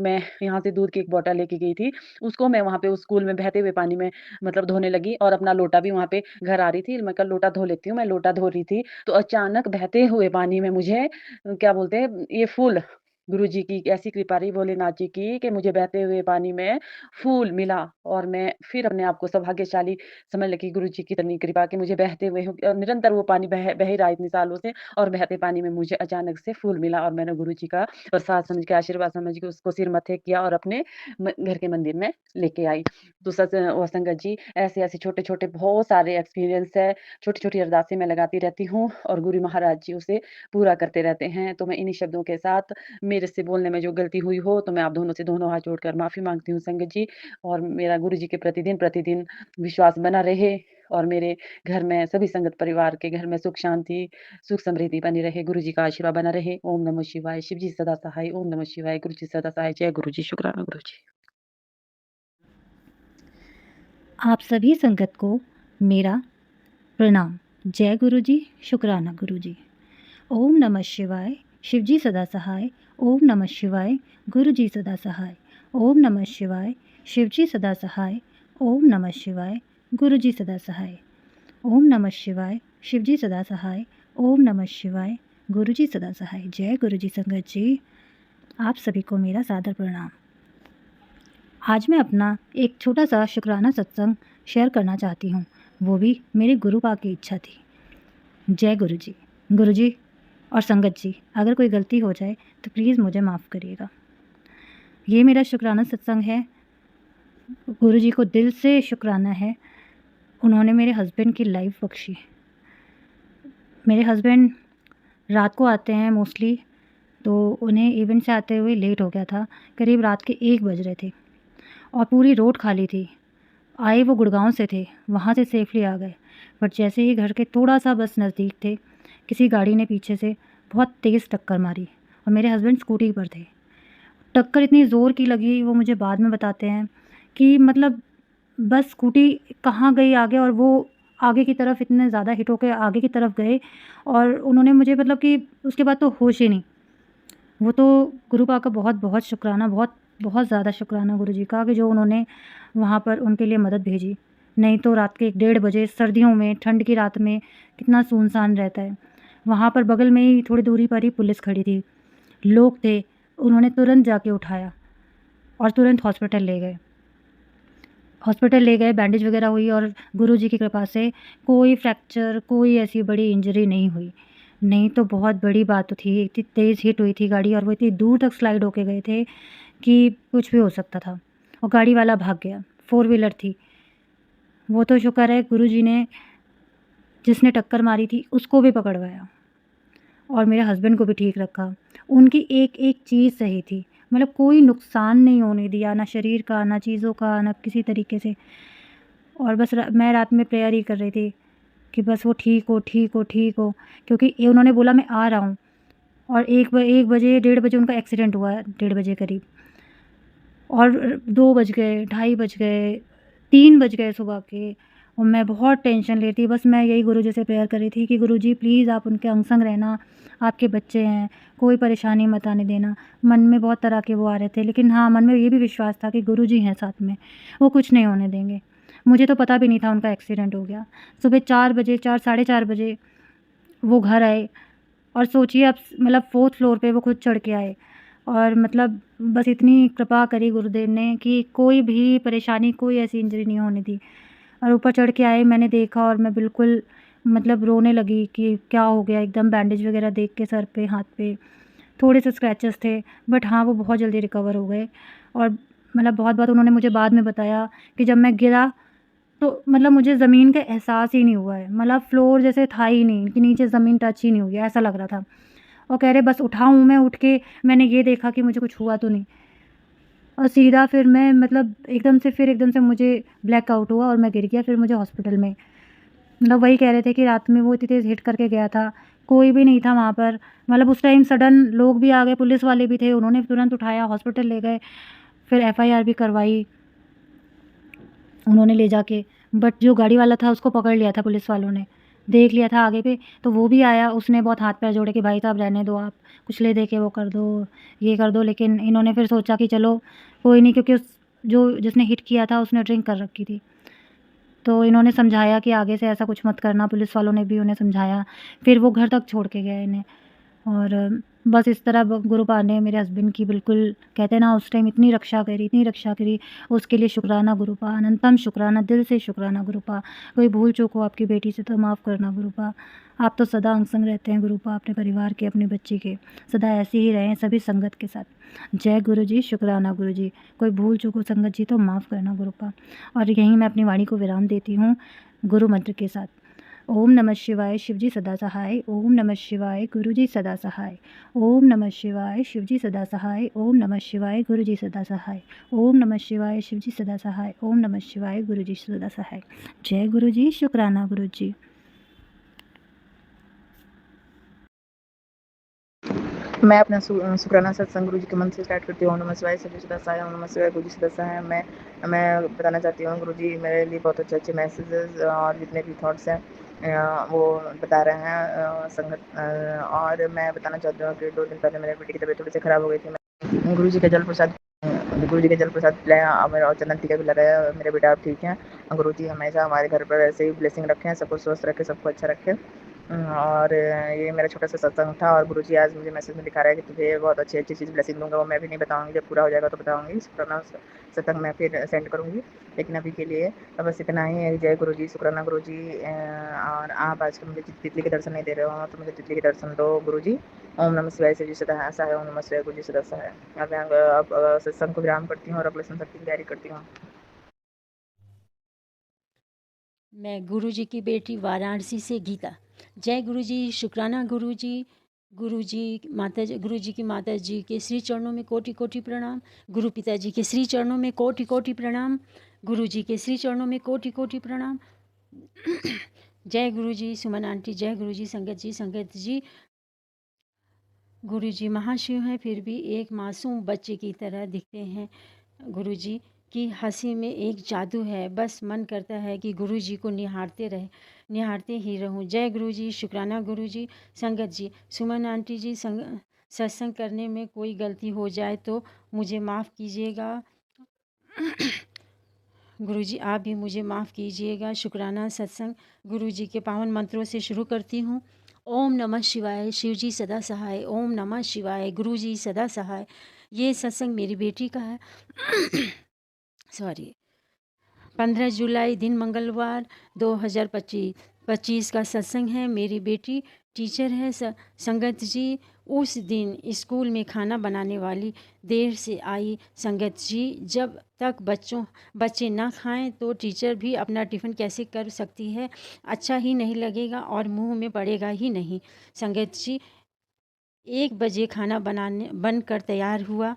मैं यहाँ से दूध की एक बॉटल लेके गई थी, उसको मैं वहाँ पे उस कूल में बहते हुए पानी में मतलब धोने लगी और अपना लोटा भी वहाँ पे घर आ रही थी। मैं कल लोटा धो लेती हूँ, मैं लोटा धो रही थी, तो अचानक बहते हुए पानी में मुझे क्या बोलते हैं ये फूल गुरुजी की ऐसी कृपा रही भोलेनाथ जी की कि मुझे बहते हुए पानी में फूल मिला और मैं फिर अपने आप को सौभाग्यशाली समझ लगी गुरुजी की इतनी कृपा कि मुझे बहते हुए निरंतर वो पानी बह ही रहा है इतने सालों से और बहते पानी में मुझे अचानक से फूल मिला और मैंने गुरुजी का प्रसाद समझ के आशीर्वाद समझ के उसको सिर मथे किया और अपने घर के मंदिर में लेके आई। तो सच और संगत जी ऐसे-ऐसे छोटे-छोटे बहुत सारे एक्सपीरियंस है, छोटी-छोटी अरदासें मैं लगाती रहती हूँ और गुरु महाराज जी उसे पूरा करते रहते हैं। तो मैं इन्हीं शब्दों के साथ मेरे से बोलने में जो गलती हुई हो तो मैं आप दोनों से दोनों हाथ जोड़कर माफ़ी माँगती हूँ संगत जी। और मेरा गुरुजी के प्रतिदिन विश्वास बना रहे और मेरे घर में सभी संगत परिवार के घर में सुख शांति, सुख समृद्धि बनी रहे, गुरुजी का आशीर्वाद बना रहे। ओम नमः शिवाय, शिव जी सदा सहाय, ओम नमः शिवाय, गुरुजी सदा सहाय। जय गुरुजी, शुक्राना गुरुजी। आप सभी संगत को मेरा प्रणाम। जय गुरु जी, शुक्राना गुरु जी। ओम नमः शिवाय, शिव जी सदा सहाय। ओम नमः शिवाय, गुरु जी सदा सहाय। ओम नमः शिवाय, शिव जी सदा सहाय। ओम नमः शिवाय, गुरु जी सदा सहाय। ओम नमः शिवाय, शिव जी सदा सहाय। ओम नमः शिवाय, गुरु जी सदा सहाय। जय गुरु जी संगत जी, आप सभी को मेरा सादर प्रणाम। आज मैं अपना एक छोटा सा शुक्राना सत्संग शेयर करना चाहती हूँ, वो भी मेरे गुरु पाक की इच्छा थी। जय गुरु जी और संगत जी, अगर कोई गलती हो जाए तो प्लीज़ मुझे माफ़ करिएगा। ये मेरा शुक्राना सत्संग है, गुरु जी को दिल से शुक्राना है, उन्होंने मेरे हस्बैंड की लाइफ बख्शी। मेरे हस्बैंड रात को आते हैं मोस्टली, तो उन्हें इवेंट से आते हुए लेट हो गया था, करीब रात के 1 बज रहे थे और पूरी रोड खाली थी। आए वो गुड़गांव से थे, वहाँ से सेफली आ गए, बट जैसे ही घर के थोड़ा सा बस नज़दीक थे, किसी गाड़ी ने पीछे से बहुत तेज़ टक्कर मारी और मेरे हस्बैंड स्कूटी पर थे। टक्कर इतनी ज़ोर की लगी, वो मुझे बाद में बताते हैं कि मतलब बस स्कूटी कहाँ गई आगे, और वो आगे की तरफ इतने ज़्यादा हिट होकर आगे की तरफ गए और उन्होंने मुझे मतलब कि उसके बाद तो होश ही नहीं। वो तो गुरु पाक का बहुत बहुत शुक्राना, बहुत ज़्यादा शुक्राना गुरु जी का कि जो उन्होंने वहाँ पर उनके लिए मदद भेजी। नहीं तो रात के 1-1:30 बजे सर्दियों में, ठंड की रात में कितना सुनसान रहता है। वहाँ पर बगल में ही थोड़ी दूरी पर ही पुलिस खड़ी थी, लोग थे, उन्होंने तुरंत जाके उठाया और तुरंत हॉस्पिटल ले गए, बैंडेज वगैरह हुई और गुरु जी की कृपा से कोई फ्रैक्चर, कोई ऐसी बड़ी इंजरी नहीं हुई। नहीं तो बहुत बड़ी बात तो थी, इतनी तेज़ हिट हुई थी गाड़ी और वो इतनी दूर तक स्लाइड होके गए थे कि कुछ भी हो सकता था। और गाड़ी वाला भाग गया, 4 व्हीलर थी। वो तो शुक्र है गुरु जी ने, जिसने टक्कर मारी थी उसको भी पकड़वाया और मेरे हस्बैंड को भी ठीक रखा। उनकी एक एक चीज़ सही थी, मतलब कोई नुकसान नहीं होने दिया, ना शरीर का, ना चीज़ों का, ना किसी तरीके से। और बस मैं रात में प्रेयर ही कर रही थी कि बस वो ठीक हो, क्योंकि ये उन्होंने बोला मैं आ रहा हूँ। और 1 बजे, 1:30 बजे उनका एक्सीडेंट हुआ, 1:30 बजे करीब, और 2 बज गए, 2:30 बज गए, 3 बज गए सुबह के, और मैं बहुत टेंशन लेती। बस मैं यही गुरु जी से प्रेयर कर रही थी कि गुरु जी प्लीज़ आप उनके अंग संग रहना, आपके बच्चे हैं, कोई परेशानी मत आने देना। मन में बहुत तरह के वो आ रहे थे, लेकिन हाँ, मन में ये भी विश्वास था कि गुरु जी हैं साथ में, वो कुछ नहीं होने देंगे। मुझे तो पता भी नहीं था उनका एक्सीडेंट हो गया। सुबह 4 बजे, 4 साढ़े 4 बजे वो घर आए और सोचिए अब मतलब 4th फ्लोर पे वो खुद चढ़ के आए और मतलब बस इतनी कृपा करी गुरुदेव ने कि कोई भी परेशानी, कोई ऐसी इंजरी नहीं होने दी। और ऊपर चढ़ के आए, मैंने देखा और मैं बिल्कुल मतलब रोने लगी कि क्या हो गया। एकदम बैंडेज वगैरह देख के सर पे, हाथ पे थोड़े से स्क्रैचेस थे, बट हाँ वो बहुत जल्दी रिकवर हो गए। और मतलब बहुत बात उन्होंने मुझे बाद में बताया कि जब मैं गिरा तो मतलब मुझे ज़मीन का एहसास ही नहीं हुआ है, मतलब फ्लोर जैसे था ही नहीं कि नीचे ज़मीन टच ही नहीं हुई, ऐसा लग रहा था। और कह रहे बस उठा हूँ मैं, उठ के मैंने ये देखा कि मुझे कुछ हुआ तो नहीं, और सीधा फिर मैं मतलब एकदम से मुझे ब्लैकआउट हुआ और मैं गिर गया। फिर मुझे हॉस्पिटल में, मतलब वही कह रहे थे कि रात में वो इतनी तेज़ हिट करके गया था, कोई भी नहीं था वहाँ पर। मतलब उस टाइम सडन लोग भी आ गए, पुलिस वाले भी थे, उन्होंने तुरंत उठाया, हॉस्पिटल ले गए, फिर FIR भी करवाई उन्होंने ले जाके। बट जो गाड़ी वाला था उसको पकड़ लिया था पुलिस वालों ने, देख लिया था आगे पे, तो वो भी आया, उसने बहुत हाथ पैर जोड़े कि भाई साहब रहने दो, आप कुछ ले दे के वो कर दो, ये कर दो। लेकिन इन्होंने फिर सोचा कि चलो कोई नहीं, क्योंकि जिसने हिट किया था उसने ड्रिंक कर रखी थी। तो इन्होंने समझाया कि आगे से ऐसा कुछ मत करना, पुलिस वालों ने भी उन्हें समझाया। फिर वो घर तक छोड़ के गए इन्हें। और बस इस तरह गुरु पाक ने मेरे हस्बैंड की बिल्कुल, कहते हैं ना, उस टाइम इतनी रक्षा करी, उसके लिए शुक्राना गुरु पाक, अनंतम शुक्राना, दिल से शुक्राना गुरु पाक। कोई भूल चूक हो आपकी बेटी से तो माफ़ करना गुरु पाक। आप तो सदा अंग संग रहते हैं गुरु पाक, अपने परिवार के, अपने बच्चे के, सदा ऐसे ही रहें सभी संगत के साथ। जय गुरु जी, शुक्राना गुरु जी। कोई भूल चूक हो संगत जी तो माफ़ करना गुरु पाक। और यहीं मैं अपनी वाणी को विराम देती हूँ गुरु मंत्र के साथ। ओम नमः शिवाय शिवजी सदा सहाय। ओम नमः शिवाय गुरुजी सदा सहाय। ओम नमः शिवाय शिवजी सदा सहाय। ओम नमः शिवाय गुरुजी सदा सहाय। ओम नमः शिवाय शिवजी सदा सहाय। ओम नमः शिवाय गुरुजी सदा सहाय। जय गुरुजी, शुक्राना गुरुजी। मैं अपना शुक्राना सत्संग गुरु जी के मंत्र से स्टार्ट करती हूँ। ओम नमः शिवाय शिवजी सदा सहाय। ओम नमः शिवाय गुरु जी सदा सहाय। मैं बताना चाहती हूँ गुरु जी मेरे लिए बहुत अच्छे मैसेजेस और जितने भी थॉट्स हैं वो बता रहे हैं संगत। और मैं बताना चाहती हूँ कि 2 दिन पहले मेरे बेटी की तबीयत थोड़ी सी खराब हो गई थी। मैं गुरु जी का जल प्रसाद पिलाया और चंदन टीका भी लगाया। मेरे बेटा अब ठीक हैं। गुरु जी हमेशा हमारे घर पर ऐसे ही ब्लेसिंग रखें, सबको स्वस्थ रखें, सबको अच्छा रखें। और ये मेरा छोटा सा सत्संग था। और गुरुजी आज मुझे मैसेज में दिखा रहा है कि तुझे बहुत अच्छी चीज़ ब्लेसिंग दूंगा। वो मैं भी नहीं बताऊंगी, जब पूरा हो जाएगा तो बताऊंगी। शुक्राना सत्संग मैं फिर सेंड करूंगी, लेकिन अभी के लिए बस इतना ही है। जय गुरुजी, शुक्राना गुरुजी। और आप आज मुझे तितली के दर्शन नहीं दे रहे हो तो मुझे तितली के दर्शन दो गुरुजी। ओम नमः शिवाय शिवजी सदा सहाय। ओम नमः शिवाय गुरुजी सदा सहाय। अब सत्संग को विराम करती हूँ और अगले संसद की तैयारी करती हूँ। मैं गुरुजी की बेटी वाराणसी से गीता। जय गुरुजी, शुक्राना गुरुजी। गुरुजी गुरुजी की माता जी के श्री चरणों में कोटि कोटि प्रणाम। गुरु पिताजी के श्री चरणों में कोटि कोटि प्रणाम। गुरुजी के श्री चरणों में कोटि कोटि प्रणाम। जय गुरुजी सुमन आंटी। जय गुरुजी संगत जी। गुरुजी महाशिव हैं फिर भी एक मासूम बच्चे की तरह दिखते हैं। गुरुजी की हंसी में एक जादू है, बस मन करता है कि गुरुजी को निहारते ही रहूं। जय गुरुजी, शुक्राना गुरुजी। संगत जी, सुमन आंटी जी, सत्संग करने में कोई गलती हो जाए तो मुझे माफ़ कीजिएगा। गुरुजी आप भी मुझे माफ़ कीजिएगा। शुक्राना सत्संग गुरुजी के पावन मंत्रों से शुरू करती हूँ। ओम नमः शिवाय शिवजी सदा सहाय। ओम नमः शिवाय गुरुजी सदा सहाय। ये सत्संग मेरी बेटी का है। सॉरी 15 जुलाई दिन मंगलवार 2025 का सत्संग है। मेरी बेटी टीचर है। संगत जी, उस दिन स्कूल में खाना बनाने वाली देर से आई। संगत जी, जब तक बच्चे ना खाएं तो टीचर भी अपना टिफ़िन कैसे कर सकती है? अच्छा ही नहीं लगेगा और मुंह में पड़ेगा ही नहीं। संगत जी, 1 बजे खाना बनकर तैयार हुआ,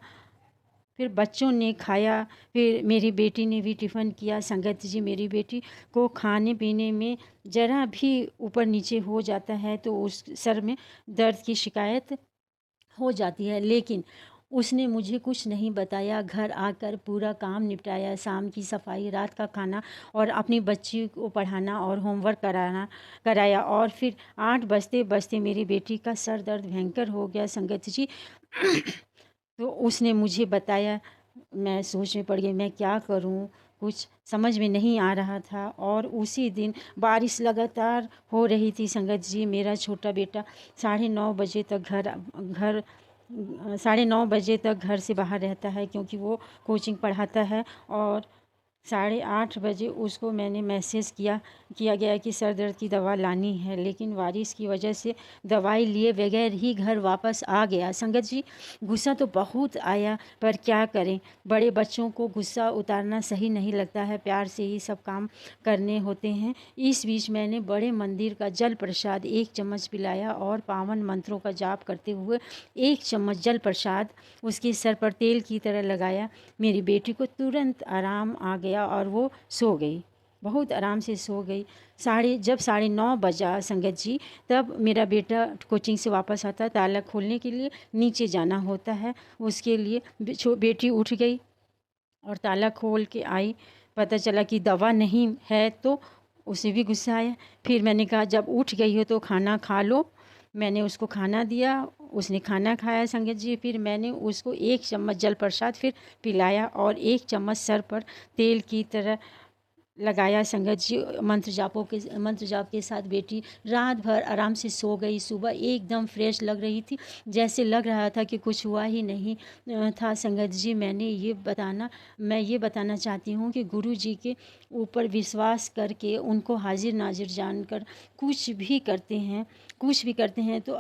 फिर बच्चों ने खाया, फिर मेरी बेटी ने भी टिफ़िन किया। संगत जी, मेरी बेटी को खाने पीने में ज़रा भी ऊपर नीचे हो जाता है तो उस सर में दर्द की शिकायत हो जाती है, लेकिन उसने मुझे कुछ नहीं बताया। घर आकर पूरा काम निपटाया, शाम की सफाई, रात का खाना और अपनी बच्ची को पढ़ाना और होमवर्क कराया और फिर 8 बजते मेरी बेटी का सर दर्द भयंकर हो गया। संगत जी, तो उसने मुझे बताया। मैं सोच में पड़ गई, मैं क्या करूं? कुछ समझ में नहीं आ रहा था। और उसी दिन बारिश लगातार हो रही थी। संगत जी, मेरा छोटा बेटा 9:30 बजे तक घर से बाहर रहता है, क्योंकि वो कोचिंग पढ़ाता है। और 8:30 बजे उसको मैंने मैसेज किया गया कि सर दर्द की दवा लानी है, लेकिन बारिश की वजह से दवाई लिए बगैर ही घर वापस आ गया। संगत जी, गुस्सा तो बहुत आया, पर क्या करें, बड़े बच्चों को गुस्सा उतारना सही नहीं लगता है, प्यार से ही सब काम करने होते हैं। इस बीच मैंने बड़े मंदिर का जल प्रसाद 1 चम्मच पिलाया और पावन मंत्रों का जाप करते हुए 1 चम्मच जल प्रसाद उसके सर पर तेल की तरह लगाया। मेरी बेटी को तुरंत आराम आ गया और वो सो गई, बहुत आराम से सो गई। जब 9:30 बजा संगत जी, तब मेरा बेटा कोचिंग से वापस आता, ताला खोलने के लिए नीचे जाना होता है, उसके लिए बेटी उठ गई और ताला खोल के आई। पता चला कि दवा नहीं है, तो उसे भी गुस्सा आया। फिर मैंने कहा, जब उठ गई हो तो खाना खा लो। मैंने उसको खाना दिया, उसने खाना खाया। संगत जी, फिर मैंने उसको 1 चम्मच जल प्रसाद फिर पिलाया और 1 चम्मच सर पर तेल की तरह लगाया। संगत जी, मंत्र जाप के साथ बेटी रात भर आराम से सो गई। सुबह एकदम फ्रेश लग रही थी, जैसे लग रहा था कि कुछ हुआ ही नहीं था। संगत जी, मैं ये बताना चाहती हूँ कि गुरु जी के ऊपर विश्वास करके उनको हाजिर नाजिर जानकर कुछ भी करते हैं तो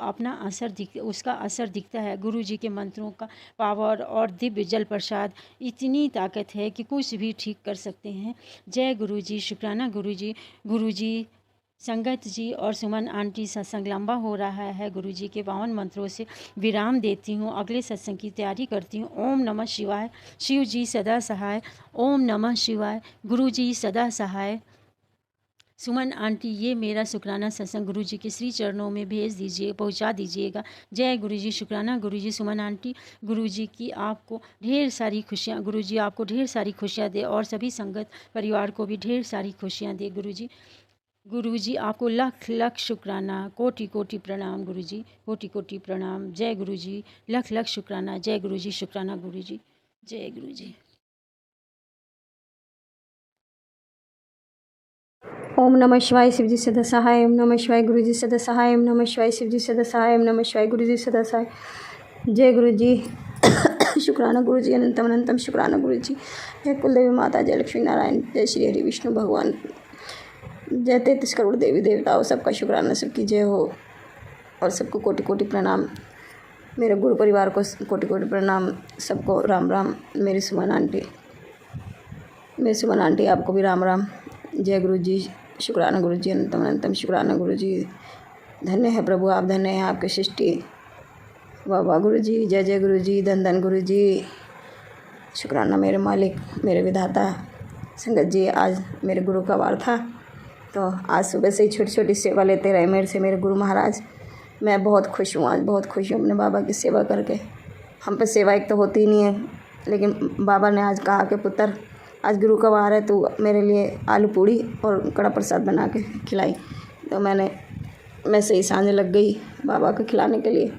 उसका असर दिखता है। गुरु जी के मंत्रों का पावर और दिव्य जल प्रसाद इतनी ताकत है कि कुछ भी ठीक कर सकते हैं। जय गुरु जी, शुक्राना गुरु जी। गुरु जी संगत जी और सुमन आंटी, सत्संग लंबा हो रहा है। गुरु जी के पावन मंत्रों से विराम देती हूँ, अगले सत्संग की तैयारी करती हूँ। ओम नमः शिवाय। शिव जी सदा सहाय। ओम नमः शिवाय। गुरु जी सदा सहाय। सुमन आंटी, ये मेरा शुक्राना सत्संग गुरु जी के श्री चरणों में भेज दीजिए, पहुंचा दीजिएगा। जय गुरु जी। शुक्राना गुरु जी। सुमन आंटी, गुरु जी की आपको ढेर सारी खुशियाँ, गुरु जी आपको ढेर सारी खुशियाँ दे और सभी संगत परिवार को भी ढेर सारी खुशियाँ दे गुरु जी। गुरु जी आपको लख लख शुक्राना, कोटि कोटि प्रणाम गुरु जी, कोटि कोटि प्रणाम। जय गुरु जी। लख लख शुक्राना। जय गुरु जी। शुक्राना गुरु जी। जय गुरु जी। ओम नमः शिवाय। शिवजी सदा सहाय। ओम नमः शिवाय। गुरु जी सदा सहाय। ओम नमः शिवाय। शिवजी सदा सहाय। ओम नमः शिवाय। गुरु जी सदा सहाय। जय गुरु जी। शुक्राना गुरु जी। अनंतम अनंतम शुक्राना गुरु जी। जय कुलदेवी माता, जय लक्ष्मी नारायण, जय श्री हरि विष्णु भगवान, जय 33 करोड़ देवी देवताओं, सबका शुक्राना, सबकी जय हो और सबको कोटि कोटि प्रणाम। मेरे गुरु परिवार को कोटि कोटि प्रणाम, सबको राम राम। मेरी सुमन आंटी आपको भी राम राम। जय गुरु जी। शुक्राना गुरु जी। अनंतम अनंतम शुक्राना गुरु जी। धन्य है प्रभु आप, धन्य है आपकी सृष्टि। वाह वाह गुरु जी। जय जय गुरु जी। धन धन गुरु जी। शुक्राना मेरे मालिक, मेरे विधाता। संगत जी, आज मेरे गुरु का वार था, तो आज सुबह से ही छोटी छोटी सेवा लेते रहे मेरे से मेरे गुरु महाराज। मैं बहुत खुश हूँ, आज बहुत खुश हूँ अपने बाबा की सेवा करके। हम पे सेवा एक तो होती ही नहीं है, लेकिन बाबा ने आज कहा कि पुत्र, आज गुरु का वार है, तो मेरे लिए आलू पूड़ी और कड़ा प्रसाद बना के खिलाई। तो मैं सही सांझ लग गई बाबा को खिलाने के लिए।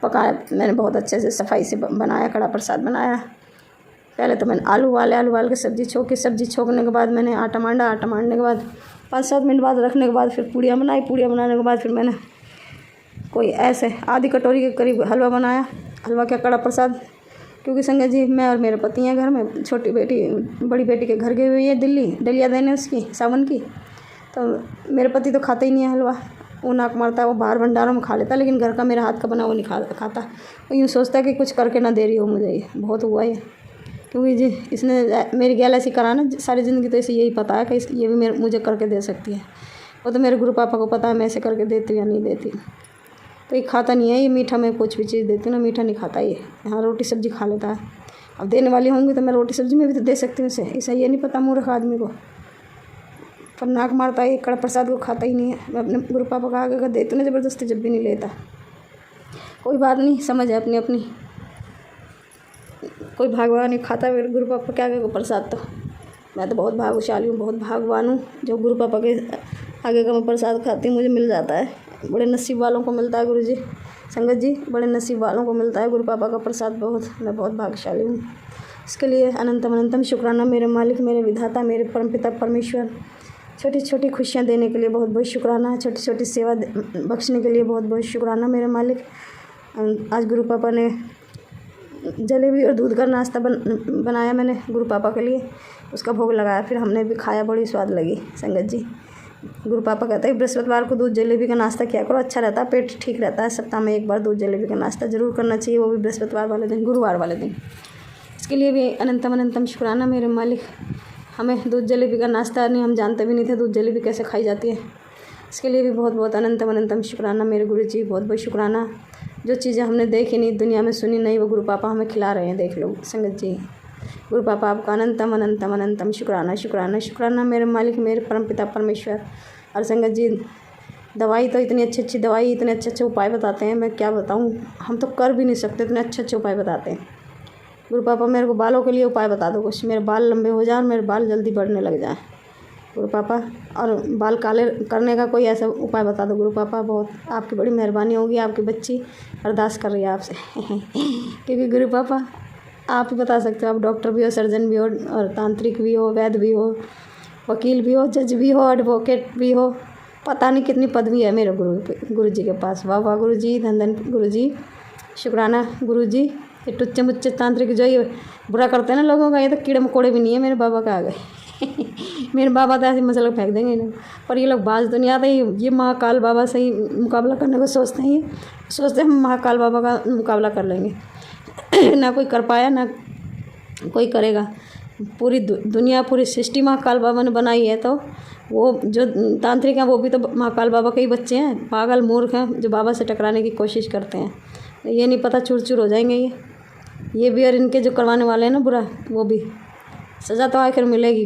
पकाया मैंने बहुत अच्छे से, सफाई से बनाया, कड़ा प्रसाद बनाया। पहले तो मैंने आलू उबाल के सब्ज़ी छोंकने के बाद मैंने आटा मांडने के बाद 5-7 मिनट बाद रखने के बाद फिर पूड़ियाँ बनाने के बाद फिर मैंने कोई ऐसे आधी कटोरी के करीब हलवा बनाया। हलवा क्या, कड़ा प्रसाद। क्योंकि संगत जी, मैं और मेरे पति हैं घर में, छोटी बेटी बड़ी बेटी के घर गई हुई है दिल्ली, डलिया देने उसकी सावन की। तो मेरे पति तो खाते ही नहीं है हलवा, वो नाक मारता है, वो बाहर भंडारों में खा लेता, लेकिन घर का मेरे हाथ का बना वो नहीं खाता। वो यूँ सोचता है कि कुछ करके ना दे रही हो मुझे, ये बहुत हुआ है। क्योंकि जी इसने मेरी गैल ऐसी करा ना सारी ज़िंदगी, तो इसे यही पता है कि ये भी मुझे करके दे सकती है। वो तो मेरे गुरु पापा को पता है मैं ऐसे करके देती हूँ या नहीं देती। तो ये खाता नहीं है, ये मीठा में कुछ भी चीज़ देती हूँ ना, मीठा नहीं खाता ये। यहाँ रोटी सब्ज़ी खा लेता है। अब देने वाली होंगी तो मैं रोटी सब्ज़ी में भी तो दे सकती हूँ इसे ये नहीं पता मूर्ख आदमी को। पर नाक मारता है, कड़ा प्रसाद को खाता ही नहीं है। मैं अपने गुरु पापा का आगे देती हूँ ना ज़बरदस्ती, जब भी नहीं लेता। कोई बात नहीं, समझ है अपनी अपनी। कोई भागवान नहीं खाता मेरे गुरु पापा के आगे को प्रसाद। तो मैं तो बहुत भाग्यशाली हूँ, बहुत भागवान हूँ, जो गुरु पापा के आगे का मैं प्रसाद खाती हूँ, मुझे मिल जाता है। बड़े नसीब वालों को मिलता है गुरु जी, संगत जी, बड़े नसीब वालों को मिलता है गुरु पापा का प्रसाद। मैं बहुत भाग्यशाली हूँ। इसके लिए अनंतम अनंतम शुक्राना मेरे मालिक, मेरे विधाता, मेरे परमपिता परमेश्वर। छोटी छोटी खुशियाँ देने के लिए बहुत बहुत शुक्राना, छोटी छोटी सेवा बख्शने के लिए बहुत बहुत शुक्राना मेरे मालिक। आज गुरु पापा ने जलेबी और दूध का नाश्ता बनाया मैंने गुरु पापा के लिए, उसका भोग लगाया, फिर हमने भी खाया, बड़ी स्वाद लगी संगत जी। गुरु पापा कहते हैं बृहस्पतिवार को दूध जलेबी का नाश्ता किया करो, अच्छा रहता है, पेट ठीक रहता है। सप्ताह में एक बार दूध जलेबी का नाश्ता ज़रूर करना चाहिए, वो भी बृहस्पतिवार वाले दिन, गुरुवार वाले दिन। इसके लिए भी अनंतम अनंतम शुक्राना मेरे मालिक। हमें दूध जलेबी का नाश्ता नहीं, हम जानते भी नहीं थे दूध जलेबी कैसे खाई जाती है। इसके लिए भी बहुत बहुत अनंतम अनंतम शुक्राना मेरे गुरु जी, बहुत बहुत शुक्राना। जो चीज़ें हमने देखी नहीं, दुनिया में सुनी नहीं, वो गुरु पापा हमें खिला रहे हैं, देख लो संगत जी। गुरु पापा आपका अनंतम अनंतम अनंतम शुक्राना शुक्राना शुक्राना मेरे मालिक, मेरे परमपिता परमेश्वर। और संगत जी, दवाई तो इतनी अच्छी अच्छी दवाई, इतने अच्छे अच्छे उपाय बताते हैं, मैं क्या बताऊँ, हम तो कर भी नहीं सकते, इतने अच्छे अच्छे उपाय बताते हैं गुरु पापा। मेरे को बालों के लिए उपाय बता दो कुछ, मेरे बाल लंबे हो जाएं, मेरे बाल जल्दी बढ़ने लग जाएं गुरु पापा। और बाल काले करने का कोई ऐसा उपाय बता दो गुरु पापा, बहुत आपकी बड़ी मेहरबानी होगी। आपकी बच्ची अरदास कर रही है आपसे क्योंकि गुरु पापा आप ही बता सकते हो, आप डॉक्टर भी हो, सर्जन भी हो, और तांत्रिक भी हो, वैद्य भी हो, वकील भी हो, जज भी हो, एडवोकेट भी हो, पता नहीं कितनी पदवी है मेरे गुरु जी के पास। वाह वाह गुरु जी, धन धन गुरु जी, शुक्राना गुरु जी। ये टुच्चे मुच्चे तांत्रिक जो ये बुरा करते हैं ना लोगों का, ये तो कीड़े मकोड़े भी नहीं है मेरे बाबा का आ गए मेरे बाबा तो ऐसे मसल फेंक देंगे इन्हें। पर ये लोग बाज तो नहीं आते, ये महाकाल बाबा से ही मुकाबला करने को सोचते हैं, ये सोचते हैं हम महाकाल बाबा का मुकाबला कर लेंगे ना कोई कर पाया, ना कोई करेगा। पूरी दुनिया, पूरी सृष्टि महाकाल बाबा ने बनाई है। तो वो जो तांत्रिक हैं वो भी तो महाकाल बाबा के ही बच्चे हैं, पागल मूर्ख हैं जो बाबा से टकराने की कोशिश करते हैं। ये नहीं पता चूर चूर हो जाएंगे ये भी, और इनके जो करवाने वाले हैं ना बुरा, वो भी। सज़ा तो आखिर मिलेगी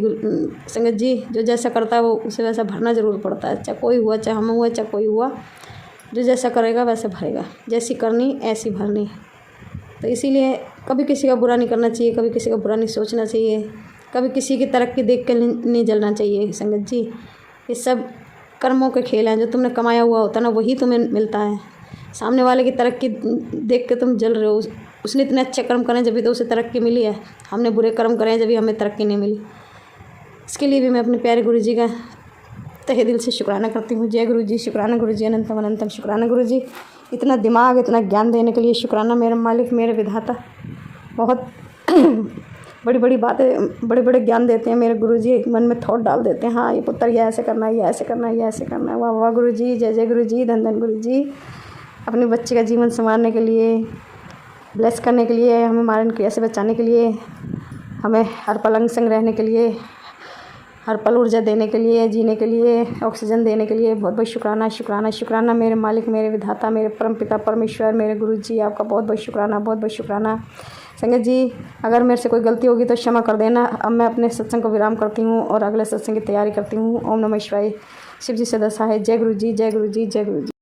संगत जी। जो जैसा करता है वो उसे वैसा भरना ज़रूर पड़ता है, चाहे कोई हुआ, चाहे हम हुआ, चाहे कोई हुआ। जो जैसा करेगा वैसे भरेगा, जैसी करनी ऐसी भरनी। तो इसीलिए कभी किसी का बुरा नहीं करना चाहिए, कभी किसी का बुरा नहीं सोचना चाहिए, कभी किसी की तरक्की देख के नहीं जलना चाहिए संगत जी। ये सब कर्मों के खेल हैं। जो तुमने कमाया हुआ होता है ना वही तुम्हें मिलता है। सामने वाले की तरक्की देख के तुम जल रहे हो। उसने इतने अच्छे कर्म करे जब भी तो उसे तरक्की मिली है, हमने बुरे कर्म करे जब भी हमें तरक्की नहीं मिली। इसके लिए भी मैं अपने प्यारे गुरु जी का तहे दिल से शुक्राना करती हूँ। जय गुरु जी, शुक्राना गुरु जी, अनंतम अनंतम शुक्राना गुरु जी। इतना दिमाग, इतना ज्ञान देने के लिए शुक्राना मेरे मालिक, मेरे विधाता। बहुत बड़ी बड़ी बातें, बड़े बड़े ज्ञान देते हैं मेरे गुरु जी, मन में थॉट डाल देते हैं। हाँ ये पुत्र ये ऐसे करना है, ये ऐसे करना है, ये ऐसे करना है। वाह वाह गुरु जी, जय जय गुरु जी, धन धन गुरु जी। अपने बच्चे का जीवन संवारने के लिए, ब्लेस करने के लिए, हमें मारन क्रिया से बचाने के लिए, हमें हर पल अंग संग रहने के लिए, हर पल ऊर्जा देने के लिए, जीने के लिए, ऑक्सीजन देने के लिए बहुत बहुत शुक्राना शुक्राना शुक्राना मेरे मालिक, मेरे विधाता, मेरे परम पिता परमेश्वर, मेरे गुरु जी, आपका बहुत बहुत शुक्राना, बहुत बहुत शुक्राना। संगत जी, अगर मेरे से कोई गलती होगी तो क्षमा कर देना। अब मैं अपने सत्संग को विराम करती हूँ और अगले सत्संग की तैयारी करती हूँ। ओम नमः शिवाय। शिव जी सदा सहाय। जय गुरु जी, जय गुरु जी, जय गुरु जी।